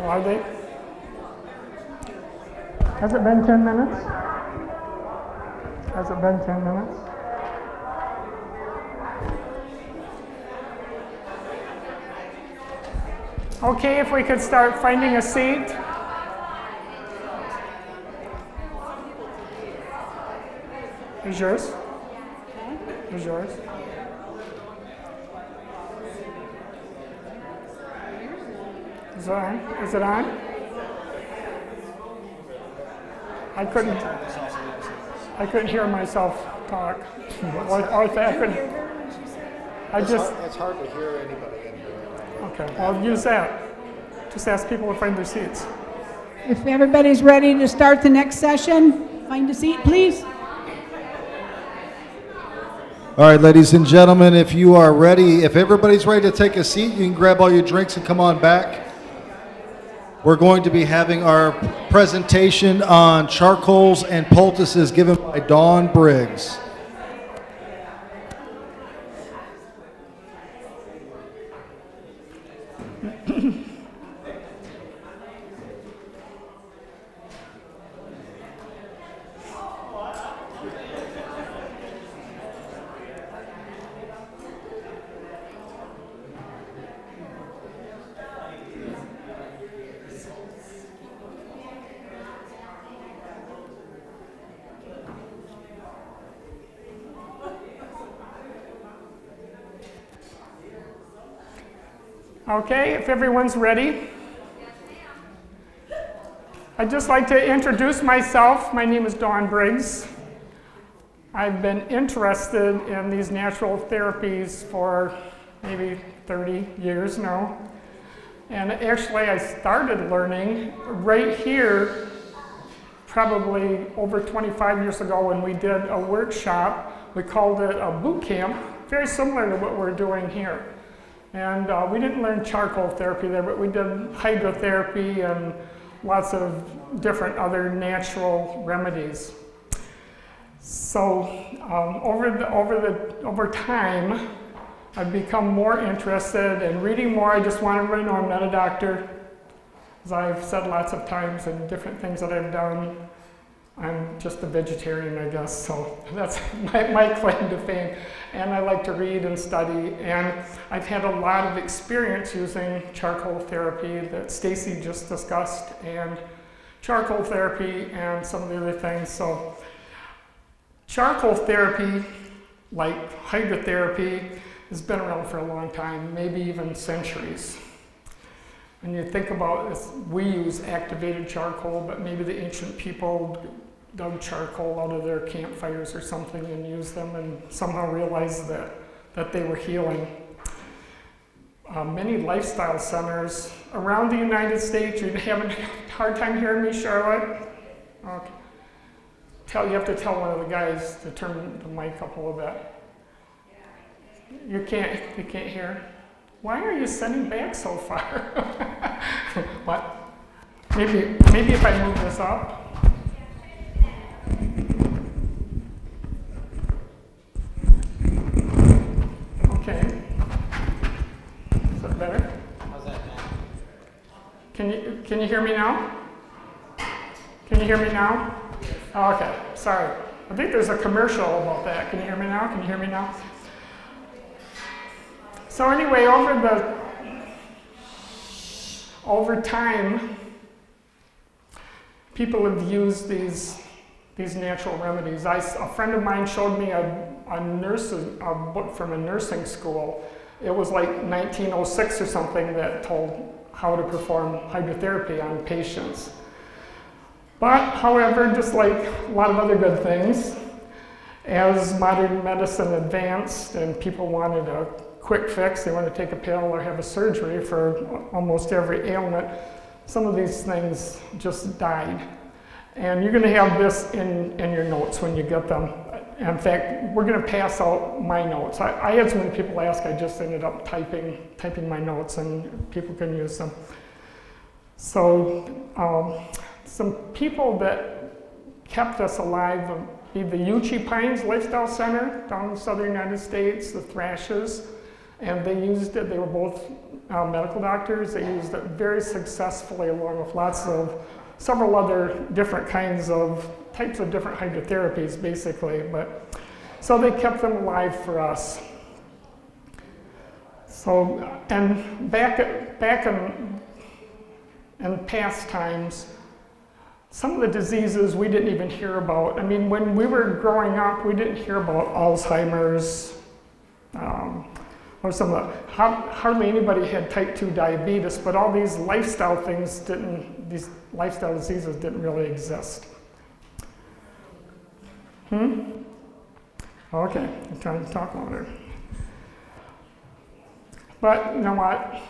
Are they? Has it been 10 minutes? Has it been 10 minutes? Okay, if we could start finding a seat. Is yours? Is yours? Is it on? Is it on? I couldn't hear myself talk. It's hard to hear anybody anywhere. Okay, well, use that. Just ask people to find their seats. If everybody's ready to start the next session, find a seat, please. All right, ladies and gentlemen, if you are ready, if everybody's ready to take a seat, you can grab all your drinks and come on back. We're going to be having our presentation on charcoals and poultices given by Dawn Briggs. Okay, if everyone's ready. I'd just like to introduce myself. My name is Briggs. I've been interested in these natural therapies for maybe 30 years now. And actually I started learning right here probably over 25 years ago when we did a workshop. We called it a boot camp, very similar to what we're doing here. And we didn't learn charcoal therapy there, but we did hydrotherapy and lots of different other natural remedies. So over time, I've become more interested in reading more. I just want everybody to know I'm not a doctor. As I've said lots of times in different things that I've done, I'm just a vegetarian, I guess, so that's my claim to fame. And I like to read and study, and I've had a lot of experience using charcoal therapy that Staci just discussed, and charcoal therapy and some of the other things. So charcoal therapy, like hydrotherapy, has been around for a long time, maybe even centuries. When you think about this, we use activated charcoal, but maybe the ancient people dug charcoal out of their campfires or something and used them and somehow realized that they were healing. Many lifestyle centers around the United States. You're having a hard time hearing me, Charlotte? Okay. You have to tell one of the guys to turn the mic up a little bit. You can't hear? Why are you sitting back so far? What? Maybe if I move this up. Okay. Is that better? How's that now? Can you hear me now? Can you hear me now? Oh, okay. Sorry. I think there's a commercial about that. Can you hear me now? Can you hear me now? So anyway, over time, people have used these natural remedies. A friend of mine showed me a book from a nursing school. It was like 1906 or something that told how to perform hydrotherapy on patients. But, however, just like a lot of other good things, as modern medicine advanced and people wanted a quick fix, they want to take a pill or have a surgery for almost every ailment, some of these things just died. And you're going to have this in your notes when you get them. In fact, we're going to pass out my notes. I had so many people ask, I just ended up typing my notes and people can use them. So some people that kept us alive would be the Uchee Pines Lifestyle Center down in the southern United States, the Thrashes. And they used it, they were both medical doctors. They used it very successfully along with several other different types of different hydrotherapies basically. So they kept them alive for us. So, and back in past times, some of the diseases we didn't even hear about. I mean, when we were growing up, we didn't hear about Alzheimer's, or hardly anybody had type 2 diabetes, but all these lifestyle these lifestyle diseases didn't really exist. Okay, I'm trying to talk louder. But you know what?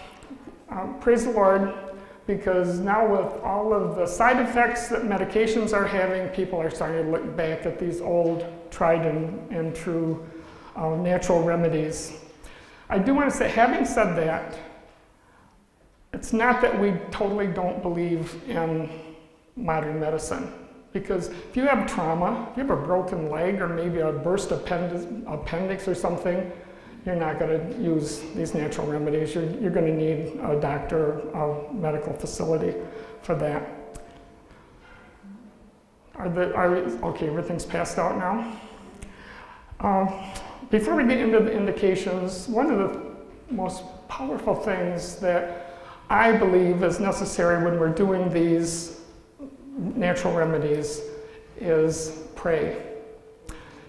Praise the Lord, because now with all of the side effects that medications are having, people are starting to look back at these old, tried and true natural remedies. I do want to say, having said that, it's not that we totally don't believe in modern medicine. Because if you have trauma, if you have a broken leg or maybe a burst appendix or something, you're not going to use these natural remedies. You're going to need a doctor or a medical facility for that. Okay, everything's passed out now. Before we get into the indications, one of the most powerful things that I believe is necessary when we're doing these natural remedies is pray.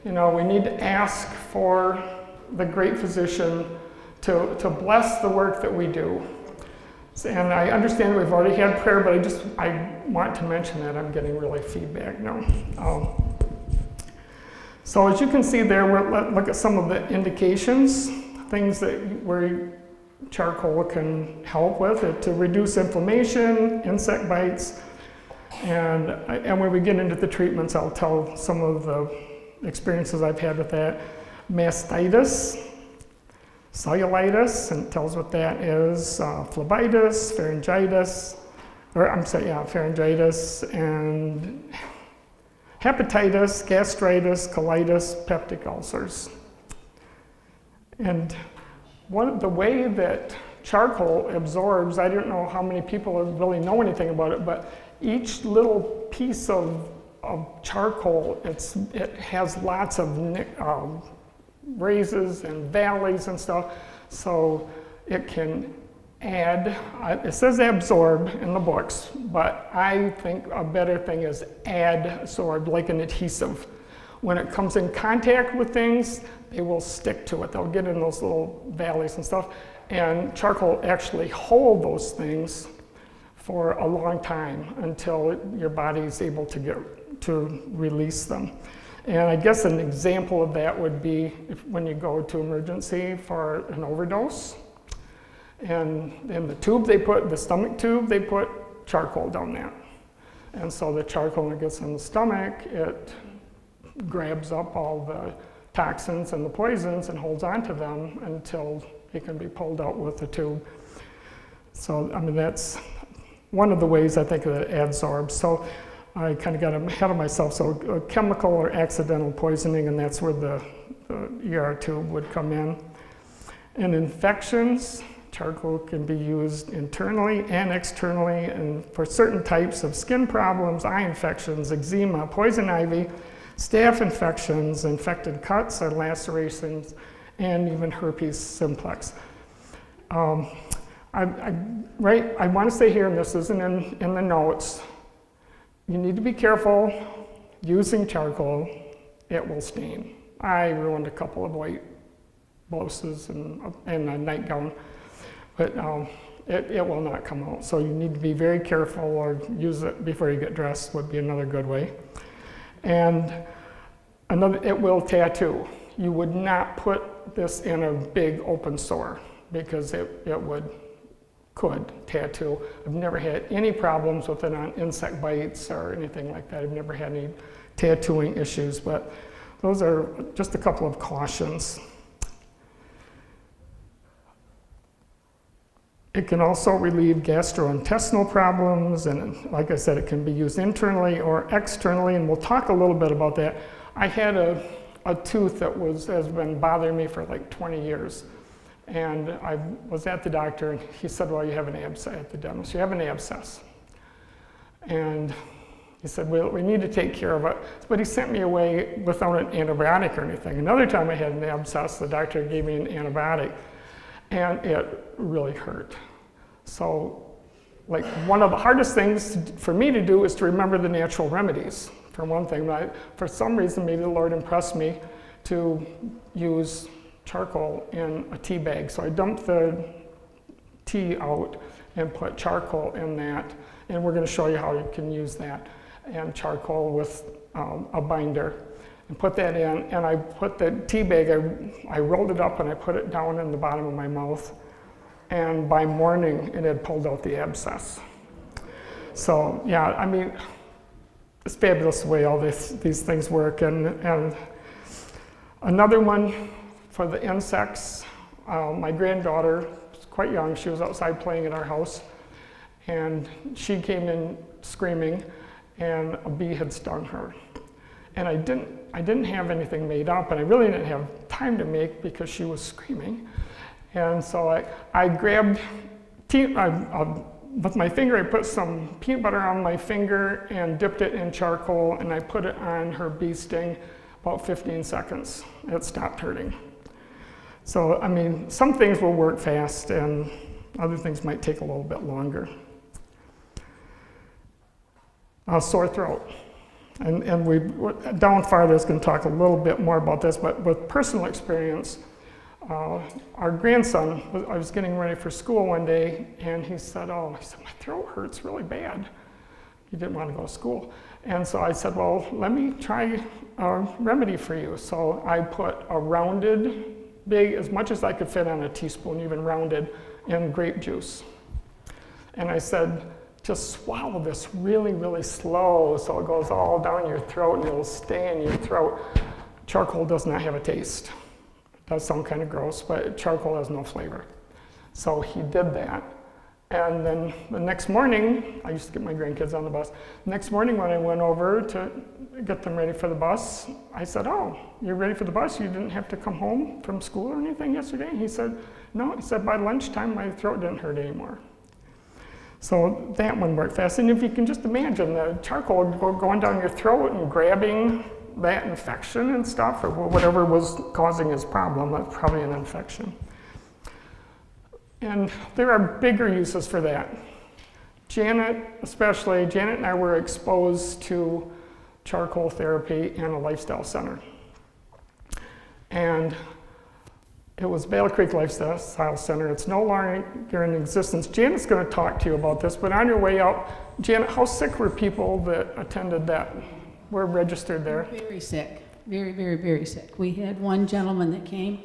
You know, we need to ask for the great physician to bless the work that we do. And I understand we've already had prayer, but I want to mention that I'm getting really feedback now. So as you can see there, we'll look at some of the indications, things that where charcoal can help with it to reduce inflammation, insect bites, and when we get into the treatments, I'll tell some of the experiences I've had with that. Mastitis, cellulitis, and it tells what that is, phlebitis, pharyngitis, pharyngitis, and hepatitis, gastritis, colitis, peptic ulcers. And the way that charcoal absorbs, I don't know how many people really know anything about it, but each little piece of charcoal, it has lots of raises and valleys and stuff, so it can add, it says absorb in the books, but I think a better thing is adsorb, like an adhesive. When it comes in contact with things, they will stick to it. They'll get in those little valleys and stuff, and charcoal actually hold those things for a long time until your body is able to release them. And I guess an example of that would be when you go to emergency for an overdose, and in the tube the stomach tube, they put charcoal down there. And so the charcoal, when it gets in the stomach, it grabs up all the toxins and the poisons and holds onto them until it can be pulled out with the tube. So, I mean, that's one of the ways I think that it adsorbs. So I kind of got ahead of myself. So chemical or accidental poisoning, and that's where the ER tube would come in. In infections, charcoal can be used internally and externally, and for certain types of skin problems, eye infections, eczema, poison ivy, staph infections, infected cuts or lacerations, and even herpes simplex. I want to say here, and this isn't in the notes, you need to be careful using charcoal. It will stain. I ruined a couple of white blouses and a nightgown, but it will not come out. So you need to be very careful, or use it before you get dressed would be another good way. And it will tattoo. You would not put this in a big open sore because it could tattoo. I've never had any problems with it on insect bites or anything like that. I've never had any tattooing issues, but those are just a couple of cautions. It can also relieve gastrointestinal problems, and like I said, it can be used internally or externally, and we'll talk a little bit about that. I had a tooth that has been bothering me for like 20 years, and I was at the doctor, and he said, well, you have an abscess at the dentist. You have an abscess. And he said, well, we need to take care of it. But he sent me away without an antibiotic or anything. Another time I had an abscess, the doctor gave me an antibiotic, and it really hurt. So, like, one of the hardest things for me to do is to remember the natural remedies, for one thing. For some reason, maybe the Lord impressed me to use charcoal in a tea bag. So I dumped the tea out and put charcoal in that, and we're going to show you how you can use that, and charcoal with a binder, and put that in, and I put the tea bag, I rolled it up and I put it down in the bottom of my mouth, and by morning it had pulled out the abscess. So yeah, I mean, it's fabulous the way all these things work. And another one for the insects, my granddaughter was quite young, she was outside playing at our house, and she came in screaming, and a bee had stung her. And I didn't have anything made up, and I really didn't have time to make because she was screaming. And so I grabbed, with my finger, I put some peanut butter on my finger and dipped it in charcoal, and I put it on her bee sting, about 15 seconds. It stopped hurting. So, I mean, some things will work fast, and other things might take a little bit longer. Sore throat. And down farther is going to talk a little bit more about this, but with personal experience, our grandson, I was getting ready for school one day, and he said, my throat hurts really bad. He didn't want to go to school. And so I said, well, let me try a remedy for you. So I put a rounded, big, as much as I could fit on a teaspoon, even rounded, in grape juice. And I said, just swallow this really, really slow so it goes all down your throat and it'll stay in your throat. Charcoal does not have a taste. It does sound kind of gross, but charcoal has no flavor. So he did that. And then the next morning, I used to get my grandkids on the bus. Next morning when I went over to get them ready for the bus, I said, oh, you're ready for the bus? You didn't have to come home from school or anything yesterday? And he said, no. He said, by lunchtime, my throat didn't hurt anymore. So that one worked fast. And if you can just imagine the charcoal going down your throat and grabbing that infection and stuff, or whatever was causing his problem, that's probably an infection. And there are bigger uses for that. Janet and I were exposed to charcoal therapy in a lifestyle center. And it was Battle Creek Lifestyle Center. It's no longer in existence. Janet's going to talk to you about this, but on your way out, Janet, how sick were people that attended that, were registered there? Very sick, very, very, very sick. We had one gentleman that came,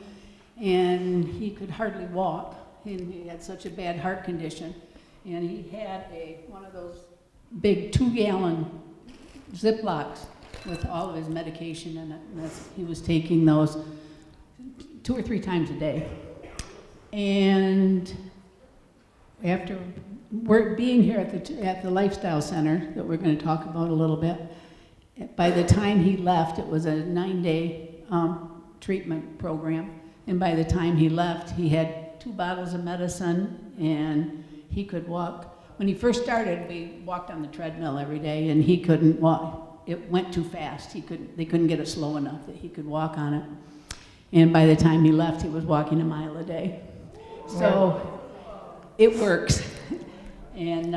and he could hardly walk, and he had such a bad heart condition, and he had one of those big 2-gallon Ziplocs with all of his medication in it, and he was taking those 2 or 3 times a day. And after being here at the Lifestyle Center that we're going to talk about a little bit, by the time he left, it was a 9-day treatment program, and by the time he left, he had 2 bottles of medicine, and he could walk. When he first started, we walked on the treadmill every day, and he couldn't walk. It went too fast. They couldn't get it slow enough that he could walk on it. And by the time he left, he was walking a mile a day. So it works. And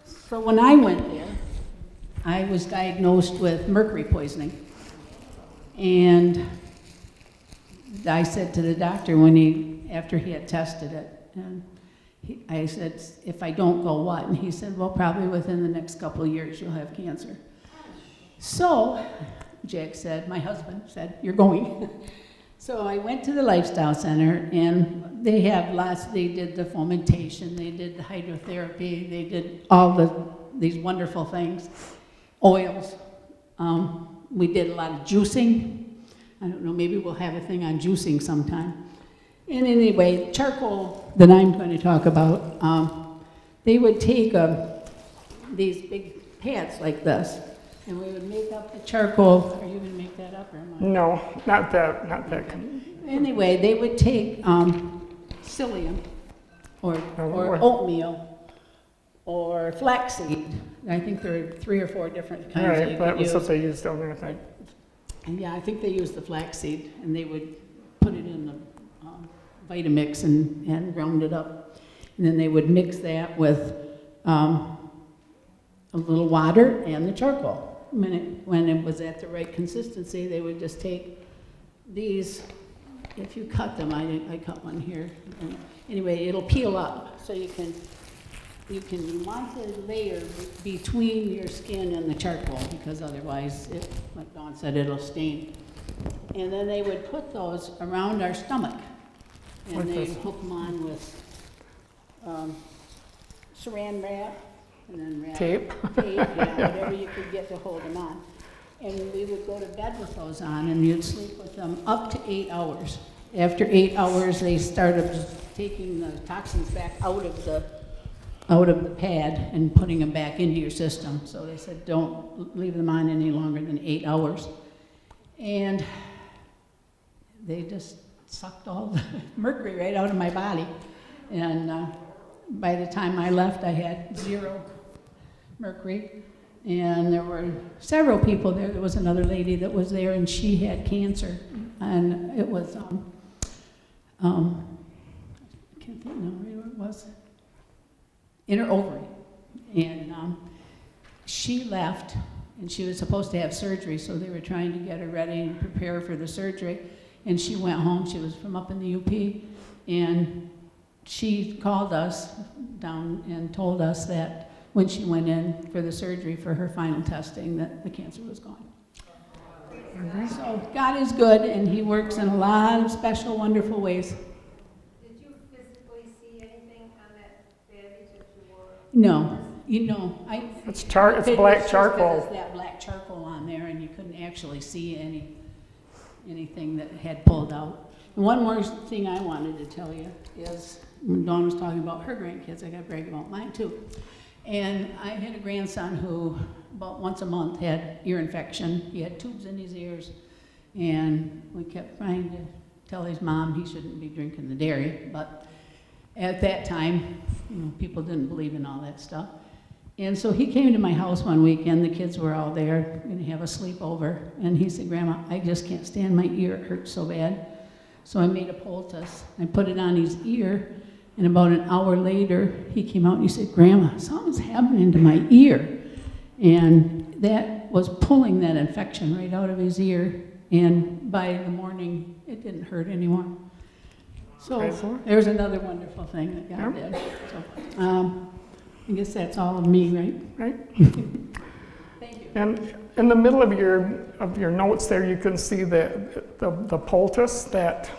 so when I went there, I was diagnosed with mercury poisoning. And I said to the doctor after he had tested it, and I said, if I don't go, what? And he said, well, probably within the next couple of years you'll have cancer. So Jack said, my husband said, you're going. So I went to the Lifestyle Center, and they did the fomentation, they did the hydrotherapy, they did all these wonderful things, oils. We did a lot of juicing. I don't know, maybe we'll have a thing on juicing sometime. And anyway, charcoal that I'm going to talk about, they would take these big pads like this, and we would make up the charcoal. Are you going to make that up, or am I? No, not that. Anyway, they would take psyllium or oatmeal or flaxseed. I think there are 3 or 4 different kinds. Right, that was what they used down there, I think. And yeah, I think they used the flaxseed, and they would put it in the Vitamix and round it up. And then they would mix that with a little water and the charcoal. When it was at the right consistency, they would just take these. If you cut them, I cut one here. And anyway, it'll peel up, so you want the layer between your skin and the charcoal, because otherwise, like Dawn said, it'll stain. And then they would put those around our stomach, and they'd hook them on with saran wrap, and then tape, yeah, whatever you could get to hold them on. And we would go to bed with those on, and you'd sleep with them up to 8 hours. After 8 hours, they started taking the toxins back out of the pad and putting them back into your system. So they said, don't leave them on any longer than 8 hours. And they just sucked all the mercury right out of my body. And by the time I left, I had 0 mercury. And there were several people there. There was another lady that was there, and she had cancer. And it was, I can't think now what it was, in her ovary. And she left, and she was supposed to have surgery, so they were trying to get her ready and prepare for the surgery. and she went home. She was from up in the UP, and she called us down and told us that when she went in for the surgery for her final testing, that the cancer was gone. So God is good, and He works in a lot of special, wonderful ways. Did you physically see anything on that bandage that you wore? No, It's it black was just 'cause charcoal. it's that black charcoal on there, and you couldn't actually see anything that had pulled out. And one more thing I wanted to tell you is, when Dawn was talking about her grandkids, I got to brag about mine too. And I had a grandson who about once a month had ear infection. He had tubes in his ears, and we kept trying to tell his mom he shouldn't be drinking the dairy, but at that time, people didn't believe in all that stuff. And so he came to my house one weekend, the kids were all there, going to have a sleepover, and he said, "Grandma, I just can't stand my ear, it hurts so bad." So I made a poultice, I put it on his ear, and about an hour later, he came out and he said, "Grandma, something's happening to my ear." And that was pulling that infection right out of his ear, and by the morning, it didn't hurt anymore. So there's another wonderful thing that God did. So, I guess that's all of me, right? Right. Thank you. And in the middle of your notes there, you can see the poultice, that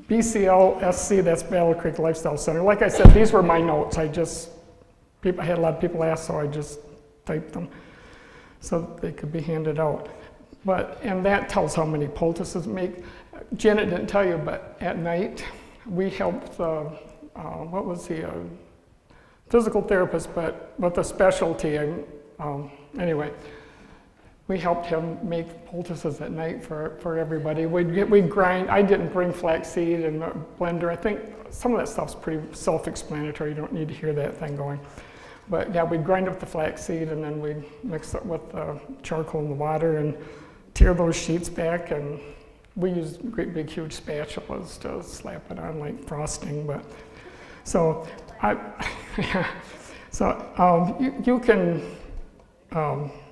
BCLSC, that's Battle Creek Lifestyle Center. Like I said, these were my notes. I had a lot of people ask, so I just typed them so that they could be handed out. And that tells how many poultices make. Janet didn't tell you, but at night we helped what was he, a physical therapist, but with a specialty. Anyway, we helped him make poultices at night for everybody. We'd grind. I didn't bring flaxseed and a blender. I think some of that stuff's pretty self-explanatory. You don't need to hear that thing going. But yeah, we'd grind up the flaxseed, and then we'd mix it with the charcoal and the water and tear those sheets back. And we used great big huge spatulas to slap it on like frosting. But so you can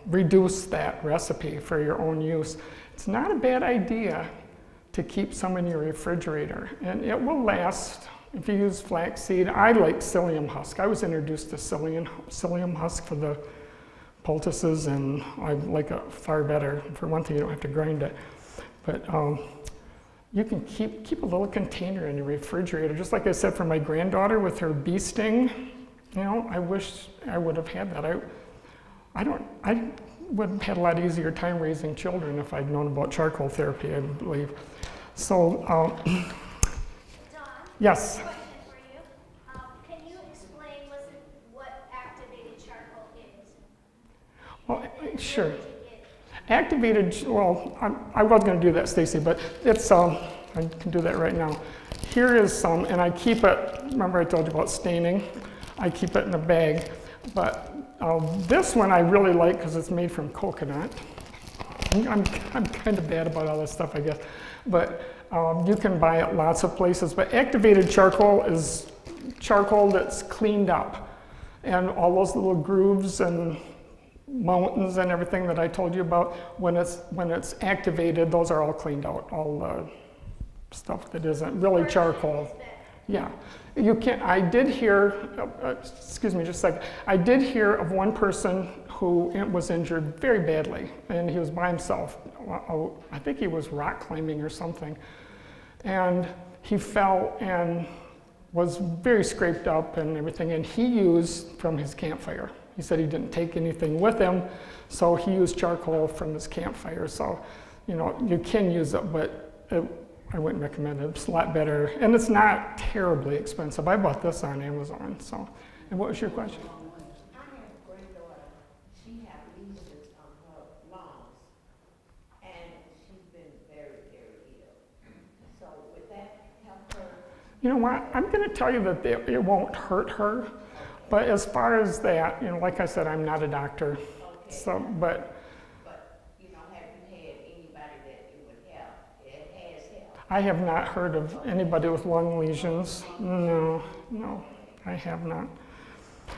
reduce that recipe for your own use. It's not a bad idea to keep some in your refrigerator, and it will last. If you use flaxseed, I like psyllium husk. I was introduced to psyllium husk for the poultices, and I like it far better. For one thing, you don't have to grind it. But you can keep a little container in your refrigerator. Just like I said for my granddaughter with her bee sting, I wish I would have had that. I would have had a lot easier time raising children if I'd known about charcoal therapy, I believe. So, yes. Question for you. Can you explain what activated charcoal is? Well, sure. Activated, well, I was going to do that, Stacy, but it's, I can do that right now. Here is some, and I keep it, remember I told you about staining? I keep it in a bag. But this one I really like because it's made from coconut. I'm kind of bad about all this stuff, I guess. But you can buy it lots of places. But activated charcoal is charcoal that's cleaned up. And all those little grooves and mountains and everything that I told you about, when it's activated, those are all cleaned out. All the stuff that isn't really charcoal. Yeah. You can't, I did hear, excuse me just a second, I did hear of one person who was injured very badly, and he was by himself. I think he was rock climbing or something. And he fell and was very scraped up and everything, and he used from his campfire. He said he didn't take anything with him, so he used charcoal from his campfire. So, you can use it, but I wouldn't recommend it. It's a lot better, and it's not terribly expensive. I bought this on Amazon. So, and what was your question? I have a granddaughter. She had lesions on her lungs, and she's been very, very ill. So would that help her? You know what? I'm going to tell you that it won't hurt her, but as far as that, like I said, I'm not a doctor. Okay. So, but have you had anybody that it would help? It has helped. I have not heard of anybody with lung lesions. No, I have not.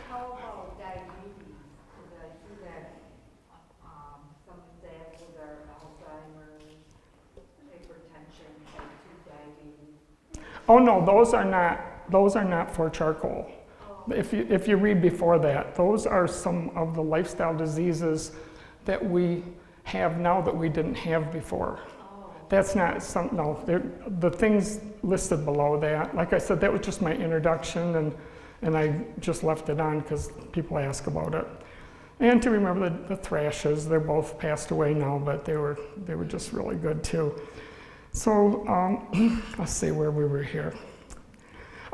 How about diabetes? Because I see that some examples are Alzheimer's, hypertension. Oh no, those are not for charcoal. If you read before that, those are some of the lifestyle diseases that we have now that we didn't have before. That's not some, no, the things listed below that, like I said, that was just my introduction, and I just left it on because people ask about it. And to remember the thrashes, they're both passed away now, but they were just really good too. So let's see where we were here.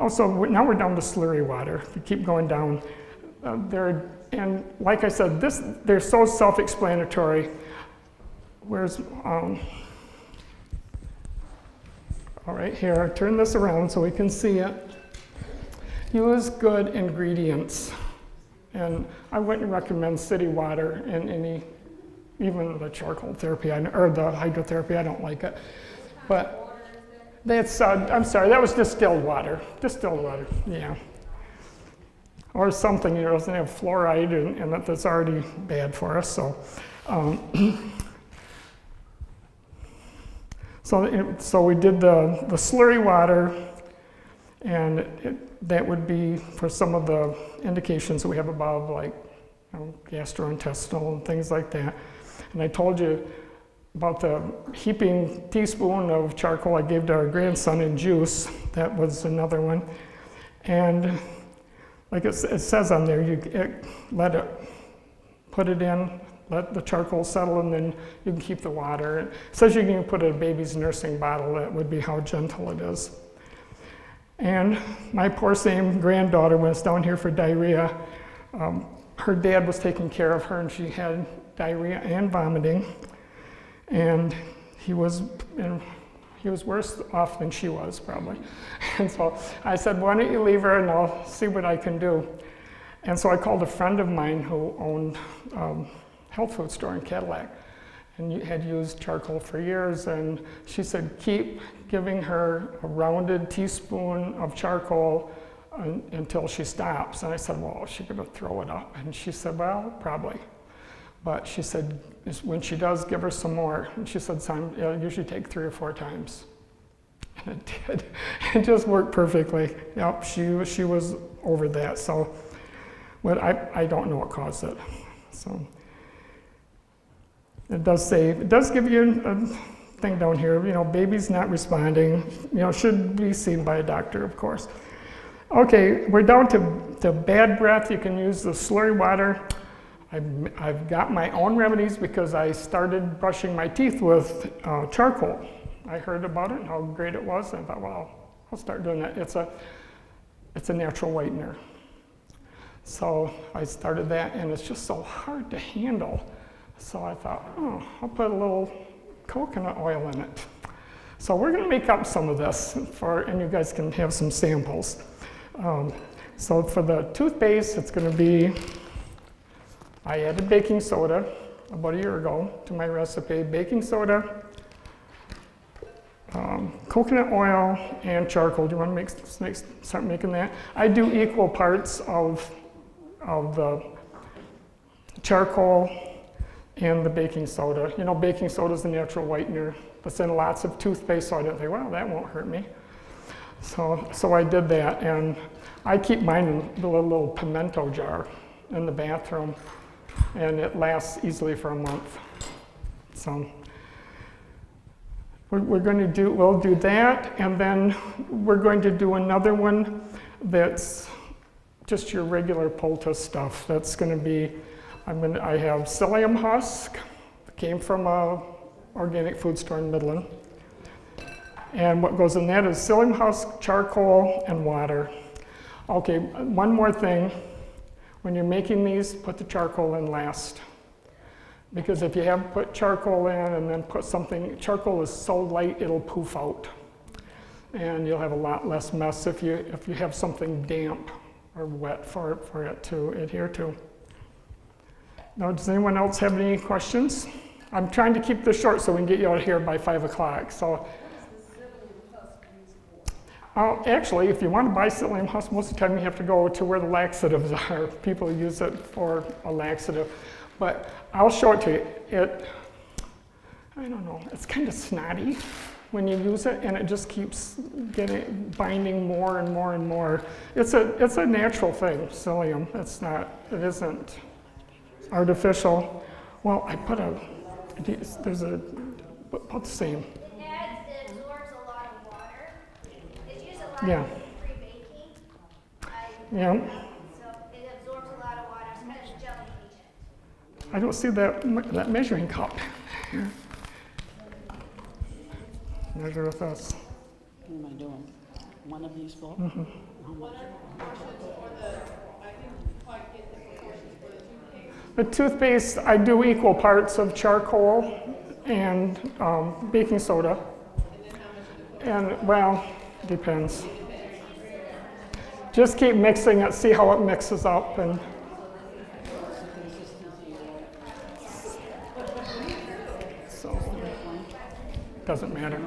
Oh, so now we're down to slurry water. If you keep going down, and like I said, they're so self-explanatory. Where's, all right, here, turn this around so we can see it. Use good ingredients. And I wouldn't recommend city water in any, even the charcoal therapy, or the hydrotherapy, I don't like it. But that's, I'm sorry, that was distilled water. Distilled water, yeah. Or something, doesn't have fluoride in it that's already bad for us, so. So we did the slurry water, and that would be for some of the indications that we have above, like gastrointestinal and things like that. And I told you about the heaping teaspoon of charcoal I gave to our grandson in juice. That was another one. And like it says on there, put it in, let the charcoal settle, and then you can keep the water. It says you can put it in a baby's nursing bottle. That would be how gentle it is. And my poor same granddaughter was down here for diarrhea. Her dad was taking care of her, and she had diarrhea and vomiting. And he was worse off than she was, probably. And so I said, why don't you leave her and I'll see what I can do. And so I called a friend of mine who owned a health food store in Cadillac and had used charcoal for years. And she said, keep giving her a rounded teaspoon of charcoal until she stops. And I said, well, is she going to throw it up? And she said, well, probably. But she said, when she does, give her some more. And she said, son, it'll usually take 3 or 4 times. And it did. It just worked perfectly. Yep, she was over that. So, but I don't know what caused it. So it does give you a thing down here. Baby's not responding. Should be seen by a doctor, of course. Okay, we're down to bad breath. You can use the slurry water. I've got my own remedies because I started brushing my teeth with charcoal. I heard about it and how great it was, and I thought, well, I'll start doing that. It's a natural whitener. So I started that, and it's just so hard to handle. So I thought, oh, I'll put a little coconut oil in it. So we're going to make up some of this, and you guys can have some samples. So for the toothpaste, it's going to be, I added baking soda about a year ago to my recipe. Baking soda, coconut oil, and charcoal. Do you want to start making that? I do equal parts of the charcoal and the baking soda. Baking soda is a natural whitener. It's in lots of toothpaste, so I didn't think, well, that won't hurt me. So I did that, and I keep mine in the little pimento jar in the bathroom, and it lasts easily for a month. So we'll do that, and then we're going to do another one that's just your regular poultice stuff. That's going to be, I have psyllium husk, came from a organic food store in Midland. And what goes in that is psyllium husk, charcoal, and water. Okay, one more thing. When you're making these, put the charcoal in last. Because if you have put charcoal in and then put something, charcoal is so light it'll poof out. And you'll have a lot less mess if you have something damp or wet for it to adhere to. Now, does anyone else have any questions? I'm trying to keep this short so we can get you out of here by 5 o'clock. So, actually, if you want to buy psyllium husk, most of the time you have to go to where the laxatives are. People use it for a laxative. But I'll show it to you. I don't know, it's kind of snotty. when you use it, and it just keeps binding more and more and more. It's a natural thing, psyllium. It isn't artificial. Well, I put there's about the same. It absorbs a lot of water. It's used a lot Yeah. in pre-baking. Yeah. So it absorbs a lot of water. It's kind of a gelling agent. I don't see that measuring cup here. Measure with us. What am I doing? One of these full? How much? The toothpaste, I do equal parts of charcoal and baking soda. And, well, depends. Just keep mixing it, see how it mixes up. And so, doesn't matter.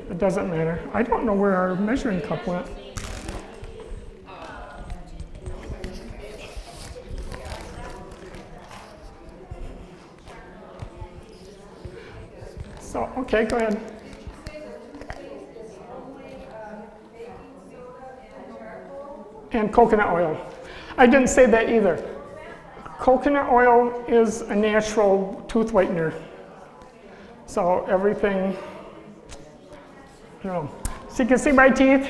It doesn't matter. I don't know where our measuring cup went. So, okay, go ahead. And coconut oil. I didn't say that either. Coconut oil is a natural tooth whitener. So everything, So you can see my teeth.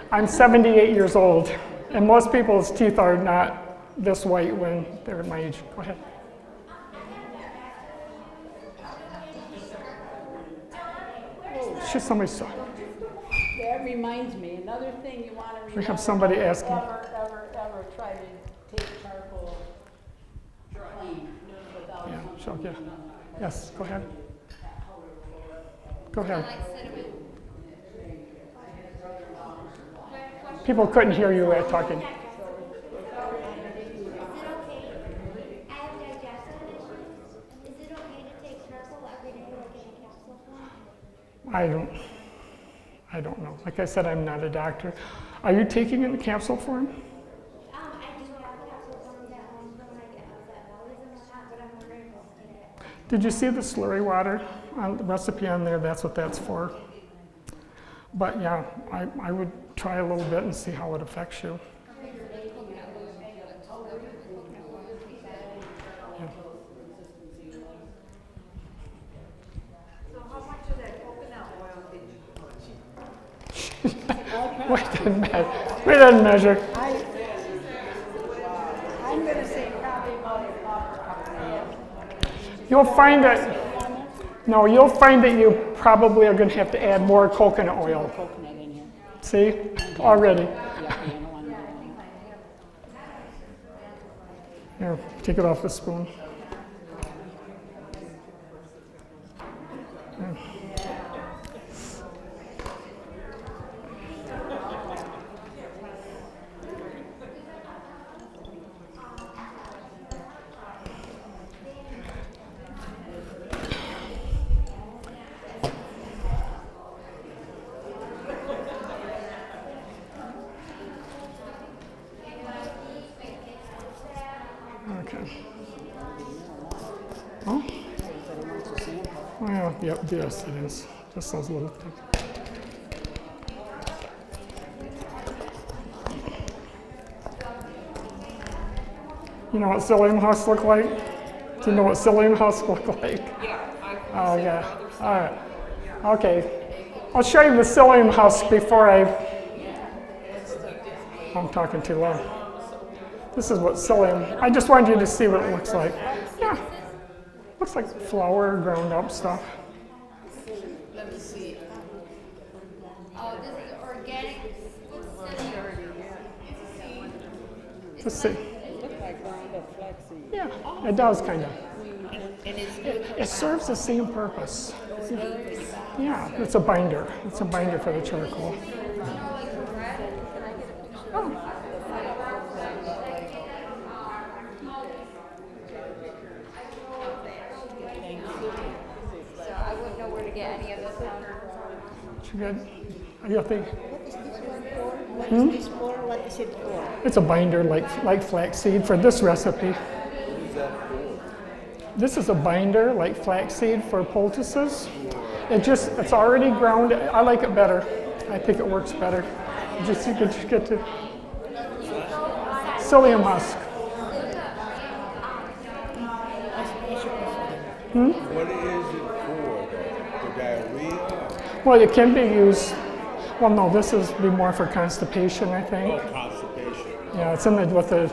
I'm 78 years old, and most people's teeth are not this white when they're my age. Go ahead. Somebody saw. That reminds me, another thing you want to remember. We have somebody asking. Ever try to take charcoal clean without something. Yeah. Yes, go ahead. Go ahead. People couldn't hear you talking. I don't know. Like I said, I'm not a doctor. Are you taking it in capsule form? I do have capsule forms at home when I get upset. I'll leave them hot, but I'm wondering if I'll eat it. Did you see the slurry water on the recipe on there? That's what that's for. But yeah, I would try a little bit and see how it affects you. Yeah. So how much of that coconut oil did you put? We didn't measure. I'm going to say probably about a cup and a half. You'll find that you probably are going to have to add more coconut oil. Coconut in here. See, already. Yeah, I don't want to. Here, take it off the spoon. Here. Okay. Oh? Well, yep, yes, it is. Just those little things. You know what psyllium husks look like? Do you know what psyllium husks look like? Yeah. Oh, yeah. All right. Okay. I'll show you the psyllium husk before I'm talking too loud. This is what psyllium, I just wanted you to see what it looks like. Yeah. Looks like flour, ground up stuff. Let me see. Oh, this is organic. Let's see. It looks like ground up flaxseed. Yeah, it does kind of. And it's good. It serves the same purpose. Yeah, it's a binder. It's a binder for the charcoal. Oh. So I wouldn't know where to get any of this from. You good? You think? What is this for? What is it for? It's a binder like flaxseed for this recipe. This is a binder like flaxseed for poultices. It's already ground. I like it better. I think it works better. You could just get to psyllium husk. What is it for? The diarrhea? Well, it can be used. Well, no, this is be more for constipation, I think. Oh, constipation. Yeah, it's in the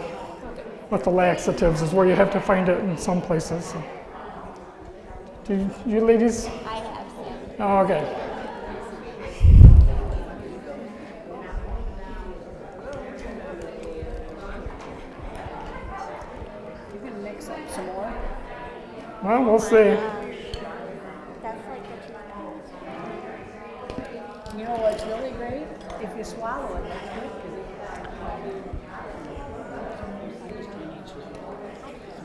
with the laxatives is where you have to find it in some places. So. Do you ladies? I have some. Oh, okay. You can mix up some more. Well, we'll see. That's like what you You know what's really great? If you swallow it, that's good.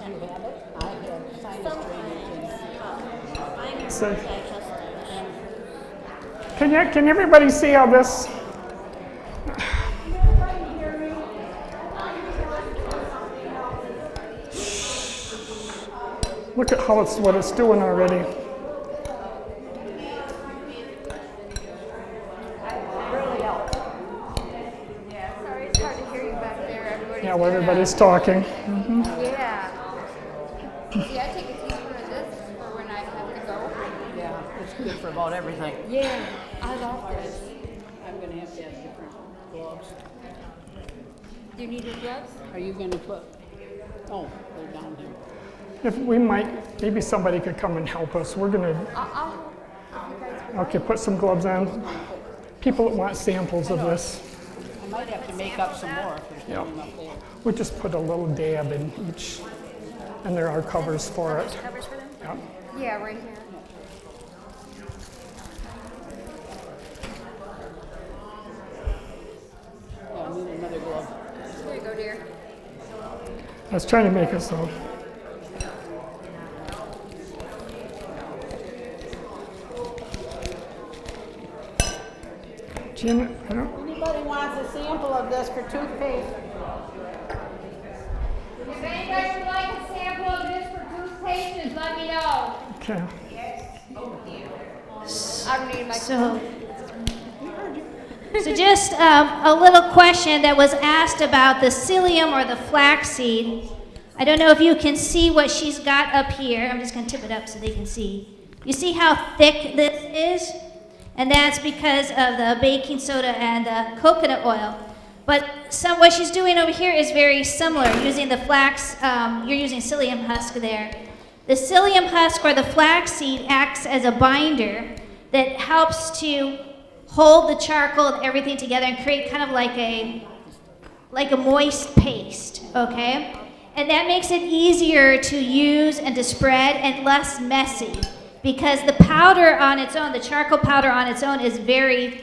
And habit, I have sinus drainage. So, can everybody see how this? Look at how what it's doing already. Yeah, sorry, it's hard to hear you back there. Everybody's Yeah, well, everybody's talking. Yeah. See, I take a teaspoon of this for when I have to go. Yeah, it's good for about everything. Yeah, I love this. I'm gonna have to have different gloves. Do you need your gloves? Are you gonna put, oh, they're down here. If we might, maybe somebody could come and help us. We're gonna, I'll you guys will. okay, put some gloves on. People that want samples of this, I might have to make up some more if there's Yeah. not enough there. we just put a little dab in each, and there are covers for it. Covers for them? Yeah. Yeah, right here. Yeah, I need another glove. Here you go, dear. I was trying to make it so. Jim, I don't, Anybody wants a sample of this for toothpaste? If anybody would like a sample of this for toothpaste, just let me know. okay. I don't need my So just a little question that was asked about the psyllium or the flaxseed. I don't know if you can see what she's got up here. I'm just going to tip it up so they can see. You see how thick this is? And that's because of the baking soda and the coconut oil. But what she's doing over here is very similar, using the flax, you're using psyllium husk there. The psyllium husk or the flaxseed acts as a binder that helps to hold the charcoal and everything together and create kind of like a moist paste, okay? And that makes it easier to use and to spread and less messy because the powder on its own, the charcoal powder on its own is very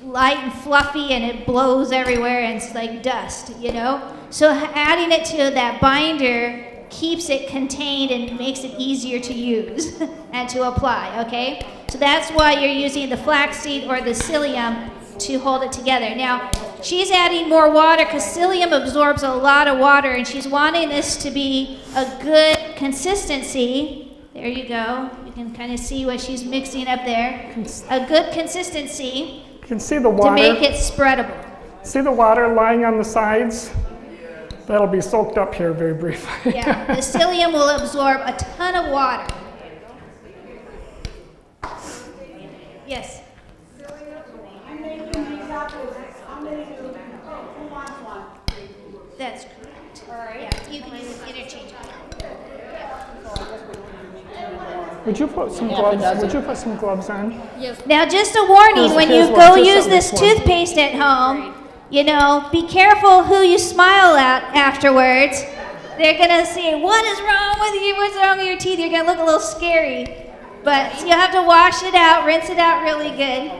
light and fluffy and it blows everywhere and it's like dust, you know? So adding it to that binder keeps it contained and makes it easier to use and to apply, okay? So that's why you're using the flaxseed or the psyllium to hold it together. Now, she's adding more water because psyllium absorbs a lot of water and she's wanting this to be a good consistency. There you go. You can kind of see what she's mixing up there. A good consistency You can see the water. to make it spreadable. See the water lying on the sides? That'll be soaked up here very briefly. Yeah, the psyllium will absorb a ton of water. Yes. I'm making these up. How many do who wants one? That's correct. All right. Yeah, you can use interchange. Would you put some gloves? Would you put some gloves on? Now, just a warning, when you here's go one, just use on this this one. toothpaste at home, you know, be careful who you smile at afterwards. They're going to say, what is wrong with you? What's wrong with your teeth? You're going to look a little scary. But you have to wash it out, rinse it out really good.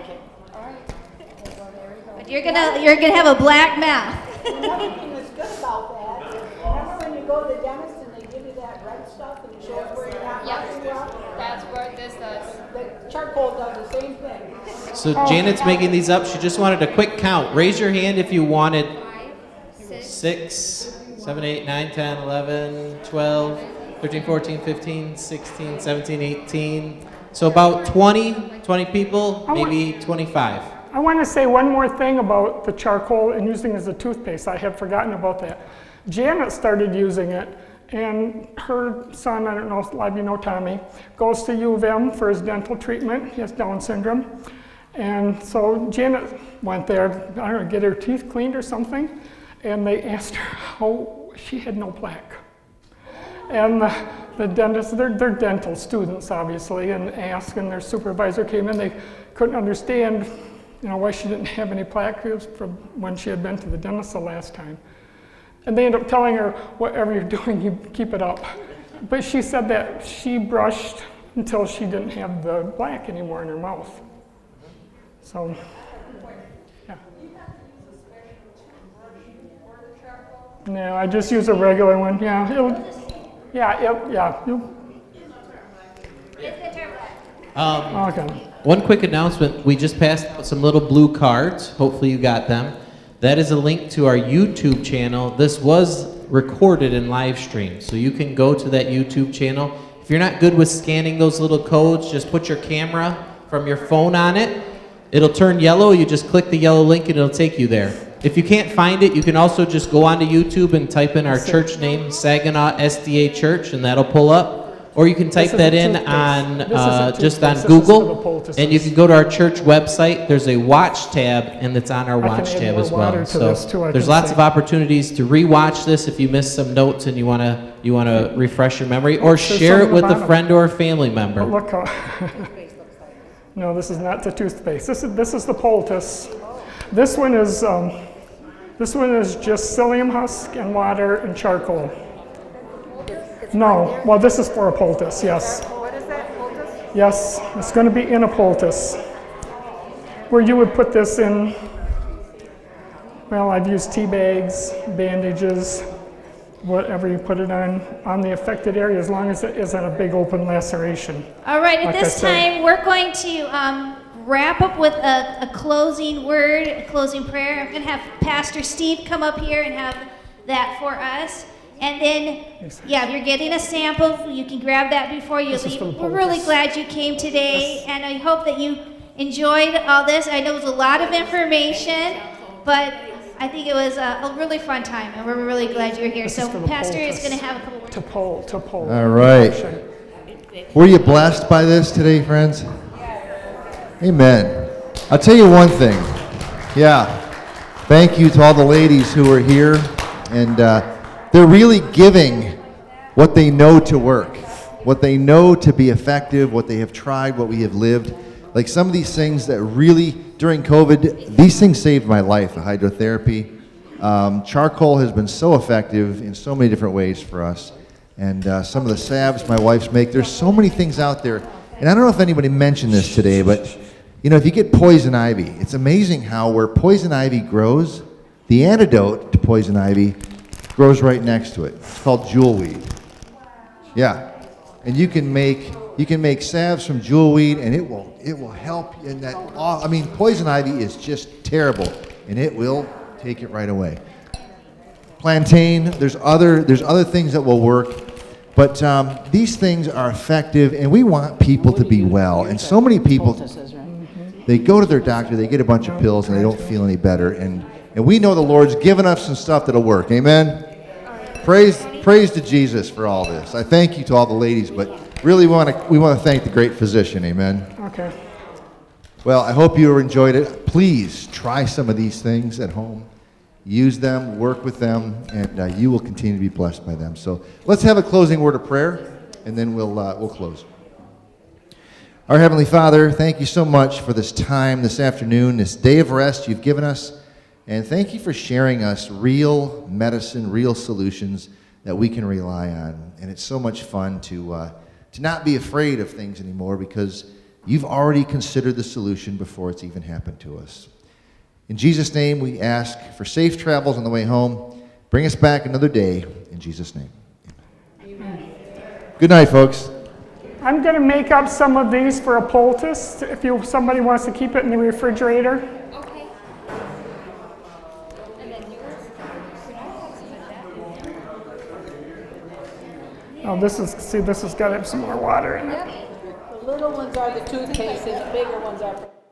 But you're gonna have a black mouth. Another thing that's good about that, remember when you go to the dentist and they give you that red stuff and it shows where you're not working well? That's what this does. The charcoal does the same thing. So Janet's making these up. She just wanted a quick count. Raise your hand if you wanted 6, 7, 8, 9, 10, 11, 12, 13, 14, 15, 16, 17, 18, So about 20 people, maybe 25. I want to say one more thing about the charcoal and using it as a toothpaste. I had forgotten about that. Janet started using it, and her son, I don't know if a lot of you know Tommy, goes to U of M for his dental treatment. He has Down syndrome. And so Janet went there, I don't know, get her teeth cleaned or something, and they asked her how she had no plaque. And the dentists, they're dental students, obviously, and asked, and their supervisor came in, they couldn't understand, why she didn't have any plaque from when she had been to the dentist the last time. And they ended up telling her, whatever you're doing, you keep it up. But she said that she brushed until she didn't have the plaque anymore in her mouth. So, yeah. No, I just use a regular one. Yeah, Okay. One quick announcement. We just passed some little blue cards. Hopefully you got them. That is a link to our YouTube channel. This was recorded and live streamed, so you can go to that YouTube channel. If you're not good with scanning those little codes, just put your camera from your phone on it. It'll turn yellow. You just click the yellow link and it'll take you there. If you can't find it, you can also just go onto YouTube and type in our church name, Saginaw SDA Church, and that'll pull up. Or you can type that in on just on Google, and you can go to our church website. There's a watch tab, and it's on our watch tab as well. So there's lots of opportunities to rewatch this if you missed some notes and you wanna refresh your memory, or share it with a friend or a family member. Look how no, this is not the toothpaste. This is the poultice. This one is just psyllium husk and water and charcoal. No, well, this is for a poultice, yes. What is that, poultice? Yes, it's going to be in a poultice. Where you would put this in, well, I've used tea bags, bandages, whatever you put it on the affected area, as long as it isn't a big open laceration. All right, at this time, we're going to wrap up with a closing word, a closing prayer. I'm going to have Pastor Steve come up here and have that for us. And then, yeah, if you're getting a sample, you can grab that before you leave. We're really glad you came today, and I hope that you enjoyed all this. I know it was a lot of information, but I think it was a really fun time, and we're really glad you're here. So Pastor is going to have a couple words. To pull. All right. Were you blessed by this today, friends? Amen. I'll tell you one thing. Yeah. Thank you to all the ladies who are here, and they're really giving what they know to work, what they know to be effective, what they have tried, what we have lived. Like some of these things that really, during COVID, these things saved my life, the hydrotherapy. Charcoal has been so effective in so many different ways for us. And some of the salves my wife's make, there's so many things out there. And I don't know if anybody mentioned this today, but if you get poison ivy, it's amazing how where poison ivy grows, the antidote to poison ivy grows right next to it. It's called jewelweed. Yeah, and you can make salves from jewelweed, and it will help in that. I mean, poison ivy is just terrible, and it will take it right away. Plantain. There's other things that will work, but these things are effective, and we want people to be well. And so many people, they go to their doctor, they get a bunch of pills, and they don't feel any better. And we know the Lord's given us some stuff that'll work. Amen? Praise to Jesus for all this. I thank you to all the ladies, but really we want to thank the great physician. Amen? Okay. Well, I hope you enjoyed it. Please try some of these things at home. Use them, work with them, and you will continue to be blessed by them. So let's have a closing word of prayer, and then we'll close. Our Heavenly Father, thank you so much for this time, this afternoon, this day of rest you've given us. And thank you for sharing us real medicine, real solutions that we can rely on. And it's so much fun to not be afraid of things anymore because you've already considered the solution before it's even happened to us. In Jesus' name, we ask for safe travels on the way home. Bring us back another day. In Jesus' name. Amen. Good night, folks. I'm going to make up some of these for a poultice if somebody wants to keep it in the refrigerator. Oh, this has got to have some more water in it. little ones are the toothpaste and the bigger ones are.